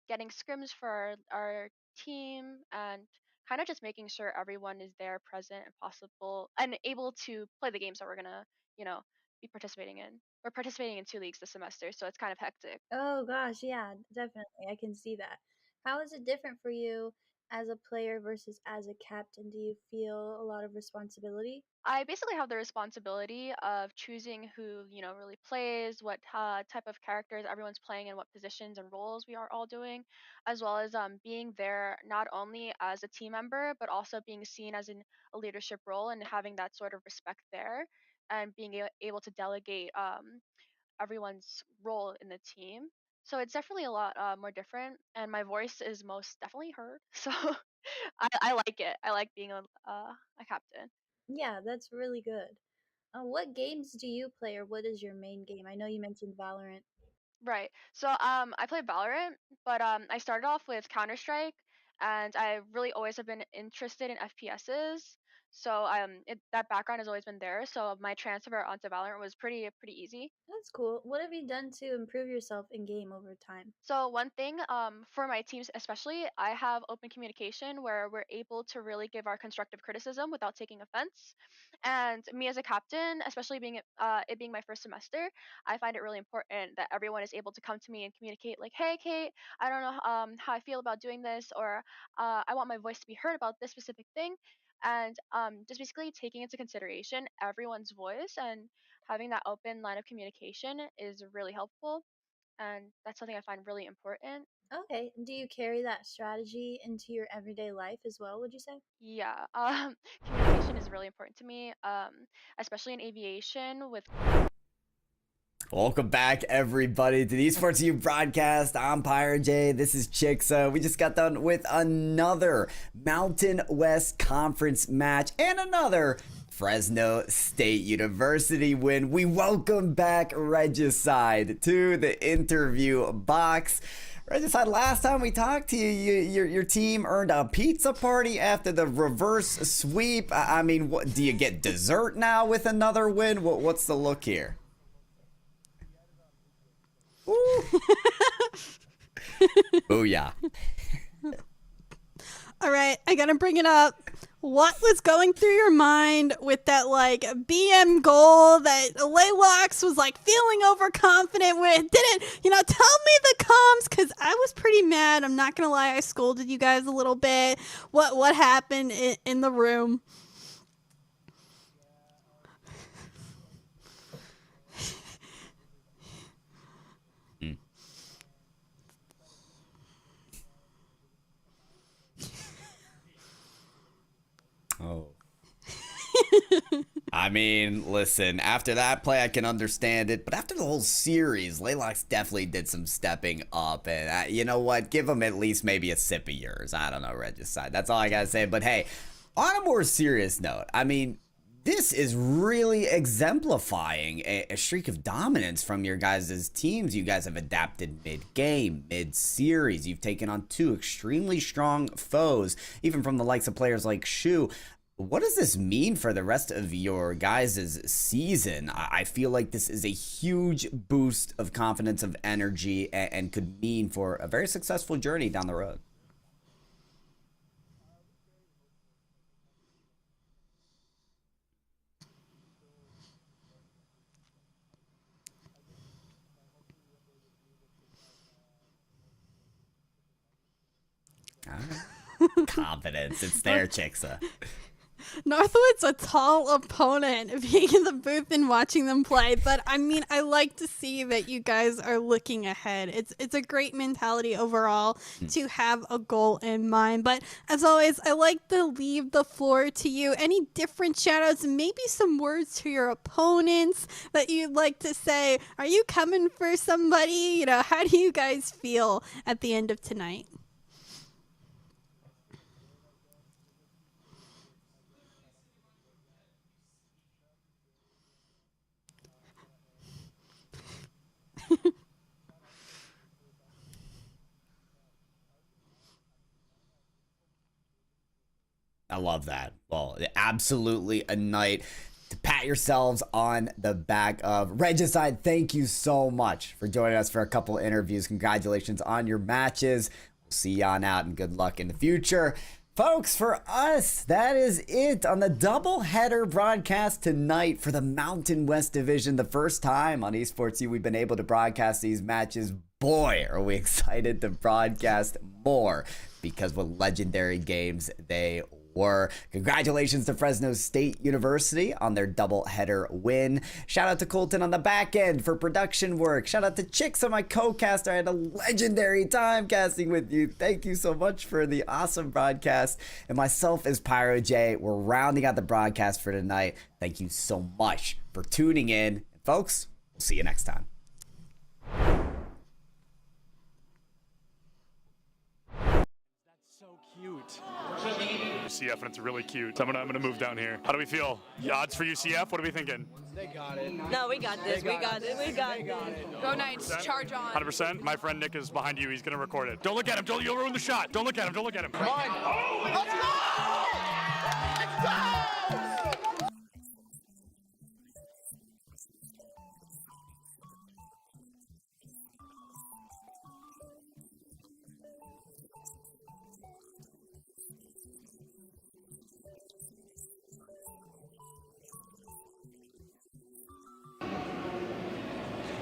getting scrims for our team, and kind of just making sure everyone is there, present, and possible, and able to play the games that we're gonna, you know, be participating in. We're participating in 2 leagues this semester, so it's kind of hectic. Oh gosh, yeah, definitely. I can see that. How is it different for you as a player versus as a captain? Do you feel a lot of responsibility? I basically have the responsibility of choosing who, really plays, what type of characters everyone's playing, and what positions and roles we are all doing, as well as being there not only as a team member, but also being seen as in a leadership role and having that sort of respect there, and being able to delegate everyone's role in the team. So it's definitely a lot more different, and my voice is most definitely heard. So I like it. I like being a captain. Yeah, that's really good. What games do you play, or what is your main game? I know you mentioned Valorant. Right. So I play Valorant, but I started off with Counter Strike, and I really always have been interested in FPSs. So that background has always been there. So my transfer onto Valorant was pretty easy. That's cool. What have you done to improve yourself in game over time? So one thing, for my teams especially, I have open communication where we're able to really give our constructive criticism without taking offense. And me as a captain, especially it being my first semester, I find it really important that everyone is able to come to me and communicate like, hey Kate, I don't know how I feel about doing this, or I want my voice to be heard about this specific thing. And just basically taking into consideration everyone's voice and having that open line of communication is really helpful, and that's something I find really important. Okay. Do you carry that strategy into your everyday life as well, would you say? Yeah, communication is really important to me, especially in aviation with. Welcome back, everybody, to the Esports U broadcast. I'm Pyro J. This is Chixa. We just got done with another Mountain West Conference match and another Fresno State University win. We welcome back Regicide to the interview box. Regicide, last time we talked to you, your team earned a pizza party after the reverse sweep. I mean, what, do you get dessert now with another win? What's the look here? Booyah. All right, I gotta bring it up. What was going through your mind with that like BM goal that Laylox was like feeling overconfident with? Didn't, tell me the comms, because I was pretty mad. I'm not gonna lie, I scolded you guys a little bit. What happened in the room? Oh. I mean, listen, after that play, I can understand it. But after the whole series, Laylox definitely did some stepping up. And you know what? Give him at least maybe a sip of yours. I don't know, Regicide. That's all I got to say. But hey, on a more serious note, I mean, this is really exemplifying a streak of dominance from your guys' teams. You guys have adapted mid-game, mid-series. You've taken on two extremely strong foes, even from the likes of players like Shu. What does this mean for the rest of your guys' season? I feel like this is a huge boost of confidence, of energy, and could mean for a very successful journey down the road. Confidence. It's there, Chixa. Northwood's a tall opponent, being in the booth and watching them play, but I mean, I like to see that you guys are looking ahead. It's a great mentality overall to have a goal in mind, but as always, I like to leave the floor to you. Any different shout-outs, maybe some words to your opponents that you'd like to say? Are you coming for somebody? How do you guys feel at the end of tonight? I love that. Well, absolutely a night to pat yourselves on the back of. Regicide, thank you so much for joining us for a couple interviews. Congratulations on your matches. We'll see you on out, and good luck in the future. Folks, for us, that is it on the doubleheader broadcast tonight for the Mountain West Division. The first time on Esports U we've been able to broadcast these matches. Boy, are we excited to broadcast more, because what legendary games they were. Congratulations to Fresno State University on their doubleheader win. Shout out to Colton on the back end for production work. Shout out to Chixa, my co-caster. I had a legendary time casting with you. Thank you so much for the awesome broadcast. And myself as Pyro J, we're rounding out the broadcast for tonight. Thank you so much for tuning in. And folks, we'll see you next time. UCF, and it's really cute. So I'm gonna move down here. How do we feel? The odds for UCF? What are we thinking? They got it. No, we got this. We got it. We got it. Go Knights. Charge on. 100%. My friend Nick is behind you. He's gonna record it. Don't look at him. You'll ruin the shot. Don't look at him. Don't look at him. Come on. Oh, let's go! Let's go!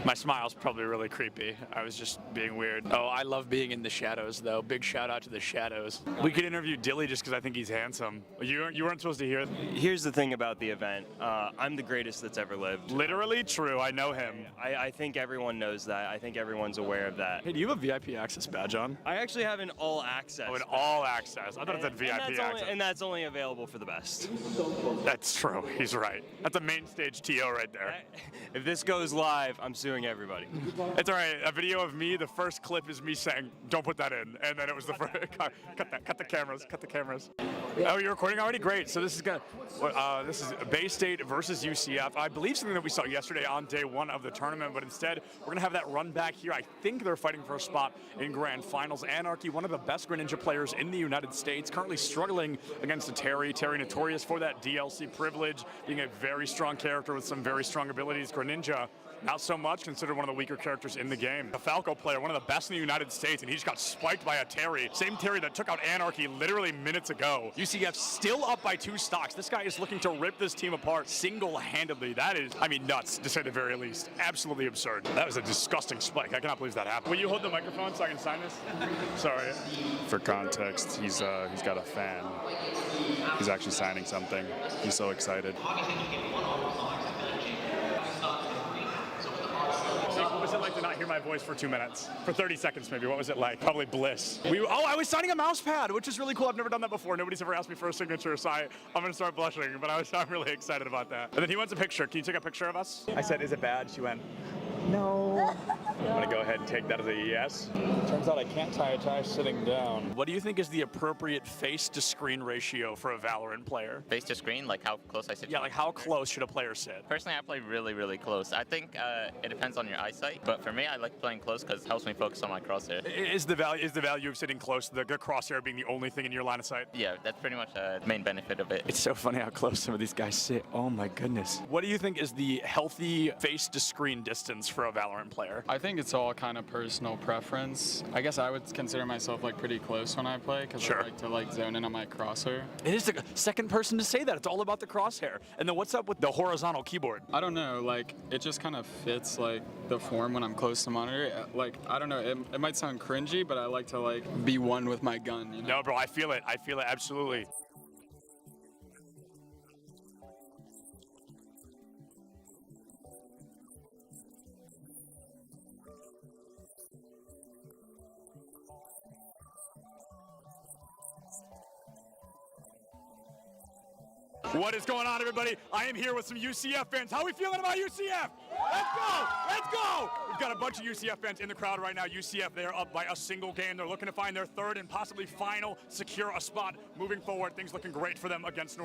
My smile's probably really creepy. I was just being weird. Oh, I love being in the shadows, though. Big shout out to the shadows. We could interview Dilly just because I think he's handsome. You weren't supposed to hear. Here's the thing about the event. I'm the greatest that's ever lived. Literally true. I know him. I think everyone knows that. I think everyone's aware of that. Hey, do you have a VIP access badge on? I actually have an all access. Oh, an all access. I thought it said VIP access. And that's only available for the best. That's true. He's right. That's a main stage TO right there. If this goes live, I'm suing everybody. It's all right. A video of me. The first clip is me saying, "Don't put that in," and then it was the first. Cut the cameras. Cut the cameras. Oh, you're recording already? Great. So this is this is Bay State versus UCF. I believe something that we saw yesterday on day one of the tournament, but instead we're gonna have that run back here. I think they're fighting for a spot in Grand Finals. Anarchy, one of the best Greninja players in the United States, currently struggling against a Terry. Terry notorious for that DLC privilege, being a very strong character with some very strong abilities. Greninja, not so much, considered one of the weaker characters in the game. A Falco player, one of the best in the United States, and he just got spiked by a Terry. Same Terry that took out Anarchy literally minutes ago. UCF still up by 2 stocks. This guy is looking to rip this team apart single-handedly. That is, I mean, nuts, to say the very least. Absolutely absurd. That was a disgusting spike. I cannot believe that happened. Will you hold the microphone so I can sign this? Sorry. For context, he's got a fan. He's actually signing something. He's so excited. What was it like to not hear my voice for 2 minutes? For 30 seconds, maybe. What was it like? Probably bliss. I was signing a mouse pad, which is really cool. I've never done that before. Nobody's ever asked me for a signature, so I'm going to start blushing, but I'm really excited about that. And then he wants a picture. Can you take a picture of us? I said, is it bad? She went, no. I'm going to go ahead and take that as a yes. Turns out I can't tie a tie sitting down. What do you think is the appropriate face-to-screen ratio for a Valorant player? Face to screen, like how close I sit? Yeah, like how close should a player sit? Personally, I play really, really close. I think it depends on your eyesight, but for me, I like playing close because it helps me focus on my crosshair. Is the value of sitting close, the crosshair being the only thing in your line of sight? Yeah, that's pretty much the main benefit of it. It's so funny how close some of these guys sit. Oh my goodness. What do you think is the healthy face-to-screen distance for a Valorant player? I think it's all kind of personal preference. I guess I would consider myself like pretty close when I play because I like to zone in on my crosshair. It is the second person to say that. It's all about the crosshair. And then what's up with the horizontal keyboard? I don't know, like it just kind of fits like the form when I'm close to monitor. Like I don't know, it might sound cringy, but I like to like be one with my gun. You know? No, bro, I feel it. I feel it absolutely. What is going on, everybody? I am here with some UCF fans. How are we feeling about UCF? Let's go! Let's go! We've got a bunch of UCF fans in the crowd right now. UCF, they're up by a single game. They're looking to find their third and possibly final, secure a spot moving forward. Things looking great for them against North